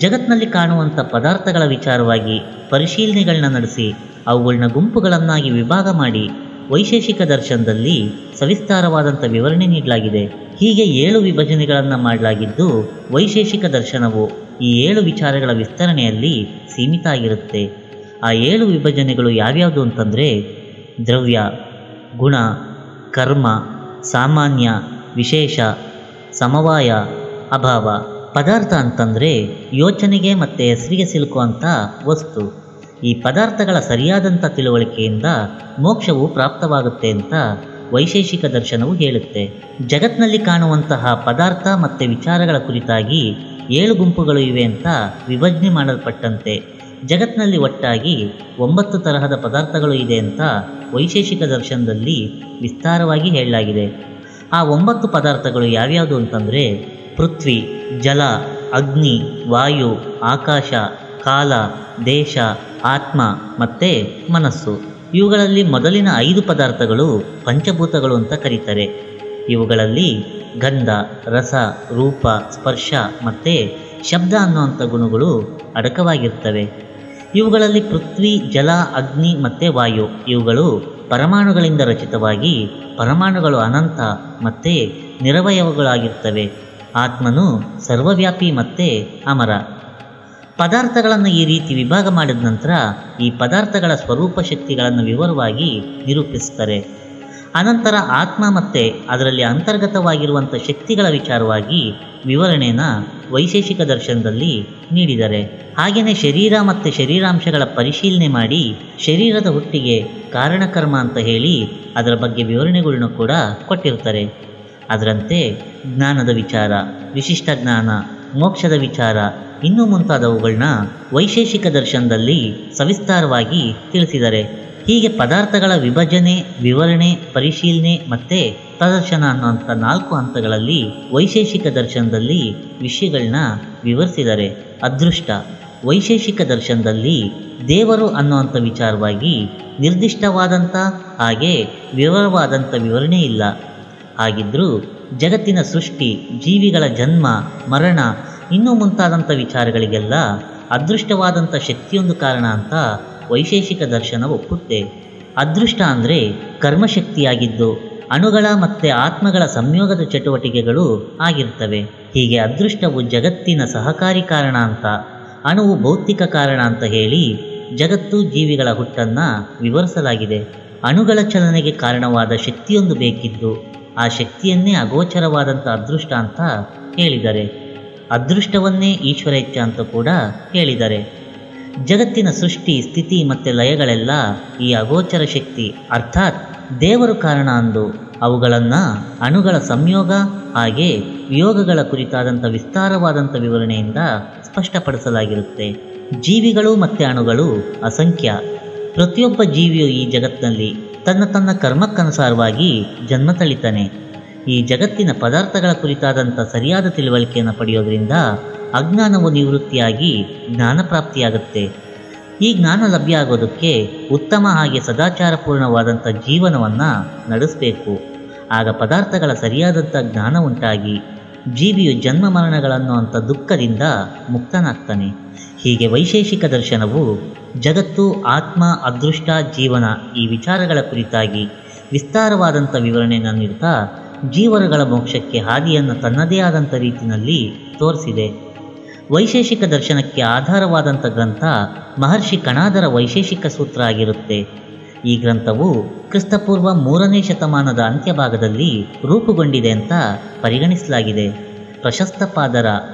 ಜಗತ್ತಿನಲ್ಲಿ ಕಾಣುವಂಥ ಪದಾರ್ಥಗಳ ವಿಚಾರವಾಗಿ ಪರಿಶೀಲನೆಗಳನ್ನ ನಡೆಸಿ ಅವುಗಳನ್ನ ಗುಂಪುಗಳನ್ನಾಗಿ ವಿಭಾಗ ಮಾಡಿ ವೈಶೇಷಿಕ ದರ್ಶನದಲ್ಲಿ ಸವಿಸ್ತಾರವಾದಂಥ ವಿವರಣೆ ನೀಡಲಾಗಿದೆ. ಹೀಗೆ 7 ವಿಭಜನೆಗಳನ್ನು ಮಾಡಲಾಗಿದ್ದು ವೈಶೇಷಿಕ ದರ್ಶನವು ಈ 7 ವಿಚಾರಗಳ ವಿಸ್ತರಣೆಯಲ್ಲಿ ಸೀಮಿತ ಆಗಿರುತ್ತೆ. ಆ 7 ವಿಭಜನೆಗಳು ಯಾವ್ಯಾವುದು ಅಂತಂದರೆ ದ್ರವ್ಯ, ಗುಣ, ಕರ್ಮ, ಸಾಮಾನ್ಯ, ವಿಶೇಷ, ಸಮವಾಯ, ಅಭಾವ. ಪದಾರ್ಥ ಅಂತಂದರೆ ಯೋಚನೆಗೆ ಮತ್ತು ಹೆಸರಿಗೆ ಸಿಲುಕುವಂಥ ವಸ್ತು. ಈ ಪದಾರ್ಥಗಳ ಸರಿಯಾದಂಥ ತಿಳುವಳಿಕೆಯಿಂದ ಮೋಕ್ಷವು ಪ್ರಾಪ್ತವಾಗುತ್ತೆ ಅಂತ ವೈಶೇಷಿಕ ದರ್ಶನವು ಹೇಳುತ್ತೆ. ಜಗತ್ತಿನಲ್ಲಿ ಕಾಣುವಂತಹ ಪದಾರ್ಥ ಮತ್ತು ವಿಚಾರಗಳ ಕುರಿತಾಗಿ 7 ಗುಂಪುಗಳು ಇವೆ ಅಂತ ವಿಭಜನೆ ಮಾಡಲ್ಪಟ್ಟಂತೆ ಜಗತ್ತಿನಲ್ಲಿ ಒಟ್ಟಾಗಿ 9 ತರಹದ ಪದಾರ್ಥಗಳು ಇದೆ ಅಂತ ವೈಶೇಷಿಕ ದರ್ಶನದಲ್ಲಿ ವಿಸ್ತಾರವಾಗಿ ಹೇಳಲಾಗಿದೆ. ಆ 9 ಪದಾರ್ಥಗಳು ಯಾವ್ಯಾವುದು ಅಂತಂದರೆ ಪೃಥ್ವಿ, ಜಲ, ಅಗ್ನಿ, ವಾಯು, ಆಕಾಶ, ಕಾಲ, ದೇಶ, ಆತ್ಮ ಮತ್ತು ಮನಸ್ಸು. ಇವುಗಳಲ್ಲಿ ಮೊದಲಿನ 5 ಪದಾರ್ಥಗಳು ಪಂಚಭೂತಗಳು ಅಂತ ಕರೀತಾರೆ. ಇವುಗಳಲ್ಲಿ ಗಂಧ, ರಸ, ರೂಪ, ಸ್ಪರ್ಶ ಮತ್ತು ಶಬ್ದ ಅನ್ನುವಂಥ ಗುಣಗಳು ಅಡಕವಾಗಿರ್ತವೆ. ಇವುಗಳಲ್ಲಿ ಪೃಥ್ವಿ, ಜಲ, ಅಗ್ನಿ ಮತ್ತು ವಾಯು ಇವುಗಳು ಪರಮಾಣುಗಳಿಂದ ರಚಿತವಾಗಿ ಪರಮಾಣುಗಳು ಅನಂತ ಮತ್ತು ನಿರವಯವಗಳಾಗಿರ್ತವೆ. ಆತ್ಮನು ಸರ್ವವ್ಯಾಪಿ ಮತ್ತು ಅಮರ. ಪದಾರ್ಥಗಳನ್ನು ಈ ರೀತಿ ವಿಭಾಗ ಮಾಡಿದ ನಂತರ ಈ ಪದಾರ್ಥಗಳ ಸ್ವರೂಪ ಶಕ್ತಿಗಳನ್ನು ವಿವರವಾಗಿ ನಿರೂಪಿಸ್ತಾರೆ. ಅನಂತರ ಆತ್ಮ ಮತ್ತು ಅದರಲ್ಲಿ ಅಂತರ್ಗತವಾಗಿರುವಂಥ ಶಕ್ತಿಗಳ ವಿಚಾರವಾಗಿ ವಿವರಣೆನ ವೈಶೇಷಿಕ ದರ್ಶನದಲ್ಲಿ ನೀಡಿದ್ದಾರೆ. ಹಾಗೆಯೇ ಶರೀರ ಮತ್ತು ಶರೀರಾಂಶಗಳ ಪರಿಶೀಲನೆ ಮಾಡಿ ಶರೀರದ ಹುಟ್ಟಿಗೆ ಕಾರಣಕರ್ಮ ಅಂತ ಹೇಳಿ ಅದರ ಬಗ್ಗೆ ವಿವರಣೆಗಳನ್ನು ಕೂಡ ಕೊಟ್ಟಿರ್ತಾರೆ. ಅದರಂತೆ ಜ್ಞಾನದ ವಿಚಾರ, ವಿಶಿಷ್ಟ ಜ್ಞಾನ, ಮೋಕ್ಷದ ವಿಚಾರ ಇನ್ನೂ ಮುಂತಾದವುಗಳನ್ನ ವೈಶೇಷಿಕ ದರ್ಶನದಲ್ಲಿ ಸವಿಸ್ತಾರವಾಗಿ ತಿಳಿಸಿದ್ದಾರೆ. ಹೀಗೆ ಪದಾರ್ಥಗಳ ವಿಭಜನೆ, ವಿವರಣೆ, ಪರಿಶೀಲನೆ ಮತ್ತು ಪ್ರದರ್ಶನ ಅನ್ನುವಂಥ 4 ಹಂತಗಳಲ್ಲಿ ವೈಶೇಷಿಕ ದರ್ಶನದಲ್ಲಿ ವಿಷಯಗಳನ್ನ ವಿವರಿಸಿದ್ದಾರೆ. ಅದೃಷ್ಟ ವೈಶೇಷಿಕ ದರ್ಶನದಲ್ಲಿ ದೇವರು ಅನ್ನುವಂಥ ವಿಚಾರವಾಗಿ ನಿರ್ದಿಷ್ಟವಾದಂಥ ಹಾಗೆ ವಿವರವಾದಂಥ ವಿವರಣೆ ಇಲ್ಲ. ಹಾಗಿದ್ದರೂ ಜಗತ್ತಿನ ಸೃಷ್ಟಿ, ಜೀವಿಗಳ ಜನ್ಮ, ಮರಣ ಇನ್ನೂ ಮುಂತಾದಂಥ ವಿಚಾರಗಳಿಗೆಲ್ಲ ಅದೃಷ್ಟವಾದಂಥ ಶಕ್ತಿಯೊಂದು ಕಾರಣ ಅಂತ ವೈಶೇಷಿಕ ದರ್ಶನ ಒಪ್ಪುತ್ತೆ. ಅದೃಷ್ಟ ಅಂದರೆ ಕರ್ಮಶಕ್ತಿಯಾಗಿದ್ದು ಅಣುಗಳ ಮತ್ತು ಆತ್ಮಗಳ ಸಂಯೋಗದ ಚಟುವಟಿಕೆಗಳು ಆಗಿರ್ತವೆ. ಹೀಗೆ ಅದೃಷ್ಟವು ಜಗತ್ತಿನ ಸಹಕಾರಿ ಕಾರಣ ಅಂತ, ಅಣುವು ಭೌತಿಕ ಕಾರಣ ಅಂತ ಹೇಳಿ ಜಗತ್ತು, ಜೀವಿಗಳ ಹುಟ್ಟನ್ನು ವಿವರಿಸಲಾಗಿದೆ. ಅಣುಗಳ ಚಲನೆಗೆ ಕಾರಣವಾದ ಶಕ್ತಿಯೊಂದು ಬೇಕಿದ್ದು ಆ ಶಕ್ತಿಯನ್ನೇ ಅಗೋಚರವಾದಂಥ ಅದೃಷ್ಟ ಅಂತ ಹೇಳಿದ್ದಾರೆ. ಅದೃಷ್ಟವನ್ನೇ ಈಶ್ವರ ಇಚ್ಛ ಅಂತ ಕೂಡ ಹೇಳಿದ್ದಾರೆ. ಜಗತ್ತಿನ ಸೃಷ್ಟಿ, ಸ್ಥಿತಿ ಮತ್ತು ಲಯಗಳೆಲ್ಲ ಈ ಅಗೋಚರ ಶಕ್ತಿ ಅರ್ಥಾತ್ ದೇವರು ಕಾರಣ ಅಂದು ಅವುಗಳನ್ನು ಅಣುಗಳ ಸಂಯೋಗ ಹಾಗೆ ವಿಯೋಗಗಳ ಕುರಿತಾದಂಥ ವಿಸ್ತಾರವಾದಂಥ ವಿವರಣೆಯಿಂದ ಸ್ಪಷ್ಟಪಡಿಸಲಾಗಿರುತ್ತೆ. ಜೀವಿಗಳು ಮತ್ತು ಅಣುಗಳು ಅಸಂಖ್ಯ. ಪ್ರತಿಯೊಬ್ಬ ಜೀವಿಯು ಈ ಜಗತ್ತಿನಲ್ಲಿ ತನ್ನ ಕರ್ಮಕ್ಕನುಸಾರವಾಗಿ ಜನ್ಮ ತಳಿತಾನೆ. ಈ ಜಗತ್ತಿನ ಪದಾರ್ಥಗಳ ಕುರಿತಾದಂಥ ಸರಿಯಾದ ತಿಳುವಳಿಕೆಯನ್ನು ಪಡೆಯೋದ್ರಿಂದ ಅಜ್ಞಾನವು ನಿವೃತ್ತಿಯಾಗಿ ಜ್ಞಾನ ಪ್ರಾಪ್ತಿಯಾಗುತ್ತೆ. ಈ ಜ್ಞಾನ ಲಭ್ಯ ಆಗೋದಕ್ಕೆ ಉತ್ತಮ ಹಾಗೆ ಸದಾಚಾರಪೂರ್ಣವಾದಂಥ ಜೀವನವನ್ನು ನಡೆಸಬೇಕು. ಆಗ ಪದಾರ್ಥಗಳ ಸರಿಯಾದಂಥ ಜ್ಞಾನ ಉಂಟಾಗಿ ಜೀವಿಯು ಜನ್ಮ ಮರಣಗಳನ್ನುವಂಥ ದುಃಖದಿಂದ ಮುಕ್ತನಾಗ್ತಾನೆ. ಹೀಗೆ ವೈಶೇಷಿಕ ದರ್ಶನವು ಜಗತ್ತು, ಆತ್ಮ, ಅದೃಷ್ಟ, ಜೀವನ ಈ ವಿಚಾರಗಳ ಕುರಿತಾಗಿ ವಿಸ್ತಾರವಾದಂಥ ವಿವರಣೆಯನ್ನು ನೀಡುತ್ತಾ ಜೀವನಗಳ ಮೋಕ್ಷಕ್ಕೆ ಹಾದಿಯನ್ನು ತನ್ನದೇ ಆದಂಥ ರೀತಿಯಲ್ಲಿ ತೋರಿಸಿದೆ. ವೈಶೇಷಿಕ ದರ್ಶನಕ್ಕೆ ಆಧಾರವಾದಂಥ ಗ್ರಂಥ ಮಹರ್ಷಿ ಕಣಾದರ ವೈಶೇಷಿಕ ಸೂತ್ರ ಆಗಿರುತ್ತೆ. ಈ ಗ್ರಂಥವು ಕ್ರಿಸ್ತಪೂರ್ವ 3ನೇ ಶತಮಾನದ ಅಂತ್ಯಭಾಗದಲ್ಲಿ ರೂಪುಗೊಂಡಿದೆ ಅಂತ ಪರಿಗಣಿಸಲಾಗಿದೆ. ಪ್ರಶಸ್ತ ಪಾದರ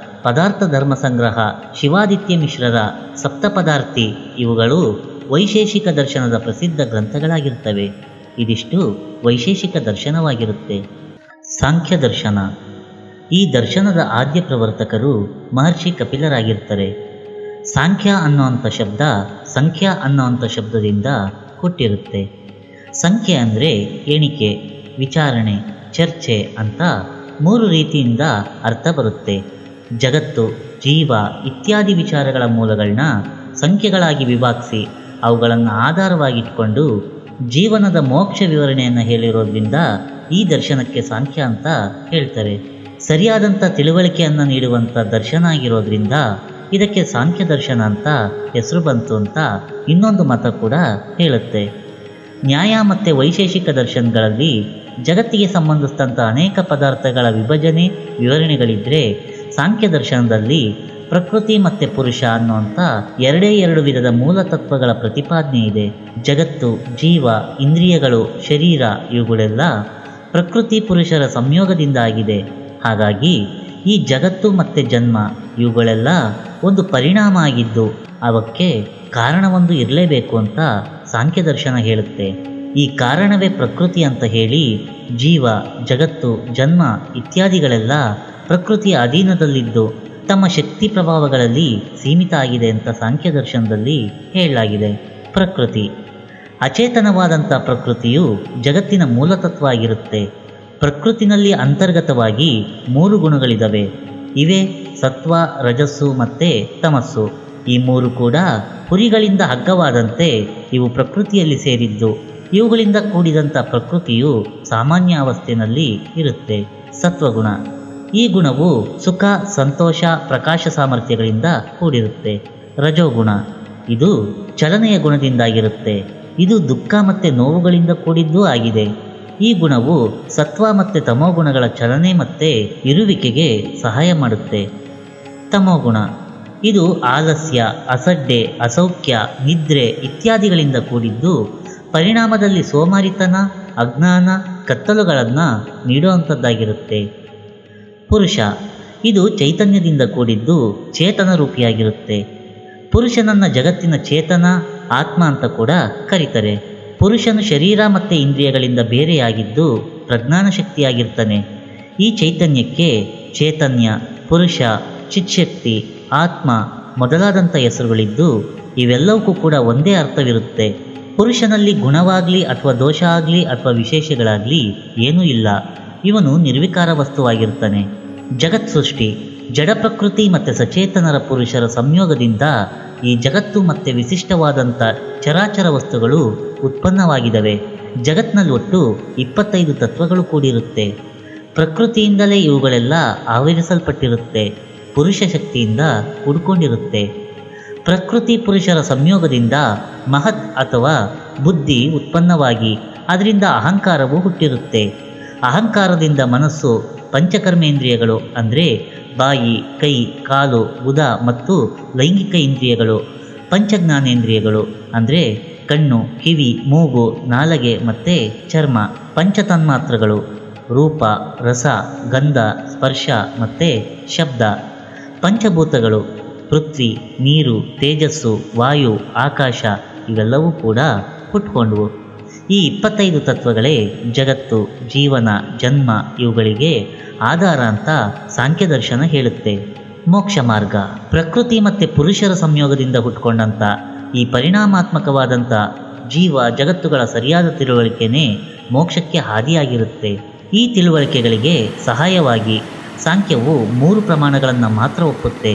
ಪದಾರ್ಥ ಧರ್ಮ ಸಂಗ್ರಹ, ಶಿವಾದಿತ್ಯ ಮಿಶ್ರರ ಸಪ್ತಪದಾರ್ಥಿ ಇವುಗಳು ವೈಶೇಷಿಕ ದರ್ಶನದ ಪ್ರಸಿದ್ಧ ಗ್ರಂಥಗಳಾಗಿರ್ತವೆ. ಇದಿಷ್ಟು ವೈಶೇಷಿಕ ದರ್ಶನವಾಗಿರುತ್ತೆ. ಸಾಂಖ್ಯ ದರ್ಶನ. ಈ ದರ್ಶನದ ಆದ್ಯ ಪ್ರವರ್ತಕರು ಮಹರ್ಷಿ ಕಪಿಲರಾಗಿರ್ತಾರೆ. ಸಾಂಖ್ಯ ಅನ್ನೋಂಥ ಶಬ್ದ ಸಂಖ್ಯಾ ಅನ್ನೋಂಥ ಶಬ್ದದಿಂದ ಹುಟ್ಟಿರುತ್ತೆ. ಸಂಖ್ಯೆ ಅಂದರೆ ಎಣಿಕೆ, ವಿಚಾರಣೆ, ಚರ್ಚೆ ಅಂತ 3 ರೀತಿಯಿಂದ ಅರ್ಥ ಬರುತ್ತೆ. ಜಗತ್ತು, ಜೀವ ಇತ್ಯಾದಿ ವಿಚಾರಗಳ ಮೂಲಗಳನ್ನ ಸಂಖ್ಯೆಗಳಾಗಿ ವಿಭಾಗಿಸಿ ಅವುಗಳನ್ನು ಆಧಾರವಾಗಿಟ್ಕೊಂಡು ಜೀವನದ ಮೋಕ್ಷ ವಿವರಣೆಯನ್ನು ಹೇಳಿರೋದ್ರಿಂದ ಈ ದರ್ಶನಕ್ಕೆ ಸಾಂಖ್ಯ ಅಂತ ಹೇಳ್ತಾರೆ. ಸರಿಯಾದಂಥ ತಿಳುವಳಿಕೆಯನ್ನು ನೀಡುವಂಥ ದರ್ಶನ ಆಗಿರೋದ್ರಿಂದ ಇದಕ್ಕೆ ಸಾಂಖ್ಯ ದರ್ಶನ ಅಂತ ಹೆಸರು ಬಂತು ಅಂತ ಇನ್ನೊಂದು ಮತ ಕೂಡ ಹೇಳುತ್ತೆ. ನ್ಯಾಯ ಮತ್ತು ವೈಶೇಷಿಕ ದರ್ಶನಗಳಲ್ಲಿ ಜಗತ್ತಿಗೆ ಸಂಬಂಧಿಸಿದಂಥ ಅನೇಕ ಪದಾರ್ಥಗಳ ವಿಭಜನೆ ವಿವರಣೆಗಳಿದ್ದರೆ, ಸಾಂಖ್ಯ ದರ್ಶನದಲ್ಲಿ ಪ್ರಕೃತಿ ಮತ್ತು ಪುರುಷ ಅನ್ನುವಂಥ 2 ವಿಧದ ಮೂಲ ತತ್ವಗಳ ಪ್ರತಿಪಾದನೆ ಇದೆ. ಜಗತ್ತು, ಜೀವ, ಇಂದ್ರಿಯಗಳು, ಶರೀರ ಇವುಗಳೆಲ್ಲ ಪ್ರಕೃತಿ ಪುರುಷರ ಸಂಯೋಗದಿಂದ ಆಗಿದೆ. ಹಾಗಾಗಿ ಈ ಜಗತ್ತು ಮತ್ತು ಜನ್ಮ ಇವುಗಳೆಲ್ಲ ಒಂದು ಪರಿಣಾಮ ಆಗಿದ್ದು ಅವಕ್ಕೆ ಕಾರಣವೊಂದು ಇರಲೇಬೇಕು ಅಂತ ಸಾಂಖ್ಯ ದರ್ಶನ ಹೇಳುತ್ತೆ. ಈ ಕಾರಣವೇ ಪ್ರಕೃತಿ ಅಂತ ಹೇಳಿ ಜೀವ, ಜಗತ್ತು, ಜನ್ಮ ಇತ್ಯಾದಿಗಳೆಲ್ಲ ಪ್ರಕೃತಿಯ ಅಧೀನದಲ್ಲಿದ್ದು ತಮ್ಮ ಶಕ್ತಿ ಪ್ರಭಾವಗಳಲ್ಲಿ ಸೀಮಿತ ಆಗಿದೆ ಅಂತ ಸಾಂಖ್ಯ ದರ್ಶನದಲ್ಲಿ ಹೇಳಲಾಗಿದೆ. ಪ್ರಕೃತಿ ಅಚೇತನವಾದಂಥ ಪ್ರಕೃತಿಯು ಜಗತ್ತಿನ ಮೂಲತತ್ವ ಆಗಿರುತ್ತೆ. ಪ್ರಕೃತಿನಲ್ಲಿ ಅಂತರ್ಗತವಾಗಿ 3 ಗುಣಗಳಿದ್ದಾವೆ. ಇವೇ ಸತ್ವ, ರಜಸ್ಸು ಮತ್ತು ತಮಸ್ಸು. ಈ 3 ಕೂಡ ಹುರಿಗಳಿಂದ ಹಗ್ಗವಾದಂತೆ ಇವು ಪ್ರಕೃತಿಯಲ್ಲಿ ಸೇರಿದ್ದು ಇವುಗಳಿಂದ ಕೂಡಿದಂಥ ಪ್ರಕೃತಿಯು ಸಾಮಾನ್ಯ ಅವಸ್ಥೆಯಲ್ಲಿ ಇರುತ್ತೆ. ಸತ್ವಗುಣ. ಈ ಗುಣವು ಸುಖ, ಸಂತೋಷ, ಪ್ರಕಾಶ ಸಾಮರ್ಥ್ಯಗಳಿಂದ ಕೂಡಿರುತ್ತೆ. ರಜೋಗುಣ. ಇದು ಚಲನೆಯ ಗುಣದಿಂದಾಗಿರುತ್ತೆ. ಇದು ದುಃಖ ಮತ್ತು ನೋವುಗಳಿಂದ ಕೂಡಿದ್ದೂ ಆಗಿದೆ. ಈ ಗುಣವು ಸತ್ವ ಮತ್ತು ತಮೋಗುಣಗಳ ಚಲನೆ ಮತ್ತು ಇರುವಿಕೆಗೆ ಸಹಾಯ ಮಾಡುತ್ತೆ. ತಮೋಗುಣ. ಇದು ಆಲಸ್ಯ, ಅಸಡ್ಡೆ, ಅಸೌಖ್ಯ, ನಿದ್ರೆ ಇತ್ಯಾದಿಗಳಿಂದ ಕೂಡಿದ್ದು ಪರಿಣಾಮದಲ್ಲಿ ಸೋಮಾರಿತನ, ಅಜ್ಞಾನ, ಕತ್ತಲುಗಳನ್ನು ನೀಡುವಂಥದ್ದಾಗಿರುತ್ತೆ. ಪುರುಷ. ಇದು ಚೈತನ್ಯದಿಂದ ಕೂಡಿದ್ದು ಚೇತನ ರೂಪಿಯಾಗಿರುತ್ತೆ. ಪುರುಷನನ್ನು ಜಗತ್ತಿನ ಚೇತನ, ಆತ್ಮ ಅಂತ ಕೂಡ ಕರೀತಾರೆ. ಪುರುಷನು ಶರೀರ ಮತ್ತು ಇಂದ್ರಿಯಗಳಿಂದ ಬೇರೆಯಾಗಿದ್ದು ಪ್ರಜ್ಞಾನ ಶಕ್ತಿಯಾಗಿರ್ತಾನೆ. ಈ ಚೈತನ್ಯಕ್ಕೆ ಚೈತನ್ಯ, ಪುರುಷ, ಚಿತ್ಶಕ್ತಿ, ಆತ್ಮ ಮೊದಲಾದಂಥ ಹೆಸರುಗಳಿದ್ದು ಇವೆಲ್ಲವಕ್ಕೂ ಕೂಡ ಒಂದೇ ಅರ್ಥವಿರುತ್ತೆ. ಪುರುಷನಲ್ಲಿ ಗುಣವಾಗಲಿ ಅಥವಾ ದೋಷ ಆಗಲಿ ಅಥವಾ ವಿಶೇಷಗಳಾಗಲಿ ಏನೂ ಇಲ್ಲ. ಇವನು ನಿರ್ವಿಕಾರ ವಸ್ತುವಾಗಿರ್ತಾನೆ. ಜಗತ್ ಸೃಷ್ಟಿ. ಜಡ ಪ್ರಕೃತಿ ಮತ್ತು ಸಚೇತನರ ಪುರುಷರ ಸಂಯೋಗದಿಂದ ಈ ಜಗತ್ತು ಮತ್ತು ವಿಶಿಷ್ಟವಾದಂಥ ಚರಾಚರ ವಸ್ತುಗಳು ಉತ್ಪನ್ನವಾಗಿದ್ದಾವೆ. ಜಗತ್ನಲ್ಲಿ ಒಟ್ಟು 25 ತತ್ವಗಳು ಕೂಡಿರುತ್ತೆ. ಪ್ರಕೃತಿಯಿಂದಲೇ ಇವುಗಳೆಲ್ಲ ಆವರಿಸಲ್ಪಟ್ಟಿರುತ್ತೆ. ಪುರುಷ ಶಕ್ತಿಯಿಂದ ಕೂಡಿಕೊಂಡಿರುತ್ತೆ. ಪ್ರಕೃತಿ ಪುರುಷರ ಸಂಯೋಗದಿಂದ ಮಹತ್ ಅಥವಾ ಬುದ್ಧಿ ಉತ್ಪನ್ನವಾಗಿ ಅದರಿಂದ ಅಹಂಕಾರವು ಹುಟ್ಟಿರುತ್ತೆ. ಅಹಂಕಾರದಿಂದ ಮನಸ್ಸು, ಪಂಚಕರ್ಮೇಂದ್ರಿಯಗಳು ಅಂದರೆ ಬಾಯಿ, ಕೈ, ಕಾಲು, ಉದ ಮತ್ತು ಲೈಂಗಿಕ ಇಂದ್ರಿಯಗಳು, ಪಂಚಜ್ಞಾನೇಂದ್ರಿಯಗಳು ಅಂದರೆ ಕಣ್ಣು, ಕಿವಿ, ಮೂಗು, ನಾಲಗೆ ಮತ್ತು ಚರ್ಮ, ಪಂಚತನ್ಮಾತ್ರಗಳು ರೂಪ, ರಸ, ಗಂಧ, ಸ್ಪರ್ಶ ಮತ್ತು ಶಬ್ದ, ಪಂಚಭೂತಗಳು ಪೃಥ್ವಿ, ನೀರು, ತೇಜಸ್ಸು, ವಾಯು, ಆಕಾಶ ಇವೆಲ್ಲವೂ ಕೂಡ ಹುಟ್ಕೊಂಡವು. ಈ 25 ತತ್ವಗಳೇ ಜಗತ್ತು, ಜೀವನ, ಜನ್ಮ ಇವುಗಳಿಗೆ ಆಧಾರ ಅಂತ ಸಾಂಖ್ಯ ದರ್ಶನ ಹೇಳುತ್ತೆ. ಮೋಕ್ಷ ಮಾರ್ಗ. ಪ್ರಕೃತಿ ಮತ್ತು ಪುರುಷರ ಸಂಯೋಗದಿಂದ ಹುಟ್ಕೊಂಡಂಥ ಈ ಪರಿಣಾಮಾತ್ಮಕವಾದಂಥ ಜೀವ ಜಗತ್ತುಗಳ ಸರಿಯಾದ ತಿಳುವಳಿಕೆನೇ ಮೋಕ್ಷಕ್ಕೆ ಹಾದಿಯಾಗಿರುತ್ತೆ. ಈ ತಿಳುವಳಿಕೆಗಳಿಗೆ ಸಹಾಯವಾಗಿ ಸಾಂಖ್ಯವು 3 ಪ್ರಮಾಣಗಳನ್ನು ಮಾತ್ರ ಒಪ್ಪುತ್ತೆ.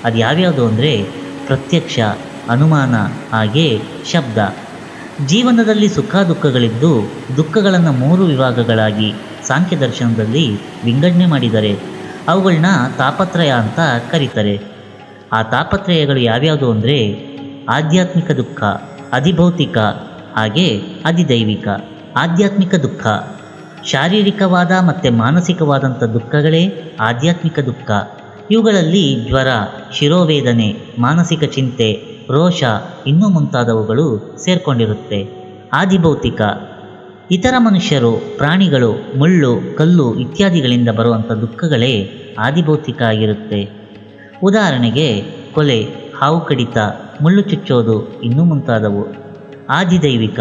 ಅದು ಯಾವ್ಯಾವುದು ಅಂದರೆ ಪ್ರತ್ಯಕ್ಷ, ಅನುಮಾನ ಹಾಗೆ ಶಬ್ದ. ಜೀವನದಲ್ಲಿ ಸುಖ ದುಃಖಗಳಿದ್ದು ದುಃಖಗಳನ್ನು 3 ವಿಭಾಗಗಳಾಗಿ ಸಾಂಖ್ಯ ದರ್ಶನದಲ್ಲಿ ವಿಂಗಡಣೆ ಮಾಡಿದ್ದಾರೆ. ಅವುಗಳನ್ನ ತಾಪತ್ರಯ ಅಂತ ಕರೀತಾರೆ. ಆ ತಾಪತ್ರಯಗಳು ಯಾವ್ಯಾವುದು ಅಂದರೆ ಆಧ್ಯಾತ್ಮಿಕ ದುಃಖ, ಅಧಿಭೌತಿಕ ಹಾಗೆ ಅಧಿದೈವಿಕ. ಆಧ್ಯಾತ್ಮಿಕ ದುಃಖ ಶಾರೀರಿಕವಾದ ಮತ್ತು ಮಾನಸಿಕವಾದಂಥ ದುಃಖಗಳೇ ಆಧ್ಯಾತ್ಮಿಕ ದುಃಖ. ಇವುಗಳಲ್ಲಿ ಜ್ವರ, ಶಿರೋವೇದನೆ, ಮಾನಸಿಕ ಚಿಂತೆ, ರೋಷ ಇನ್ನೂ ಮುಂತಾದವುಗಳು ಸೇರ್ಕೊಂಡಿರುತ್ತೆ. ಆದಿಭೌತಿಕ ಇತರ ಮನುಷ್ಯರು, ಪ್ರಾಣಿಗಳು, ಮುಳ್ಳು, ಕಲ್ಲು ಇತ್ಯಾದಿಗಳಿಂದ ಬರುವಂಥ ದುಃಖಗಳೇ ಆದಿಭೌತಿಕ ಆಗಿರುತ್ತೆ. ಉದಾಹರಣೆಗೆ ಕೊಲೆ, ಹಾವು ಕಡಿತ, ಮುಳ್ಳು ಚುಚ್ಚೋದು ಇನ್ನೂ ಮುಂತಾದವು. ಆದಿದೈವಿಕ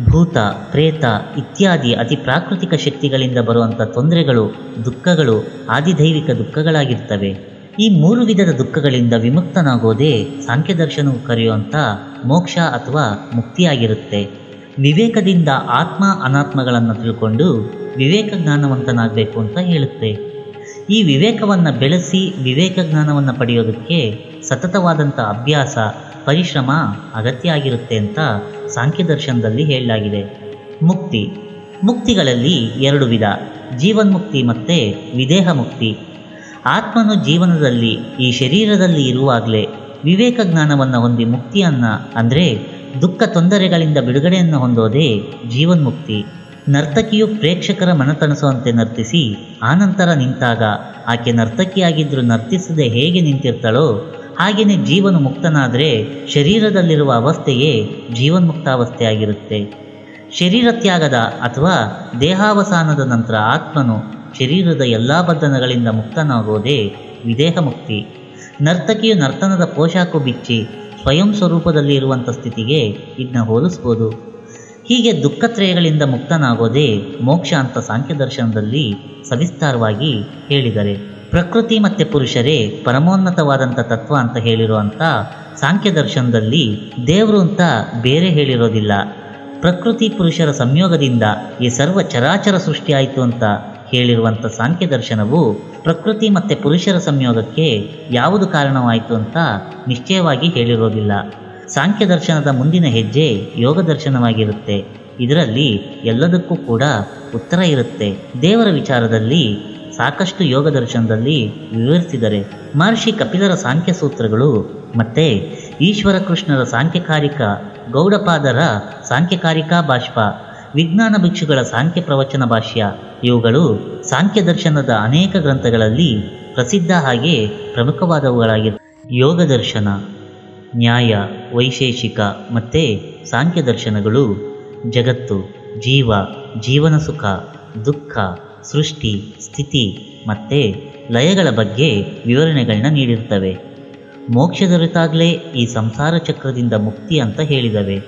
ಭೂತ, ಪ್ರೇತ ಇತ್ಯಾದಿ ಅತಿ ಪ್ರಾಕೃತಿಕ ಶಕ್ತಿಗಳಿಂದ ಬರುವಂಥ ತೊಂದರೆಗಳು, ದುಃಖಗಳು ಆದಿದೈವಿಕ ದುಃಖಗಳಾಗಿರ್ತವೆ. ಈ 3 ವಿಧದ ದುಃಖಗಳಿಂದ ವಿಮುಕ್ತನಾಗೋದೇ ಸಾಂಖ್ಯದರ್ಶನವು ಕರೆಯುವಂಥ ಮೋಕ್ಷ ಅಥವಾ ಮುಕ್ತಿಯಾಗಿರುತ್ತೆ. ವಿವೇಕದಿಂದ ಆತ್ಮ ಅನಾತ್ಮಗಳನ್ನು ತಿಳ್ಕೊಂಡು ವಿವೇಕ ಜ್ಞಾನವಂತನಾಗಬೇಕು ಅಂತ ಹೇಳುತ್ತೆ. ಈ ವಿವೇಕವನ್ನು ಬೆಳೆಸಿ ವಿವೇಕ ಜ್ಞಾನವನ್ನು ಪಡೆಯೋದಕ್ಕೆ ಸತತವಾದಂಥ ಅಭ್ಯಾಸ, ಪರಿಶ್ರಮ ಅಗತ್ಯ ಆಗಿರುತ್ತೆ ಅಂತ ಸಾಂಖ್ಯದರ್ಶನದಲ್ಲಿ ಹೇಳಲಾಗಿದೆ. ಮುಕ್ತಿಗಳಲ್ಲಿ 2 ವಿಧ, ಜೀವನ್ಮುಕ್ತಿ ಮತ್ತು ವಿದೇಹ ಮುಕ್ತಿ. ಆತ್ಮನು ಜೀವನದಲ್ಲಿ ಈ ಶರೀರದಲ್ಲಿ ಇರುವಾಗಲೇ ವಿವೇಕ ಜ್ಞಾನವನ್ನು ಹೊಂದಿ ಮುಕ್ತಿಯನ್ನು ಅಂದರೆ ದುಃಖ ತೊಂದರೆಗಳಿಂದ ಬಿಡುಗಡೆಯನ್ನು ಹೊಂದೋದೇ ಜೀವನ್ಮುಕ್ತಿ. ನರ್ತಕಿಯು ಪ್ರೇಕ್ಷಕರ ಮನತಣಿಸುವಂತೆ ನರ್ತಿಸಿ ಆನಂತರ ನಿಂತಾಗ ಆಕೆ ನರ್ತಕಿಯಾಗಿದ್ದರೂ ನರ್ತಿಸದೆ ಹೇಗೆ ನಿಂತಿರ್ತಾಳೋ ಹಾಗೆಯೇ ಜೀವನು ಮುಕ್ತನಾದರೆ ಶರೀರದಲ್ಲಿರುವ ಅವಸ್ಥೆಯೇ ಜೀವನ್ಮುಕ್ತಾವಸ್ಥೆಯಾಗಿರುತ್ತೆ. ಶರೀರ ತ್ಯಾಗದ ಅಥವಾ ದೇಹಾವಸಾನದ ನಂತರ ಆತ್ಮನು ಶರೀರದ ಎಲ್ಲ ಬಂಧನಗಳಿಂದ ಮುಕ್ತನಾಗೋದೇ ವಿದೇಹ ಮುಕ್ತಿ. ನರ್ತಕಿಯು ನರ್ತನದ ಪೋಷಾಕು ಬಿಚ್ಚಿ ಸ್ವಯಂ ಸ್ವರೂಪದಲ್ಲಿ ಇರುವಂಥ ಸ್ಥಿತಿಗೆ ಇದನ್ನ ಹೋಲಿಸ್ಬೋದು. ಹೀಗೆ ದುಃಖತ್ರಯಗಳಿಂದ ಮುಕ್ತನಾಗೋದೇ ಮೋಕ್ಷ ಅಂತ ಸಾಂಖ್ಯದರ್ಶನದಲ್ಲಿ ಸವಿಸ್ತಾರವಾಗಿ ಹೇಳಿದ್ದಾರೆ. ಪ್ರಕೃತಿ ಮತ್ತು ಪುರುಷರೇ ಪರಮೋನ್ನತವಾದಂಥ ತತ್ವ ಅಂತ ಹೇಳಿರುವಂಥ ಸಾಂಖ್ಯದರ್ಶನದಲ್ಲಿ ದೇವರು ಅಂತ ಬೇರೆ ಹೇಳಿರೋದಿಲ್ಲ. ಪ್ರಕೃತಿ ಪುರುಷರ ಸಂಯೋಗದಿಂದ ಈ ಸರ್ವ ಚರಾಚರ ಸೃಷ್ಟಿಯಾಯಿತು ಅಂತ ಹೇಳಿರುವಂಥ ಸಾಂಖ್ಯದರ್ಶನವು ಪ್ರಕೃತಿ ಮತ್ತು ಪುರುಷರ ಸಂಯೋಗಕ್ಕೆ ಯಾವುದು ಕಾರಣವಾಯಿತು ಅಂತ ನಿಶ್ಚಯವಾಗಿ ಹೇಳಿರೋದಿಲ್ಲ. ಸಾಂಖ್ಯದರ್ಶನದ ಮುಂದಿನ ಹೆಜ್ಜೆ ಯೋಗ ದರ್ಶನವಾಗಿರುತ್ತೆ. ಇದರಲ್ಲಿ ಎಲ್ಲದಕ್ಕೂ ಕೂಡ ಉತ್ತರ ಇರುತ್ತೆ. ದೇವರ ವಿಚಾರದಲ್ಲಿ ಸಾಕಷ್ಟು ಯೋಗ ದರ್ಶನದಲ್ಲಿ ವಿವರಿಸಿದರೆ ಮಹರ್ಷಿ ಕಪಿಲರ ಸಾಂಖ್ಯ ಸೂತ್ರಗಳು ಮತ್ತು ಈಶ್ವರ ಕೃಷ್ಣರ ಸಾಂಖ್ಯಕಾರಿಕ, ಗೌಡಪಾದರ ಸಾಂಖ್ಯಕಾರಿಕಾ ಭಾಷ್ಪ, ವಿಜ್ಞಾನ ಭಿಕ್ಷುಗಳ ಸಾಂಖ್ಯ ಪ್ರವಚನ ಭಾಷ್ಯ ಇವುಗಳು ಸಾಂಖ್ಯ ದರ್ಶನದ ಅನೇಕ ಗ್ರಂಥಗಳಲ್ಲಿ ಪ್ರಸಿದ್ಧ ಹಾಗೆ ಪ್ರಮುಖವಾದವುಗಳಾಗಿವೆ. ಯೋಗ ದರ್ಶನ, ನ್ಯಾಯ, ವೈಶೇಷಿಕ ಮತ್ತು ಸಾಂಖ್ಯ ದರ್ಶನಗಳು ಜಗತ್ತು, ಜೀವ, ಜೀವನ ಸುಖ, ದುಃಖ, ಸೃಷ್ಟಿ, ಸ್ಥಿತಿ ಮತ್ತು ಲಯಗಳ ಬಗ್ಗೆ ವಿವರಣೆಗಳನ್ನ ನೀಡಿರ್ತವೆ. ಮೋಕ್ಷ ದೊರೆತಾಗಲೇ ಈ ಸಂಸಾರ ಚಕ್ರದಿಂದ ಮುಕ್ತಿ ಅಂತ ಹೇಳಿದವೆ.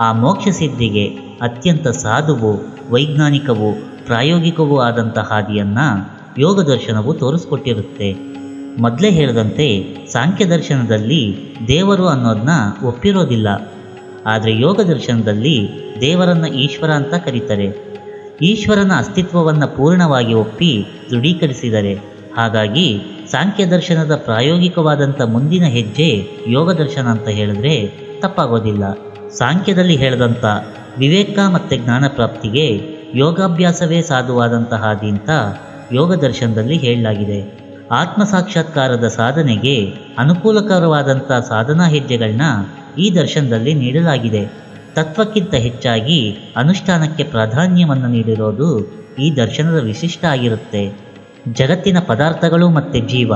ಆ ಮೋಕ್ಷ ಸಿದ್ಧಿಗೆ ಅತ್ಯಂತ ಸಾಧುವು, ವೈಜ್ಞಾನಿಕವೂ ಪ್ರಾಯೋಗಿಕವೂ ಆದಂಥ ಹಾದಿಯನ್ನು ಯೋಗ ದರ್ಶನವು ತೋರಿಸ್ಕೊಟ್ಟಿರುತ್ತೆ. ಮೊದಲೇ ಹೇಳಿದಂತೆ ಸಾಂಖ್ಯ ದರ್ಶನದಲ್ಲಿ ದೇವರು ಅನ್ನೋದನ್ನ ಒಪ್ಪಿರೋದಿಲ್ಲ. ಆದರೆ ಯೋಗ ದರ್ಶನದಲ್ಲಿ ದೇವರನ್ನು ಈಶ್ವರ ಅಂತ ಕರೀತಾರೆ. ಈಶ್ವರನ ಅಸ್ತಿತ್ವವನ್ನು ಪೂರ್ಣವಾಗಿ ಒಪ್ಪಿ ದೃಢೀಕರಿಸಿದರೆ. ಹಾಗಾಗಿ ಸಾಂಖ್ಯ ದರ್ಶನದ ಪ್ರಾಯೋಗಿಕವಾದಂಥ ಮುಂದಿನ ಹೆಜ್ಜೆ ಯೋಗ ದರ್ಶನ ಅಂತ ಹೇಳಿದ್ರೆ ತಪ್ಪಾಗೋದಿಲ್ಲ. ಸಾಂಖ್ಯದಲ್ಲಿ ಹೇಳಿದಂಥ ವಿವೇಕ ಮತ್ತು ಜ್ಞಾನ ಪ್ರಾಪ್ತಿಗೆ ಯೋಗಾಭ್ಯಾಸವೇ ಸಾಧುವಾದಂಥ ಹಾದಿ ಅಂತ ಯೋಗ ದರ್ಶನದಲ್ಲಿ ಹೇಳಲಾಗಿದೆ. ಆತ್ಮ ಸಾಕ್ಷಾತ್ಕಾರದ ಸಾಧನೆಗೆ ಅನುಕೂಲಕರವಾದಂಥ ಸಾಧನಾ ಹೆಜ್ಜೆಗಳನ್ನ ಈ ದರ್ಶನದಲ್ಲಿ ನೀಡಲಾಗಿದೆ. ತತ್ವಕ್ಕಿಂತ ಹೆಚ್ಚಾಗಿ ಅನುಷ್ಠಾನಕ್ಕೆ ಪ್ರಾಧಾನ್ಯವನ್ನು ನೀಡಿರೋದು ಈ ದರ್ಶನದ ವಿಶಿಷ್ಟ ಆಗಿರುತ್ತೆ. ಜಗತ್ತಿನ ಪದಾರ್ಥಗಳು ಮತ್ತು ಜೀವ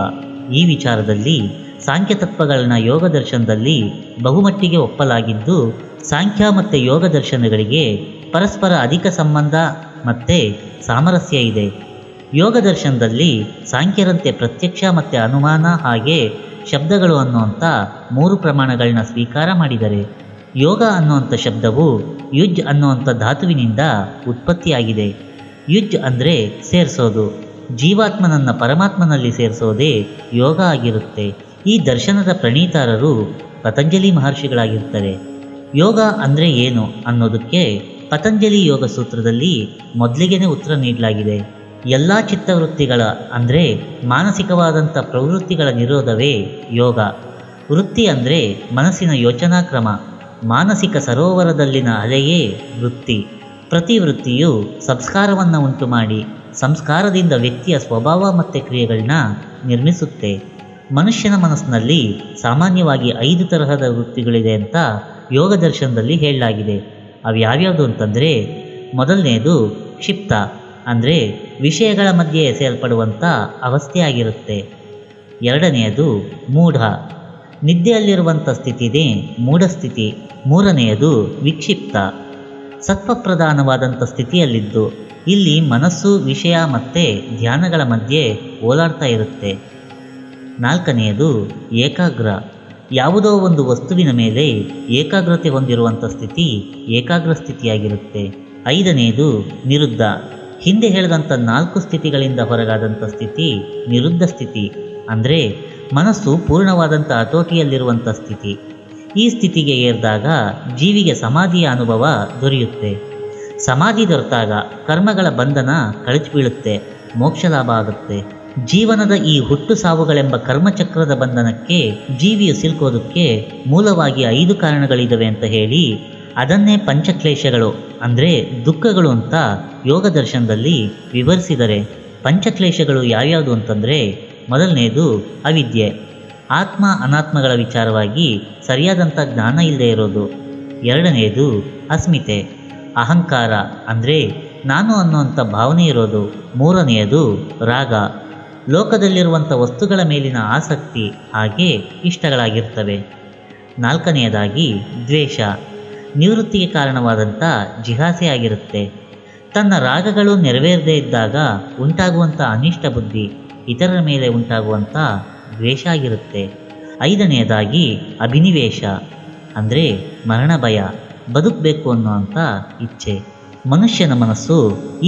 ಈ ವಿಚಾರದಲ್ಲಿ ಸಾಂಖ್ಯ ತತ್ವಗಳನ್ನ ಯೋಗ ದರ್ಶನದಲ್ಲಿ ಬಹುಮಟ್ಟಿಗೆ ಒಪ್ಪಲಾಗಿದ್ದು, ಸಾಂಖ್ಯ ಮತ್ತು ಯೋಗ ದರ್ಶನಗಳಿಗೆ ಪರಸ್ಪರ ಅಧಿಕ ಸಂಬಂಧ ಮತ್ತು ಸಾಮರಸ್ಯ ಇದೆ. ಯೋಗ ದರ್ಶನದಲ್ಲಿ ಸಾಂಖ್ಯರಂತೆ ಪ್ರತ್ಯಕ್ಷ ಮತ್ತು ಅನುಮಾನ ಹಾಗೆ ಶಬ್ದಗಳು ಅನ್ನುವಂಥ 3 ಪ್ರಮಾಣಗಳನ್ನ ಸ್ವೀಕಾರ ಮಾಡಿದರೆ. ಯೋಗ ಅನ್ನುವಂಥ ಶಬ್ದವು ಯುಜ್ ಅನ್ನುವಂಥ ಧಾತುವಿನಿಂದ ಉತ್ಪತ್ತಿಯಾಗಿದೆ. ಯುಜ್ ಅಂದರೆ ಸೇರಿಸೋದು. ಜೀವಾತ್ಮನನ್ನು ಪರಮಾತ್ಮನಲ್ಲಿ ಸೇರಿಸೋದೇ ಯೋಗ ಆಗಿರುತ್ತೆ. ಈ ದರ್ಶನದ ಪ್ರಣೀತಾರರು ಪತಂಜಲಿ ಮಹರ್ಷಿಗಳಾಗಿರ್ತಾರೆ. ಯೋಗ ಅಂದರೆ ಏನು ಅನ್ನೋದಕ್ಕೆ ಪತಂಜಲಿ ಯೋಗ ಸೂತ್ರದಲ್ಲಿ ಮೊದಲಿಗೆನೇ ಉತ್ತರ ನೀಡಲಾಗಿದೆ. ಎಲ್ಲ ಚಿತ್ತವೃತ್ತಿಗಳ ಅಂದರೆ ಮಾನಸಿಕವಾದಂಥ ಪ್ರವೃತ್ತಿಗಳ ನಿರೋಧವೇ ಯೋಗ. ವೃತ್ತಿ ಅಂದರೆ ಮನಸ್ಸಿನ ಯೋಚನಾ ಕ್ರಮ. ಮಾನಸಿಕ ಸರೋವರದಲ್ಲಿನ ಅಲೆಯೇ ವೃತ್ತಿ. ಪ್ರತಿ ವೃತ್ತಿಯು ಸಂಸ್ಕಾರವನ್ನು ಉಂಟು ಮಾಡಿ ಸಂಸ್ಕಾರದಿಂದ ವ್ಯಕ್ತಿಯ ಸ್ವಭಾವ ಮತ್ತು ಕ್ರಿಯೆಗಳನ್ನ ನಿರ್ಮಿಸುತ್ತೆ. ಮನುಷ್ಯನ ಮನಸ್ಸಿನಲ್ಲಿ ಸಾಮಾನ್ಯವಾಗಿ 5 ತರಹದ ವೃತ್ತಿಗಳಿದೆ ಅಂತ ಯೋಗ ದರ್ಶನದಲ್ಲಿ ಹೇಳಲಾಗಿದೆ. ಅವು ಯಾವ್ಯಾವುದು ಅಂತಂದರೆ, ಮೊದಲನೇದು ಕ್ಷಿಪ್ತ ಅಂದರೆ ವಿಷಯಗಳ ಮಧ್ಯೆ ಎಸೆಯಲ್ಪಡುವಂಥ ಅವಸ್ಥೆಯಾಗಿರುತ್ತೆ. ಎರಡನೆಯದು ಮೂಢ, ನಿದ್ದೆಯಲ್ಲಿರುವಂಥ ಸ್ಥಿತಿನೇ ಮೂಢಸ್ಥಿತಿ. ಮೂರನೆಯದು ವಿಕ್ಷಿಪ್ತ, ಸತ್ವಪ್ರಧಾನವಾದಂಥ ಸ್ಥಿತಿಯಲ್ಲಿದ್ದು ಇಲ್ಲಿ ಮನಸ್ಸು ವಿಷಯ ಮತ್ತು ಧ್ಯಾನಗಳ ಮಧ್ಯೆ ಓಲಾಡ್ತಾ ಇರುತ್ತೆ. ನಾಲ್ಕನೆಯದು ಏಕಾಗ್ರ, ಯಾವುದೋ ಒಂದು ವಸ್ತುವಿನ ಮೇಲೆ ಏಕಾಗ್ರತೆ ಹೊಂದಿರುವಂಥ ಸ್ಥಿತಿ ಏಕಾಗ್ರ ಸ್ಥಿತಿಯಾಗಿರುತ್ತೆ. ಐದನೆಯದು ನಿರುದ್ಧ, ಹಿಂದೆ ಹೇಳಿದಂಥ 4 ಸ್ಥಿತಿಗಳಿಂದ ಹೊರಗಾದಂಥ ಸ್ಥಿತಿ ನಿರುದ್ಧ ಸ್ಥಿತಿ, ಅಂದರೆ ಮನಸ್ಸು ಪೂರ್ಣವಾದಂಥ ಹತೋಟಿಯಲ್ಲಿರುವಂಥ ಸ್ಥಿತಿ. ಈ ಸ್ಥಿತಿಗೆ ಏರಿದಾಗ ಜೀವಿಗೆ ಸಮಾಧಿಯ ಅನುಭವ ದೊರೆಯುತ್ತೆ. ಸಮಾಧಿ ದೊರೆತಾಗ ಕರ್ಮಗಳ ಬಂಧನ ಕಳಚಿ ಬೀಳುತ್ತೆ, ಮೋಕ್ಷ ಲಾಭ ಆಗುತ್ತೆ. ಜೀವನದ ಈ ಹುಟ್ಟು ಸಾವುಗಳೆಂಬ ಕರ್ಮಚಕ್ರದ ಬಂಧನಕ್ಕೆ ಜೀವಿಯು ಸಿಲುಕೋದಕ್ಕೆ ಮೂಲವಾಗಿ 5 ಕಾರಣಗಳಿದ್ದಾವೆ ಅಂತ ಹೇಳಿ ಅದನ್ನೇ ಪಂಚಕ್ಲೇಶಗಳು ಅಂದರೆ ದುಃಖಗಳು ಅಂತ ಯೋಗ ದರ್ಶನದಲ್ಲಿ ವಿವರಿಸಿದರೆ. ಪಂಚಕ್ಲೇಶಗಳು ಯಾವ್ಯಾವುದು ಅಂತಂದರೆ, ಮೊದಲನೆಯದು ಅವಿದ್ಯೆ, ಆತ್ಮ ಅನಾತ್ಮಗಳ ವಿಚಾರವಾಗಿ ಸರಿಯಾದಂಥ ಜ್ಞಾನ ಇಲ್ಲದೆ ಇರೋದು. ಎರಡನೆಯದು ಅಸ್ಮಿತೆ, ಅಹಂಕಾರ ಅಂದರೆ ನಾನು ಅನ್ನುವಂಥ ಭಾವನೆ ಇರೋದು. ಮೂರನೆಯದು ರಾಗ, ಲೋಕದಲ್ಲಿರುವಂಥ ವಸ್ತುಗಳ ಮೇಲಿನ ಆಸಕ್ತಿ ಹಾಗೆ ಇಷ್ಟಗಳಾಗಿರ್ತವೆ. ನಾಲ್ಕನೆಯದಾಗಿ ದ್ವೇಷ, ನಿವೃತ್ತಿಗೆ ಕಾರಣವಾದಂಥ ಜಿಹಾಸೆ ಆಗಿರುತ್ತೆ. ತನ್ನ ರಾಗಗಳು ನೆರವೇರದೇ ಇದ್ದಾಗ ಉಂಟಾಗುವಂಥ ಅನಿಷ್ಟ ಬುದ್ಧಿ, ಇತರರ ಮೇಲೆ ಉಂಟಾಗುವಂಥ ದ್ವೇಷ ಆಗಿರುತ್ತೆ. ಐದನೆಯದಾಗಿ ಅಭಿನಿವೇಶ ಅಂದರೆ ಮರಣ ಭಯ, ಬದುಕಬೇಕು ಅನ್ನುವಂಥ ಇಚ್ಛೆ. ಮನುಷ್ಯನ ಮನಸ್ಸು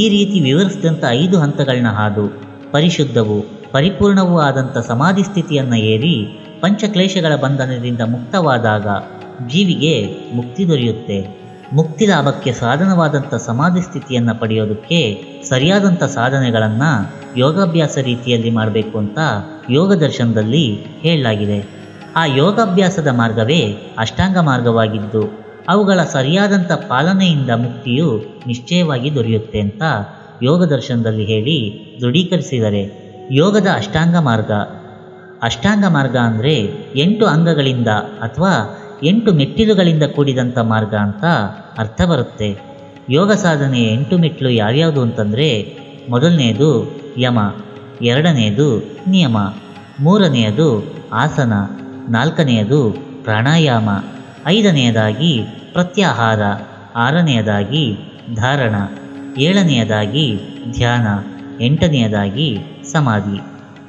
ಈ ರೀತಿ ವಿವರಿಸಿದಂಥ 5 ಹಂತಗಳನ್ನ ಹಾದು ಪರಿಶುದ್ಧವೂ ಪರಿಪೂರ್ಣವೂ ಆದಂಥ ಸಮಾಧಿ ಸ್ಥಿತಿಯನ್ನು ಏರಿ ಪಂಚಕ್ಲೇಶಗಳ ಬಂಧನದಿಂದ ಮುಕ್ತವಾದಾಗ ಜೀವಿಗೆ ಮುಕ್ತಿ ದೊರೆಯುತ್ತೆ. ಮುಕ್ತಿ ಲಾಭಕ್ಕೆ ಸಾಧನವಾದಂಥ ಸಮಾಧಿ ಸ್ಥಿತಿಯನ್ನು ಪಡೆಯೋದಕ್ಕೆ ಸರಿಯಾದಂಥ ಸಾಧನೆಗಳನ್ನು ಯೋಗಾಭ್ಯಾಸ ರೀತಿಯಲ್ಲಿ ಮಾಡಬೇಕು ಅಂತ ಯೋಗ ದರ್ಶನದಲ್ಲಿ ಹೇಳಲಾಗಿದೆ. ಆ ಯೋಗಾಭ್ಯಾಸದ ಮಾರ್ಗವೇ ಅಷ್ಟಾಂಗ ಮಾರ್ಗವಾಗಿದ್ದು ಅವುಗಳ ಸರಿಯಾದಂಥ ಪಾಲನೆಯಿಂದ ಮುಕ್ತಿಯು ನಿಶ್ಚಯವಾಗಿ ದೊರೆಯುತ್ತೆ ಅಂತ ಯೋಗ ದರ್ಶನದಲ್ಲಿ ಹೇಳಿ ದೃಢೀಕರಿಸಿದರೆ. ಯೋಗದ ಅಷ್ಟಾಂಗ ಮಾರ್ಗ, ಅಷ್ಟಾಂಗ ಮಾರ್ಗ ಅಂದರೆ 8 ಅಂಗಗಳಿಂದ ಅಥವಾ 8 ಮೆಟ್ಟಿಲುಗಳಿಂದ ಕೂಡಿದಂಥ ಮಾರ್ಗ ಅಂತ ಅರ್ಥ ಬರುತ್ತೆ. ಯೋಗ ಸಾಧನೆಯ 8 ಮೆಟ್ಟಿಲು ಯಾವ್ಯಾವುದು ಅಂತಂದರೆ, ಮೊದಲನೆಯದು ಯಮ, ಎರಡನೆಯದು ನಿಯಮ, ಮೂರನೆಯದು ಆಸನ, ನಾಲ್ಕನೆಯದು ಪ್ರಾಣಾಯಾಮ, ಐದನೆಯದಾಗಿ ಪ್ರತ್ಯಾಹಾರ, ಆರನೆಯದಾಗಿ ಧಾರಣ, ಏಳನೆಯದಾಗಿ ಧ್ಯಾನ, ಎಂಟನೆಯದಾಗಿ ಸಮಾಧಿ.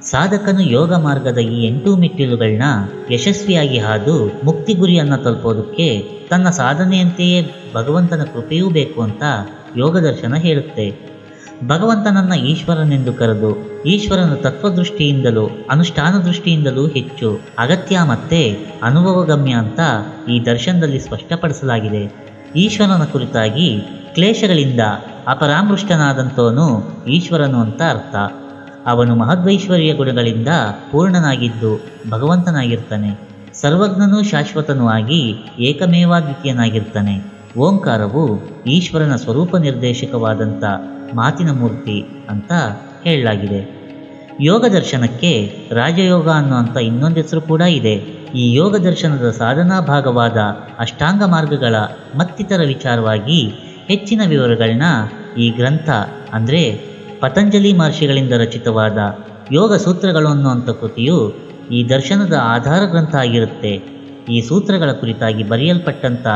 ಸಾಧಕನು ಯೋಗ ಮಾರ್ಗದ ಈ 8 ಮೆಟ್ಟಿಲುಗಳನ್ನ ಯಶಸ್ವಿಯಾಗಿ ಹಾದು ಮುಕ್ತಿ ಗುರಿಯನ್ನು ತಲುಪೋದಕ್ಕೆ ತನ್ನ ಸಾಧನೆಯಂತೆಯೇ ಭಗವಂತನ ಕೃಪೆಯೂ ಬೇಕು ಅಂತ ಯೋಗ ದರ್ಶನ ಹೇಳುತ್ತೆ. ಭಗವಂತನನ್ನು ಈಶ್ವರನೆಂದು ಕರೆದು ಈಶ್ವರನ ತತ್ವದೃಷ್ಟಿಯಿಂದಲೂ ಅನುಷ್ಠಾನ ದೃಷ್ಟಿಯಿಂದಲೂ ಹೆಚ್ಚು ಅಗತ್ಯ ಮತ್ತು ಅನುಭವಗಮ್ಯ ಅಂತ ಈ ದರ್ಶನದಲ್ಲಿ ಸ್ಪಷ್ಟಪಡಿಸಲಾಗಿದೆ. ಈಶ್ವರನ ಕುರಿತಾಗಿ ಕ್ಲೇಶಗಳಿಂದ ಅಪರಾಮೃಷ್ಟನಾದಂಥವನು ಈಶ್ವರನು ಅಂತ ಅರ್ಥ. ಅವನು ಮಹದ್ವೈಶ್ವರ್ಯ ಗುಣಗಳಿಂದ ಪೂರ್ಣನಾಗಿದ್ದು ಭಗವಂತನಾಗಿರ್ತಾನೆ. ಸರ್ವಜ್ಞನೂ ಶಾಶ್ವತನೂ ಆಗಿ ಏಕಮೇವಾದ್ವಿತೀಯನಾಗಿರ್ತಾನೆ. ಓಂಕಾರವು ಈಶ್ವರನ ಸ್ವರೂಪ ನಿರ್ದೇಶಕವಾದಂಥ ಮಾತಿನ ಮೂರ್ತಿ ಅಂತ ಹೇಳಲಾಗಿದೆ. ಯೋಗ ದರ್ಶನಕ್ಕೆ ರಾಜಯೋಗ ಅನ್ನುವಂಥ ಇನ್ನೊಂದು ಹೆಸರು ಕೂಡ ಇದೆ. ಈ ಯೋಗ ದರ್ಶನದ ಸಾಧನಾ ಭಾಗವಾದ ಅಷ್ಟಾಂಗ ಮಾರ್ಗಗಳ ಮತ್ತಿತರ ವಿಚಾರವಾಗಿ ಹೆಚ್ಚಿನ ವಿವರಗಳನ್ನ ಈ ಗ್ರಂಥ ಅಂದರೆ ಪತಂಜಲಿ ಮಹರ್ಷಿಗಳಿಂದ ರಚಿತವಾದ ಯೋಗ ಸೂತ್ರಗಳು ಅನ್ನುವಂಥ ಕೃತಿಯು ಈ ದರ್ಶನದ ಆಧಾರ ಗ್ರಂಥ ಆಗಿರುತ್ತೆ. ಈ ಸೂತ್ರಗಳ ಕುರಿತಾಗಿ ಬರೆಯಲ್ಪಟ್ಟಂಥ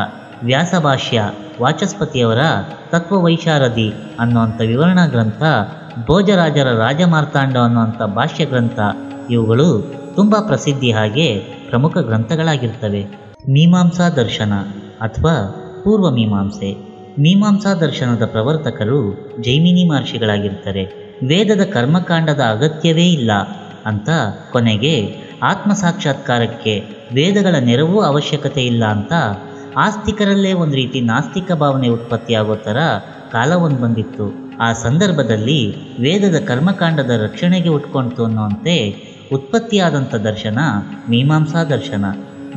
ವ್ಯಾಸಭಾಷ್ಯ, ವಾಚಸ್ಪತಿಯವರ ತತ್ವವೈಶಾರದಿ ಅನ್ನುವಂಥ ವಿವರಣಾ ಗ್ರಂಥ, ಭೋಜರಾಜರ ರಾಜಮಾರ್ತಾಂಡ ಅನ್ನುವಂಥ ಭಾಷ್ಯ ಗ್ರಂಥ, ಇವುಗಳು ತುಂಬ ಪ್ರಸಿದ್ಧಿ ಹಾಗೆ ಪ್ರಮುಖ ಗ್ರಂಥಗಳಾಗಿರ್ತವೆ. ಮೀಮಾಂಸಾ ದರ್ಶನ ಅಥವಾ ಪೂರ್ವ ಮೀಮಾಂಸೆ. ಮೀಮಾಂಸಾ ದರ್ಶನದ ಪ್ರವರ್ತಕರು ಜೈಮಿನಿ ಮಹರ್ಷಿಗಳಾಗಿರ್ತಾರೆ. ವೇದದ ಕರ್ಮಕಾಂಡದ ಅಗತ್ಯವೇ ಇಲ್ಲ ಅಂತ, ಕೊನೆಗೆ ಆತ್ಮ ಸಾಕ್ಷಾತ್ಕಾರಕ್ಕೆ ವೇದಗಳ ನೆರವು ಅವಶ್ಯಕತೆ ಇಲ್ಲ ಅಂತ ಆಸ್ತಿಕರಲ್ಲೇ ಒಂದು ರೀತಿ ನಾಸ್ತಿಕ ಭಾವನೆ ಉತ್ಪತ್ತಿಯಾಗೋ ಥರ ಕಾಲ ಒಂದು ಬಂದಿತ್ತು. ಆ ಸಂದರ್ಭದಲ್ಲಿ ವೇದದ ಕರ್ಮಕಾಂಡದ ರಕ್ಷಣೆಗೆ ಉಟ್ಕೊಳ್ತು ಅನ್ನುವಂತೆ ಉತ್ಪತ್ತಿಯಾದಂಥ ದರ್ಶನ ಮೀಮಾಂಸಾ ದರ್ಶನ.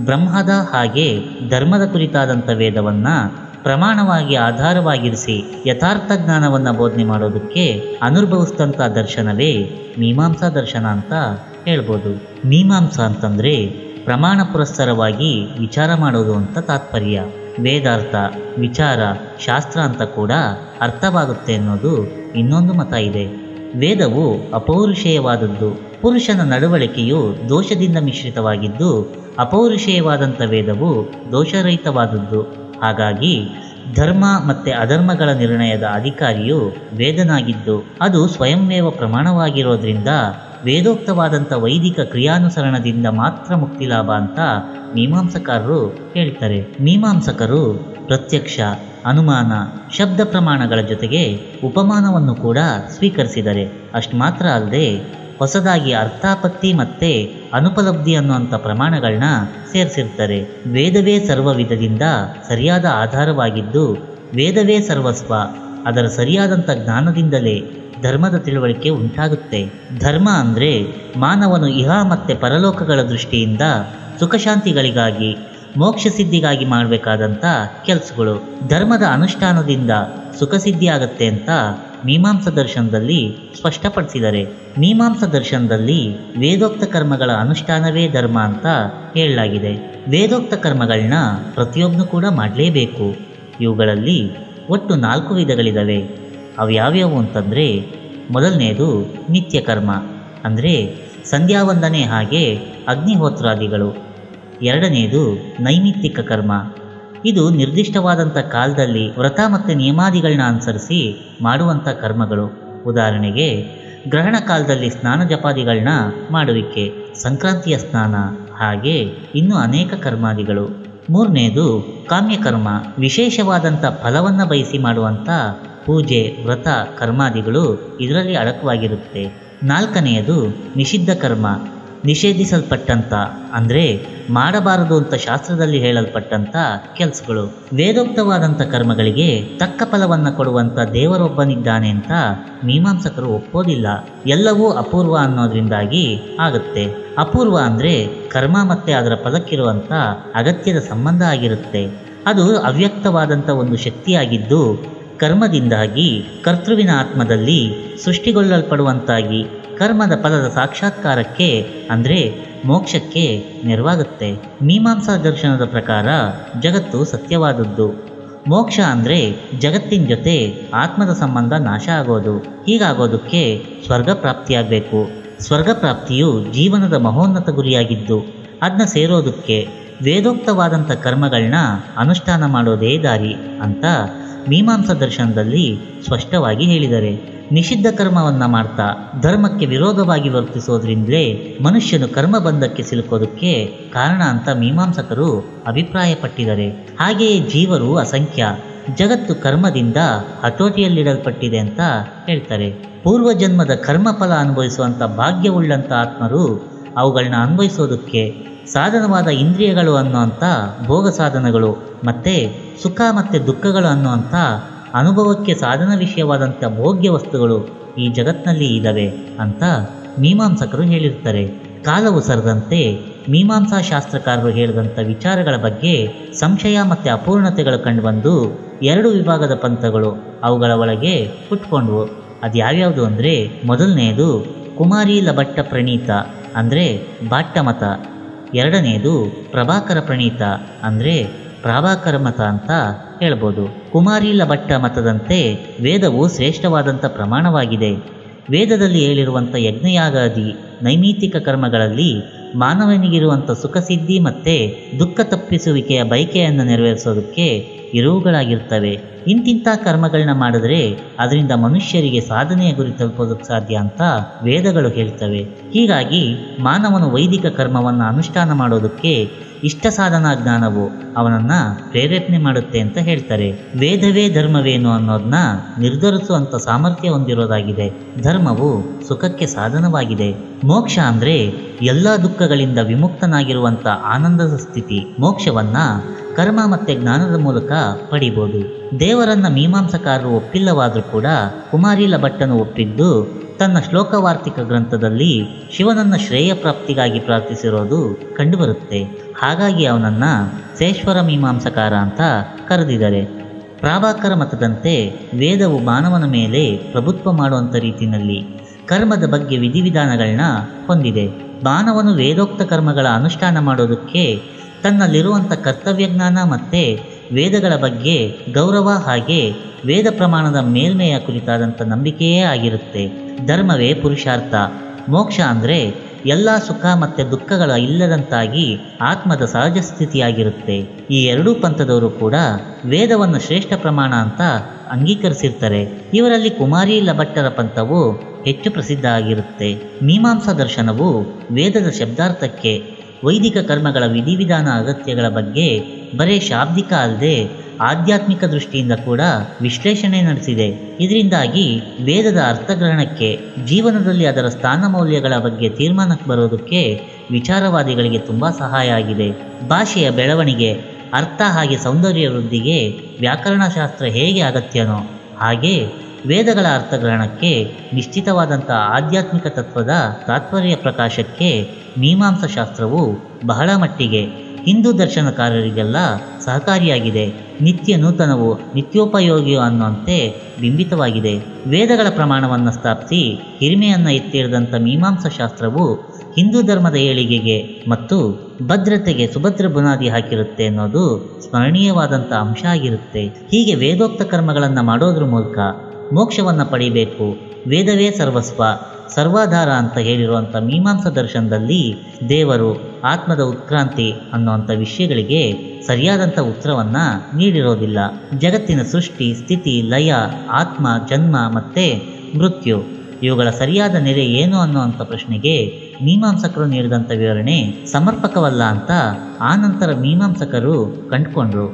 ಬ್ರಹ್ಮದ ಹಾಗೆ ಧರ್ಮದ ಕುರಿತಾದಂಥ ವೇದವನ್ನು ಪ್ರಮಾಣವಾಗಿ ಆಧಾರವಾಗಿರಿಸಿ ಯಥಾರ್ಥ ಜ್ಞಾನವನ್ನು ಬೋಧನೆ ಮಾಡೋದಕ್ಕೆ ಅನುಭವಿಸಿದಂಥ ದರ್ಶನವೇ ಮೀಮಾಂಸಾ ದರ್ಶನ ಅಂತ ಹೇಳ್ಬೋದು. ಮೀಮಾಂಸಾ ಅಂತಂದರೆ ಪ್ರಮಾಣ ಪುರಸ್ಸರವಾಗಿ ವಿಚಾರ ಮಾಡೋದು ಅಂತ ತಾತ್ಪರ್ಯ. ವೇದಾರ್ಥ, ವಿಚಾರ, ಶಾಸ್ತ್ರ ಅಂತ ಕೂಡ ಅರ್ಥವಾಗುತ್ತೆ ಅನ್ನೋದು ಇನ್ನೊಂದು ಮತ ಇದೆ. ವೇದವು ಅಪೌರುಷೇಯವಾದದ್ದು. ಪುರುಷನ ನಡವಳಿಕೆಯು ದೋಷದಿಂದ ಮಿಶ್ರಿತವಾಗಿದ್ದು, ಅಪೌರುಷೇಯವಾದಂಥ ವೇದವು ದೋಷರಹಿತವಾದದ್ದು. ಹಾಗಾಗಿ ಧರ್ಮ ಮತ್ತು ಅಧರ್ಮಗಳ ನಿರ್ಣಯದ ಅಧಿಕಾರಿಯು ವೇದನಾಗಿದ್ದು, ಅದು ಸ್ವಯಂವೇವ ಪ್ರಮಾಣವಾಗಿರೋದ್ರಿಂದ ವೇದೋಕ್ತವಾದಂಥ ವೈದಿಕ ಕ್ರಿಯಾನುಸರಣದಿಂದ ಮಾತ್ರ ಮುಕ್ತಿ ಲಾಭ ಅಂತ ಮೀಮಾಂಸಕಾರರು ಹೇಳ್ತಾರೆ. ಮೀಮಾಂಸಕರು ಪ್ರತ್ಯಕ್ಷ, ಅನುಮಾನ, ಶಬ್ದ ಪ್ರಮಾಣಗಳ ಜೊತೆಗೆ ಉಪಮಾನವನ್ನು ಕೂಡ ಸ್ವೀಕರಿಸಿದರೆ. ಅಷ್ಟು ಮಾತ್ರ ಅಲ್ಲದೆ ಹೊಸದಾಗಿ ಅರ್ಥಾಪತ್ತಿ ಮತ್ತು ಅನುಪಲಬ್ಧಿ ಅನ್ನುವಂಥ ಪ್ರಮಾಣಗಳನ್ನ ಸೇರಿಸಿರ್ತಾರೆ. ವೇದವೇ ಸರ್ವವಿಧದಿಂದ ಸರಿಯಾದ ಆಧಾರವಾಗಿದ್ದು, ವೇದವೇ ಸರ್ವಸ್ವ. ಅದರ ಸರಿಯಾದಂಥ ಜ್ಞಾನದಿಂದಲೇ ಧರ್ಮದ ತಿಳುವಳಿಕೆ ಉಂಟಾಗುತ್ತೆ. ಧರ್ಮ ಅಂದರೆ ಮಾನವನು ಇಹ ಮತ್ತು ಪರಲೋಕಗಳ ದೃಷ್ಟಿಯಿಂದ ಸುಖಶಾಂತಿಗಳಿಗಾಗಿ, ಮೋಕ್ಷ ಸಿದ್ಧಿಗಾಗಿ ಮಾಡಬೇಕಾದಂಥ ಕೆಲಸಗಳು. ಧರ್ಮದ ಅನುಷ್ಠಾನದಿಂದ ಸುಖಸಿದ್ಧಿಯಾಗತ್ತೆ ಅಂತ ಮೀಮಾಂಸಾ ದರ್ಶನದಲ್ಲಿ ಸ್ಪಷ್ಟಪಡಿಸಿದ್ದಾರೆ. ಮೀಮಾಂಸಾ ದರ್ಶನದಲ್ಲಿ ವೇದೋಕ್ತ ಕರ್ಮಗಳ ಅನುಷ್ಠಾನವೇ ಧರ್ಮ ಅಂತ ಹೇಳಲಾಗಿದೆ. ವೇದೋಕ್ತ ಕರ್ಮಗಳನ್ನ ಪ್ರತಿಯೊಬ್ಬನು ಕೂಡ ಮಾಡಲೇಬೇಕು. ಇವುಗಳಲ್ಲಿ ಒಟ್ಟು 4 ವಿಧಗಳಿದ್ದಾವೆ. ಅವು ಯಾವ್ಯಾವು ಅಂತಂದರೆ, ಮೊದಲನೇದು ನಿತ್ಯ ಕರ್ಮ, ಅಂದರೆ ಸಂಧ್ಯಾವಂದನೆ ಹಾಗೆ ಅಗ್ನಿಹೋತ್ರಾದಿಗಳು. ಎರಡನೇದು ನೈಮಿತ್ತಿಕ ಕರ್ಮ. ಇದು ನಿರ್ದಿಷ್ಟವಾದಂಥ ಕಾಲದಲ್ಲಿ ವ್ರತ ಮತ್ತು ನಿಯಮಾದಿಗಳನ್ನ ಅನುಸರಿಸಿ ಮಾಡುವಂಥ ಕರ್ಮಗಳು. ಉದಾಹರಣೆಗೆ ಗ್ರಹಣ ಕಾಲದಲ್ಲಿ ಸ್ನಾನ ಜಪಾದಿಗಳನ್ನ ಮಾಡುವಿಕೆ, ಸಂಕ್ರಾಂತಿಯ ಸ್ನಾನ, ಹಾಗೆ ಇನ್ನೂ ಅನೇಕ ಕರ್ಮಾದಿಗಳು. ಮೂರನೇದು ಕಾಮ್ಯಕರ್ಮ, ವಿಶೇಷವಾದಂಥ ಫಲವನ್ನು ಬಯಸಿ ಮಾಡುವಂಥ ಪೂಜೆ, ವ್ರತ, ಕರ್ಮಾದಿಗಳು ಇದರಲ್ಲಿ ಅಡಕವಾಗಿರುತ್ತೆ. ನಾಲ್ಕನೆಯದು ನಿಷಿದ್ಧ ಕರ್ಮ, ನಿಷೇಧಿಸಲ್ಪಟ್ಟಂಥ, ಅಂದರೆ ಮಾಡಬಾರದು ಅಂತ ಶಾಸ್ತ್ರದಲ್ಲಿ ಹೇಳಲ್ಪಟ್ಟಂಥ ಕೆಲಸಗಳು. ವೇದೋಕ್ತವಾದಂಥ ಕರ್ಮಗಳಿಗೆ ತಕ್ಕ ಫಲವನ್ನು ಕೊಡುವಂಥ ದೇವರೊಬ್ಬನಿದ್ದಾನೆ ಅಂತ ಮೀಮಾಂಸಕರು ಒಪ್ಪೋದಿಲ್ಲ. ಎಲ್ಲವೂ ಅಪೂರ್ವ ಅನ್ನೋದ್ರಿಂದಾಗಿ ಆಗುತ್ತೆ. ಅಪೂರ್ವ ಅಂದರೆ ಕರ್ಮ ಮತ್ತು ಅದರ ಫಲಕ್ಕಿರುವಂಥ ಅಗತ್ಯದ ಸಂಬಂಧ ಆಗಿರುತ್ತೆ. ಅದು ಅವ್ಯಕ್ತವಾದಂಥ ಒಂದು ಶಕ್ತಿಯಾಗಿದ್ದು, ಕರ್ಮದಿಂದಾಗಿ ಕರ್ತೃವಿನ ಆತ್ಮದಲ್ಲಿ ಸೃಷ್ಟಿಗೊಳ್ಳಲ್ಪಡುವಂತಾಗಿ ಕರ್ಮದ ಫಲದ ಸಾಕ್ಷಾತ್ಕಾರಕ್ಕೆ, ಅಂದರೆ ಮೋಕ್ಷಕ್ಕೆ ನೆರವಾಗುತ್ತೆ. ಮೀಮಾಂಸಾ ದರ್ಶನದ ಪ್ರಕಾರ ಜಗತ್ತು ಸತ್ಯವಾದದ್ದು. ಮೋಕ್ಷ ಅಂದರೆ ಜಗತ್ತಿನ ಜೊತೆ ಆತ್ಮದ ಸಂಬಂಧ ನಾಶ ಆಗೋದು. ಹೀಗಾಗೋದಕ್ಕೆ ಸ್ವರ್ಗ ಪ್ರಾಪ್ತಿಯಾಗಬೇಕು. ಸ್ವರ್ಗ ಪ್ರಾಪ್ತಿಯು ಜೀವನದ ಮಹೋನ್ನತ ಗುರಿಯಾಗಿದ್ದು, ಅದನ್ನ ಸೇರೋದಕ್ಕೆ ವೇದೋಕ್ತವಾದಂಥ ಕರ್ಮಗಳನ್ನ ಅನುಷ್ಠಾನ ಮಾಡೋದೇ ದಾರಿ ಅಂತ ಮೀಮಾಂಸಾ ದರ್ಶನದಲ್ಲಿ ಸ್ಪಷ್ಟವಾಗಿ ಹೇಳಿದ್ದಾರೆ. ನಿಷಿದ್ಧ ಕರ್ಮವನ್ನು ಮಾಡ್ತಾ ಧರ್ಮಕ್ಕೆ ವಿರೋಧವಾಗಿ ವರ್ತಿಸೋದ್ರಿಂದಲೇ ಮನುಷ್ಯನು ಕರ್ಮಬಂಧಕ್ಕೆ ಸಿಲುಕೋದಕ್ಕೆ ಕಾರಣ ಅಂತ ಮೀಮಾಂಸಕರು ಅಭಿಪ್ರಾಯಪಟ್ಟಿದ್ದಾರೆ. ಹಾಗೆಯೇ ಜೀವರು ಅಸಂಖ್ಯ. ಜಗತ್ತು ಕರ್ಮದಿಂದ ಹತೋಟಿಯಲ್ಲಿಡಲ್ಪಟ್ಟಿದೆ ಅಂತ ಹೇಳ್ತಾರೆ. ಪೂರ್ವಜನ್ಮದ ಕರ್ಮಫಲ ಅನುಭವಿಸುವಂಥ ಭಾಗ್ಯವುಳ್ಳಂಥ ಆತ್ಮರು ಅವುಗಳನ್ನ ಅನ್ವಯಿಸೋದಕ್ಕೆ ಸಾಧನವಾದ ಇಂದ್ರಿಯಗಳು ಅನ್ನುವಂಥ ಭೋಗ ಸಾಧನಗಳು ಮತ್ತು ಸುಖ ಮತ್ತು ದುಃಖಗಳು ಅನ್ನುವಂಥ ಅನುಭವಕ್ಕೆ ಸಾಧನ ವಿಷಯವಾದಂಥ ಭೋಗ್ಯ ವಸ್ತುಗಳು ಈ ಜಗತ್ತಿನಲ್ಲಿ ಇದ್ದಾವೆ ಅಂತ ಮೀಮಾಂಸಕರು ಹೇಳಿರ್ತಾರೆ. ಕಾಲವು ಸರಿದಂತೆ ಮೀಮಾಂಸಾ ಶಾಸ್ತ್ರಕಾರರು ಹೇಳಿದಂಥ ವಿಚಾರಗಳ ಬಗ್ಗೆ ಸಂಶಯ ಮತ್ತು ಅಪೂರ್ಣತೆಗಳು ಕಂಡುಬಂದು 2 ವಿಭಾಗದ ಪಂಥಗಳು ಅವುಗಳ ಒಳಗೆ ಹುಟ್ಕೊಂಡ್ವು. ಅದು ಯಾವ್ಯಾವುದು ಅಂದರೆ, ಮೊದಲನೆಯದು ಕುಮಾರಿ ಲಭಟ್ಟ ಪ್ರಣೀತ, ಅಂದರೆ ಬಾಟ್ಟ ಮತ. ಎರಡನೆಯದು ಪ್ರಭಾಕರ ಪ್ರಣೀತ, ಅಂದರೆ ಪ್ರಾಭಾಕರ ಮತ ಅಂತ ಹೇಳ್ಬೋದು. ಕುಮಾರಿ ಲಭಟ್ಟ ಮತದಂತೆ ವೇದವು ಶ್ರೇಷ್ಠವಾದಂಥ ಪ್ರಮಾಣವಾಗಿದೆ. ವೇದದಲ್ಲಿ ಹೇಳಿರುವಂಥ ಯಜ್ಞಯಾಗಾದಿ ನೈಮಿತ್ತಿಕ ಕರ್ಮಗಳಲ್ಲಿ ಮಾನವನಿಗಿರುವಂಥ ಸುಖಸಿದ್ಧಿ ಮತ್ತು ದುಃಖ ತಪ್ಪಿಸುವಿಕೆಯ ಬಯಕೆಯನ್ನು ನೆರವೇರಿಸೋದಕ್ಕೆ ಇರುವುಗಳಾಗಿರ್ತವೆ. ಇಂತಿಂಥ ಕರ್ಮಗಳನ್ನ ಮಾಡಿದ್ರೆ ಅದರಿಂದ ಮನುಷ್ಯರಿಗೆ ಸಾಧನೆಯ ಗುರಿ ತಲುಪೋದಕ್ಕೆ ಸಾಧ್ಯ ಅಂತ ವೇದಗಳು ಹೇಳ್ತವೆ. ಹೀಗಾಗಿ ಮಾನವನು ವೈದಿಕ ಕರ್ಮವನ್ನು ಅನುಷ್ಠಾನ ಮಾಡೋದಕ್ಕೆ ಇಷ್ಟ ಸಾಧನಾ ಜ್ಞಾನವು ಅವನನ್ನು ಪ್ರೇರೇಪಣೆ ಮಾಡುತ್ತೆ ಅಂತ ಹೇಳ್ತಾರೆ. ವೇದವೇ ಧರ್ಮವೇನು ಅನ್ನೋದನ್ನ ನಿರ್ಧರಿಸುವಂಥ ಸಾಮರ್ಥ್ಯ ಹೊಂದಿರೋದಾಗಿದೆ. ಧರ್ಮವು ಸುಖಕ್ಕೆ ಸಾಧನವಾಗಿದೆ. ಮೋಕ್ಷ ಅಂದರೆ ಎಲ್ಲ ದುಃಖಗಳಿಂದ ವಿಮುಕ್ತನಾಗಿರುವಂಥ ಆನಂದದ ಸ್ಥಿತಿ. ಮೋಕ್ಷವನ್ನ ಕರ್ಮ ಮತ್ತು ಜ್ಞಾನದ ಮೂಲಕ ಪಡಿಬೋದು. ದೇವರನ್ನ ಮೀಮಾಂಸಕಾರರು ಒಪ್ಪಿಲ್ಲವಾದರೂ ಕೂಡ ಕುಮಾರಿ ಲಭಟ್ಟನು ಒಪ್ಪಿದ್ದು ತನ್ನ ಶ್ಲೋಕವಾರ್ತಿಕ ಗ್ರಂಥದಲ್ಲಿ ಶಿವನನ್ನ ಶ್ರೇಯ ಪ್ರಾಪ್ತಿಗಾಗಿ ಪ್ರಾರ್ಥಿಸಿರೋದು ಕಂಡುಬರುತ್ತೆ. ಹಾಗಾಗಿ ಅವನನ್ನು ಸೇಶ್ವರ ಮೀಮಾಂಸಕಾರ ಅಂತ ಕರೆದಿದ್ದಾರೆ. ಪ್ರಾಭಾಕರ ಮತದಂತೆ ವೇದವು ಮಾನವನ ಮೇಲೆ ಪ್ರಭುತ್ವ ಮಾಡುವಂಥ ರೀತಿಯಲ್ಲಿ ಕರ್ಮದ ಬಗ್ಗೆ ವಿಧಿವಿಧಾನಗಳನ್ನ ಹೊಂದಿದೆ. ಮಾನವನು ವೇದೋಕ್ತ ಕರ್ಮಗಳ ಅನುಷ್ಠಾನ ಮಾಡೋದಕ್ಕೆ ತನ್ನಲ್ಲಿರುವಂಥ ಕರ್ತವ್ಯ ಜ್ಞಾನ ಮತ್ತು ವೇದಗಳ ಬಗ್ಗೆ ಗೌರವ ಹಾಗೆ ವೇದ ಪ್ರಮಾಣದ ಮೇಲ್ಮೆಯ ಕುರಿತಾದಂಥ ನಂಬಿಕೆಯೇ ಆಗಿರುತ್ತೆ. ಧರ್ಮವೇ ಪುರುಷಾರ್ಥ, ಮೋಕ್ಷ ಅಂದರೆ ಎಲ್ಲ ಸುಖ ಮತ್ತು ದುಃಖಗಳ ಇಲ್ಲದಂತಾಗಿ ಆತ್ಮದ ಸಹಜ ಸ್ಥಿತಿಯಾಗಿರುತ್ತೆ. ಈ ಎರಡೂ ಪಂಥದವರು ಕೂಡ ವೇದವನ್ನು ಶ್ರೇಷ್ಠ ಪ್ರಮಾಣ ಅಂತ ಅಂಗೀಕರಿಸಿರ್ತಾರೆ. ಇವರಲ್ಲಿ ಕುಮಾರಿ ಲಭಟ್ಟರ ಪಂಥವು ಹೆಚ್ಚು ಪ್ರಸಿದ್ಧ ಆಗಿರುತ್ತೆ. ಮೀಮಾಂಸಾ ದರ್ಶನವು ವೇದದ ಶಬ್ದಾರ್ಥಕ್ಕೆ ವೈದಿಕ ಕರ್ಮಗಳ ವಿಧಿವಿಧಾನ ಅಗತ್ಯಗಳ ಬಗ್ಗೆ ಬರೇ ಶಾಬ್ದಿಕ ಅಲ್ಲದೆ ಆಧ್ಯಾತ್ಮಿಕ ದೃಷ್ಟಿಯಿಂದ ಕೂಡ ವಿಶ್ಲೇಷಣೆ ನಡೆಸಿದೆ. ಇದರಿಂದಾಗಿ ವೇದದ ಅರ್ಥಗ್ರಹಣಕ್ಕೆ, ಜೀವನದಲ್ಲಿ ಅದರ ಸ್ಥಾನ ಮೌಲ್ಯಗಳ ಬಗ್ಗೆ ತೀರ್ಮಾನಕ್ಕೆ ಬರೋದಕ್ಕೆ ವಿಚಾರವಾದಿಗಳಿಗೆ ತುಂಬ ಸಹಾಯ ಆಗಿದೆ. ಭಾಷೆಯ ಬೆಳವಣಿಗೆ, ಅರ್ಥ ಹಾಗೆ ಸೌಂದರ್ಯ ವೃದ್ಧಿಗೆ ವ್ಯಾಕರಣಶಾಸ್ತ್ರ ಹೇಗೆ ಅಗತ್ಯನೋ ಹಾಗೆ ವೇದಗಳ ಅರ್ಥಗ್ರಹಣಕ್ಕೆ ನಿಶ್ಚಿತವಾದಂಥ ಆಧ್ಯಾತ್ಮಿಕ ತತ್ವದ ತಾತ್ಪರ್ಯ ಪ್ರಕಾಶಕ್ಕೆ ಮೀಮಾಂಸಾ ಶಾಸ್ತ್ರವು ಬಹಳ ಮಟ್ಟಿಗೆ ಹಿಂದೂ ದರ್ಶನಕಾರರಿಗೆಲ್ಲ ಸಹಕಾರಿಯಾಗಿದೆ. ನಿತ್ಯ ನೂತನವು ನಿತ್ಯೋಪಯೋಗಿಯು ಅನ್ನುವಂತೆ ಬಿಂಬಿತವಾಗಿದೆ. ವೇದಗಳ ಪ್ರಮಾಣವನ್ನು ಸ್ಥಾಪಿಸಿ ಹಿರಿಮೆಯನ್ನು ಎತ್ತಿಡಿದಂಥ ಮೀಮಾಂಸಾ ಶಾಸ್ತ್ರವು ಹಿಂದೂ ಧರ್ಮದ ಏಳಿಗೆಗೆ ಮತ್ತು ಭದ್ರತೆಗೆ ಸುಭದ್ರ ಬುನಾದಿ ಹಾಕಿರುತ್ತೆ ಅನ್ನೋದು ಸ್ಮರಣೀಯವಾದಂಥ ಅಂಶ ಆಗಿರುತ್ತೆ. ಹೀಗೆ ವೇದೋಕ್ತ ಕರ್ಮಗಳನ್ನು ಮಾಡೋದ್ರ ಮೂಲಕ ಮೋಕ್ಷವನ್ನು ಪಡಿಬೇಕು, ವೇದವೇ ಸರ್ವಸ್ವ ಸರ್ವಾಧಾರ ಅಂತ ಹೇಳಿರುವಂಥ ಮೀಮಾಂಸಾ ದರ್ಶನದಲ್ಲಿ ದೇವರು, ಆತ್ಮದ ಉತ್ಕ್ರಾಂತಿ ಅನ್ನುವಂಥ ವಿಷಯಗಳಿಗೆ ಸರಿಯಾದಂಥ ಉತ್ತರವನ್ನು ನೀಡಿರೋದಿಲ್ಲ. ಜಗತ್ತಿನ ಸೃಷ್ಟಿ, ಸ್ಥಿತಿ, ಲಯ, ಆತ್ಮ, ಜನ್ಮ ಮತ್ತು ಮೃತ್ಯು ಇವುಗಳ ಸರಿಯಾದ ನೆಲೆ ಏನು ಅನ್ನುವಂಥ ಪ್ರಶ್ನೆಗೆ ಮೀಮಾಂಸಕರು ನೀಡಿದಂಥ ವಿವರಣೆ ಸಮರ್ಪಕವಲ್ಲ ಅಂತ ಆನಂತರ ಮೀಮಾಂಸಕರು ಕಂಡುಕೊಂಡ್ರು.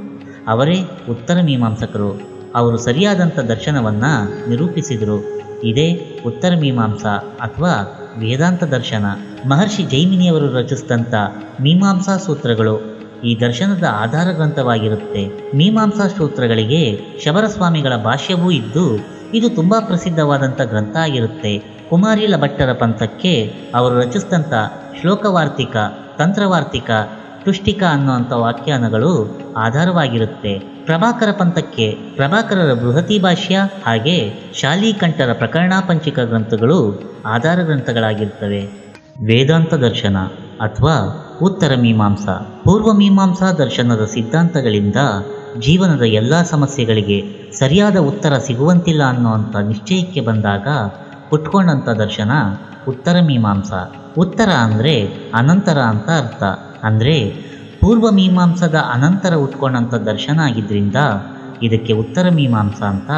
ಅವರೇ ಉತ್ತರ ಮೀಮಾಂಸಕರು. ಅವರು ಸರಿಯಾದಂಥ ದರ್ಶನವನ್ನು ನಿರೂಪಿಸಿದರು. ಇದೇ ಉತ್ತರ ಮೀಮಾಂಸಾ ಅಥವಾ ವೇದಾಂತ ದರ್ಶನ. ಮಹರ್ಷಿ ಜೈಮಿನಿಯವರು ರಚಿಸಿದಂಥ ಮೀಮಾಂಸಾ ಸೂತ್ರಗಳು ಈ ದರ್ಶನದ ಆಧಾರ ಗ್ರಂಥವಾಗಿರುತ್ತೆ. ಮೀಮಾಂಸಾ ಸೂತ್ರಗಳಿಗೆ ಶಬರಸ್ವಾಮಿಗಳ ಭಾಷ್ಯವೂ ಇದ್ದು ಇದು ತುಂಬ ಪ್ರಸಿದ್ಧವಾದಂಥ ಗ್ರಂಥ ಆಗಿರುತ್ತೆ. ಕುಮಾರಿ ಲಭಟ್ಟರ ಪಂಥಕ್ಕೆ ಅವರು ರಚಿಸಿದಂಥ ಶ್ಲೋಕವಾರ್ತಿಕ, ತಂತ್ರವಾರ್ತಿಕ, ತುಷ್ಟಿಕ ಅನ್ನುವಂಥ ವ್ಯಾಖ್ಯಾನಗಳು ಆಧಾರವಾಗಿರುತ್ತೆ. ಪ್ರಭಾಕರ ಪಂಥಕ್ಕೆ ಪ್ರಭಾಕರರ ಬೃಹತಿ ಭಾಷ್ಯ ಹಾಗೆ ಶಾಲೀಕಂಠರ ಪ್ರಕರಣಾಪಂಚಿಕ ಗ್ರಂಥಗಳು ಆಧಾರ ಗ್ರಂಥಗಳಾಗಿರ್ತವೆ. ವೇದಾಂತ ದರ್ಶನ ಅಥವಾ ಉತ್ತರ ಮೀಮಾಂಸಾ. ಪೂರ್ವ ಮೀಮಾಂಸಾ ದರ್ಶನದ ಸಿದ್ಧಾಂತಗಳಿಂದ ಜೀವನದ ಎಲ್ಲ ಸಮಸ್ಯೆಗಳಿಗೆ ಸರಿಯಾದ ಉತ್ತರ ಸಿಗುವಂತಿಲ್ಲ ಅನ್ನುವಂಥ ನಿಶ್ಚಯಕ್ಕೆ ಬಂದಾಗ ಹುಟ್ಕೊಂಡಂಥ ದರ್ಶನ ಉತ್ತರ ಮೀಮಾಂಸಾ. ಉತ್ತರ ಅಂದರೆ ಅನಂತರ ಅಂತ ಅರ್ಥ. ಅಂದರೆ ಪೂರ್ವ ಮೀಮಾಂಸದ ಅನಂತರ ಹುಟ್ಕೊಂಡಂಥ ದರ್ಶನ ಆಗಿದ್ದರಿಂದ ಇದಕ್ಕೆ ಉತ್ತರ ಮೀಮಾಂಸಾ ಅಂತ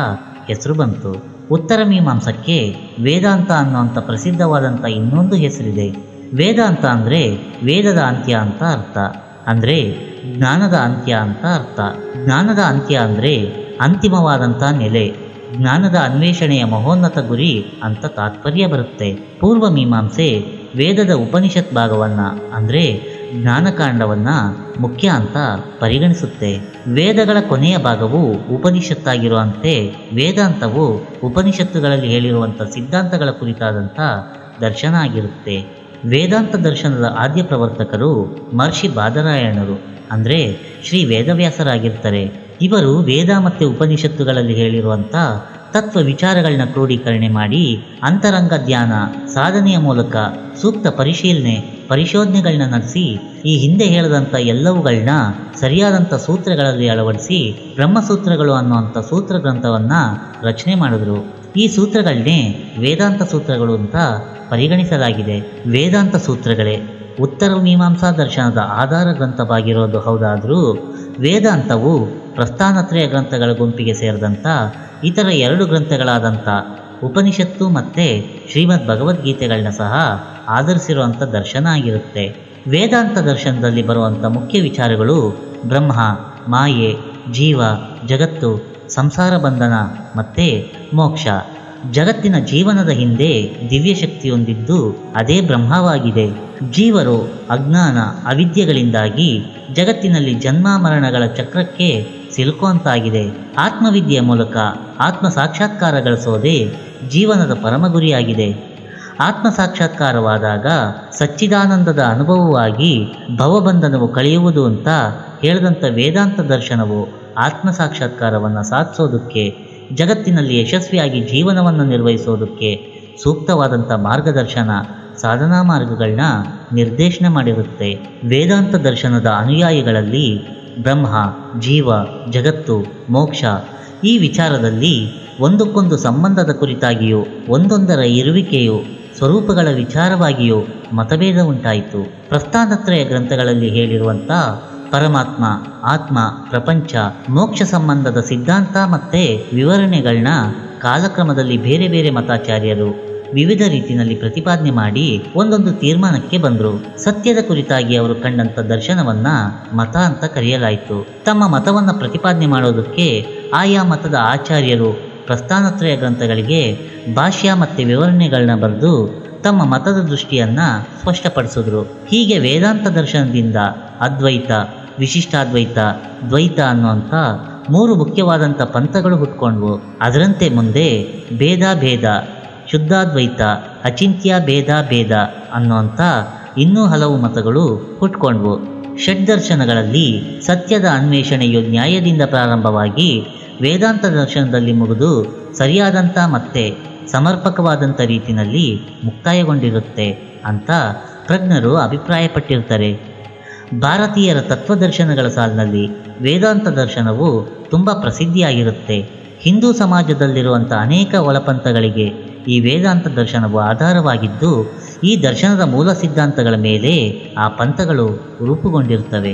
ಹೆಸರು ಬಂತು. ಉತ್ತರ ಮೀಮಾಂಸಕ್ಕೆ ವೇದಾಂತ ಅನ್ನುವಂಥ ಪ್ರಸಿದ್ಧವಾದಂಥ ಇನ್ನೊಂದು ಹೆಸರಿದೆ. ವೇದಾಂತ ಅಂದರೆ ವೇದದ ಅಂತ್ಯ ಅಂತ ಅರ್ಥ. ಅಂದರೆ ಜ್ಞಾನದ ಅಂತ್ಯ ಅಂತ ಅರ್ಥ. ಜ್ಞಾನದ ಅಂತ್ಯ ಅಂದರೆ ಅಂತಿಮವಾದಂಥ ನೆಲೆ, ಜ್ಞಾನದ ಅನ್ವೇಷಣೆಯ ಮಹೋನ್ನತ ಗುರಿ ಅಂತ ತಾತ್ಪರ್ಯ ಬರುತ್ತೆ. ಪೂರ್ವ ಮೀಮಾಂಸೆ ವೇದದ ಉಪನಿಷತ್ ಭಾಗವನ್ನು ಅಂದರೆ ಜ್ಞಾನಕಾಂಡವನ್ನು ಮುಖ್ಯ ಅಂತ ಪರಿಗಣಿಸುತ್ತೆ. ವೇದಗಳ ಕೊನೆಯ ಭಾಗವು ಉಪನಿಷತ್ತಾಗಿರುವಂತೆ ವೇದಾಂತವು ಉಪನಿಷತ್ತುಗಳಲ್ಲಿ ಹೇಳಿರುವಂಥ ಸಿದ್ಧಾಂತಗಳ ಕುರಿತಾದಂಥ ದರ್ಶನ ಆಗಿರುತ್ತೆ. ವೇದಾಂತ ದರ್ಶನದ ಆದ್ಯ ಪ್ರವರ್ತಕರು ಮಹರ್ಷಿ ಬಾದರಾಯಣರು ಅಂದರೆ ಶ್ರೀ ವೇದವ್ಯಾಸರಾಗಿರ್ತಾರೆ. ಇವರು ವೇದ ಮತ್ತು ಉಪನಿಷತ್ತುಗಳಲ್ಲಿ ಹೇಳಿರುವಂಥ ತತ್ವ ವಿಚಾರಗಳನ್ನ ಕ್ರೋಢೀಕರಣೆ ಮಾಡಿ ಅಂತರಂಗ ಧ್ಯಾನ ಸಾಧನೆಯ ಮೂಲಕ ಸೂಕ್ತ ಪರಿಶೋಧನೆಗಳನ್ನ ನಡೆಸಿ ಈ ಹಿಂದೆ ಹೇಳಿದಂಥ ಎಲ್ಲವುಗಳನ್ನ ಸರಿಯಾದಂಥ ಸೂತ್ರಗಳಲ್ಲಿ ಅಳವಡಿಸಿ ಬ್ರಹ್ಮಸೂತ್ರಗಳು ಅನ್ನುವಂಥ ಸೂತ್ರ ಗ್ರಂಥವನ್ನು ರಚನೆ ಮಾಡಿದ್ರು. ಈ ಸೂತ್ರಗಳನ್ನೇ ವೇದಾಂತ ಸೂತ್ರಗಳು ಅಂತ ಪರಿಗಣಿಸಲಾಗಿದೆ. ವೇದಾಂತ ಸೂತ್ರಗಳೇ ಉತ್ತರ ಮೀಮಾಂಸಾ ದರ್ಶನದ ಆಧಾರ ಗ್ರಂಥವಾಗಿರೋದು ಹೌದಾದರೂ ವೇದಾಂತವು ಪ್ರಸ್ಥಾನತ್ರಯ ಗ್ರಂಥಗಳ ಗುಂಪಿಗೆ ಸೇರಿದಂಥ ಇತರ 2 ಗ್ರಂಥಗಳಾದಂಥ ಉಪನಿಷತ್ತು ಮತ್ತು ಶ್ರೀಮದ್ ಭಗವದ್ಗೀತೆಗಳನ್ನ ಸಹ ಆಧರಿಸಿರುವಂಥ ದರ್ಶನ ಆಗಿರುತ್ತೆ. ವೇದಾಂತ ದರ್ಶನದಲ್ಲಿ ಬರುವಂಥ ಮುಖ್ಯ ವಿಚಾರಗಳು ಬ್ರಹ್ಮ, ಮಾಯೆ, ಜೀವ, ಜಗತ್ತು, ಸಂಸಾರ ಬಂಧನ ಮತ್ತು ಮೋಕ್ಷ. ಜಗತ್ತಿನ ಜೀವನದ ಹಿಂದೆ ದಿವ್ಯಶಕ್ತಿಯೊಂದಿದ್ದು ಅದೇ ಬ್ರಹ್ಮವಾಗಿದೆ. ಜೀವರು ಅಜ್ಞಾನ ಅವಿದ್ಯೆಗಳಿಂದಾಗಿ ಜಗತ್ತಿನಲ್ಲಿ ಜನ್ಮ ಮರಣಗಳ ಚಕ್ರಕ್ಕೆ ಸಿಲುಕುವಂತಾಗಿದೆ. ಆತ್ಮವಿದ್ಯೆಯ ಮೂಲಕ ಆತ್ಮ ಸಾಕ್ಷಾತ್ಕಾರ ಗಳಿಸೋದೇ ಜೀವನದ ಪರಮಗುರಿಯಾಗಿದೆ. ಆತ್ಮ ಸಾಕ್ಷಾತ್ಕಾರವಾದಾಗ ಸಚ್ಚಿದಾನಂದದ ಅನುಭವವಾಗಿ ಭವಬಂಧನವು ಕಳೆಯುವುದು ಅಂತ ಹೇಳಿದಂಥ ವೇದಾಂತ ದರ್ಶನವು ಆತ್ಮ ಸಾಕ್ಷಾತ್ಕಾರವನ್ನು ಸಾಧಿಸೋದಕ್ಕೆ, ಜಗತ್ತಿನಲ್ಲಿ ಯಶಸ್ವಿಯಾಗಿ ಜೀವನವನ್ನು ನಿರ್ವಹಿಸೋದಕ್ಕೆ ಸೂಕ್ತವಾದಂಥ ಮಾರ್ಗದರ್ಶನ, ಸಾಧನಾ ಮಾರ್ಗಗಳನ್ನ ನಿರ್ದೇಶನ ಮಾಡಿರುತ್ತೆ. ವೇದಾಂತ ದರ್ಶನದ ಅನುಯಾಯಿಗಳಲ್ಲಿ ಬ್ರಹ್ಮ, ಜೀವ, ಜಗತ್ತು, ಮೋಕ್ಷ ಈ ವಿಚಾರದಲ್ಲಿ ಒಂದಕ್ಕೊಂದು ಸಂಬಂಧದ ಕುರಿತಾಗಿಯೂ ಒಂದೊಂದರ ಇರುವಿಕೆಯು ಸ್ವರೂಪಗಳ ವಿಚಾರವಾಗಿಯೂ ಮತಭೇದ ಉಂಟಾಯಿತು. ಪ್ರಸ್ಥಾನತ್ರಯ ಗ್ರಂಥಗಳಲ್ಲಿ ಹೇಳಿರುವಂಥ ಪರಮಾತ್ಮ, ಆತ್ಮ, ಪ್ರಪಂಚ, ಮೋಕ್ಷ ಸಂಬಂಧದ ಸಿದ್ಧಾಂತ ಮತ್ತು ವಿವರಣೆಗಳನ್ನ ಕಾಲಕ್ರಮದಲ್ಲಿ ಬೇರೆ ಬೇರೆ ಮತಾಚಾರ್ಯರು ವಿವಿಧ ರೀತಿಯಲ್ಲಿ ಪ್ರತಿಪಾದನೆ ಮಾಡಿ ಒಂದೊಂದು ತೀರ್ಮಾನಕ್ಕೆ ಬಂದರು. ಸತ್ಯದ ಕುರಿತಾಗಿ ಅವರು ಕಂಡಂಥ ದರ್ಶನವನ್ನ ಮತ ಅಂತ ಕರೆಯಲಾಯಿತು. ತಮ್ಮ ಮತವನ್ನು ಪ್ರತಿಪಾದನೆ ಮಾಡೋದಕ್ಕೆ ಆಯಾ ಮತದ ಆಚಾರ್ಯರು ಪ್ರಸ್ಥಾನತ್ರಯ ಗ್ರಂಥಗಳಿಗೆ ಭಾಷ್ಯ ಮತ್ತು ವಿವರಣೆಗಳನ್ನ ಬರೆದು ತಮ್ಮ ಮತದ ದೃಷ್ಟಿಯನ್ನು ಸ್ಪಷ್ಟಪಡಿಸಿದ್ರು. ಹೀಗೆ ವೇದಾಂತ ದರ್ಶನದಿಂದ ಅದ್ವೈತ, ವಿಶಿಷ್ಟಾದ್ವೈತ, ದ್ವೈತ ಅನ್ನುವಂಥ 3 ಮುಖ್ಯವಾದಂಥ ಪಂಥಗಳು ಹುಟ್ಕೊಂಡ್ವು. ಅದರಂತೆ ಮುಂದೆ ಭೇದ, ಶುದ್ಧಾದ್ವೈತ, ಅಚಿಂತ್ಯ ಭೇದ ಅನ್ನುವಂಥ ಇನ್ನೂ ಹಲವು ಮತಗಳು ಹುಟ್ಕೊಂಡ್ವು. ಷಡ್ದರ್ಶನಗಳಲ್ಲಿ ಸತ್ಯದ ಅನ್ವೇಷಣೆಯು ನ್ಯಾಯದಿಂದ ಪ್ರಾರಂಭವಾಗಿ ವೇದಾಂತ ದರ್ಶನದಲ್ಲಿ ಮುಗಿದು ಸರಿಯಾದಂಥ ಮತ್ತೆ ಸಮರ್ಪಕವಾದಂಥ ರೀತಿಯಲ್ಲಿ ಮುಕ್ತಾಯಗೊಂಡಿರುತ್ತೆ ಅಂತ ಪ್ರಜ್ಞರು ಅಭಿಪ್ರಾಯಪಟ್ಟಿರ್ತಾರೆ. ಭಾರತೀಯರ ತತ್ವದರ್ಶನಗಳ ಸಾಲಿನಲ್ಲಿ ವೇದಾಂತ ದರ್ಶನವು ತುಂಬ ಪ್ರಸಿದ್ಧಿಯಾಗಿರುತ್ತೆ. ಹಿಂದೂ ಸಮಾಜದಲ್ಲಿರುವಂಥ ಅನೇಕ ಒಳಪಂಥಗಳಿಗೆ ಈ ವೇದಾಂತ ದರ್ಶನವು ಆಧಾರವಾಗಿದ್ದು, ಈ ದರ್ಶನದ ಮೂಲ ಸಿದ್ಧಾಂತಗಳ ಮೇಲೆ ಆ ಪಂಥಗಳು ರೂಪುಗೊಂಡಿರುತ್ತವೆ.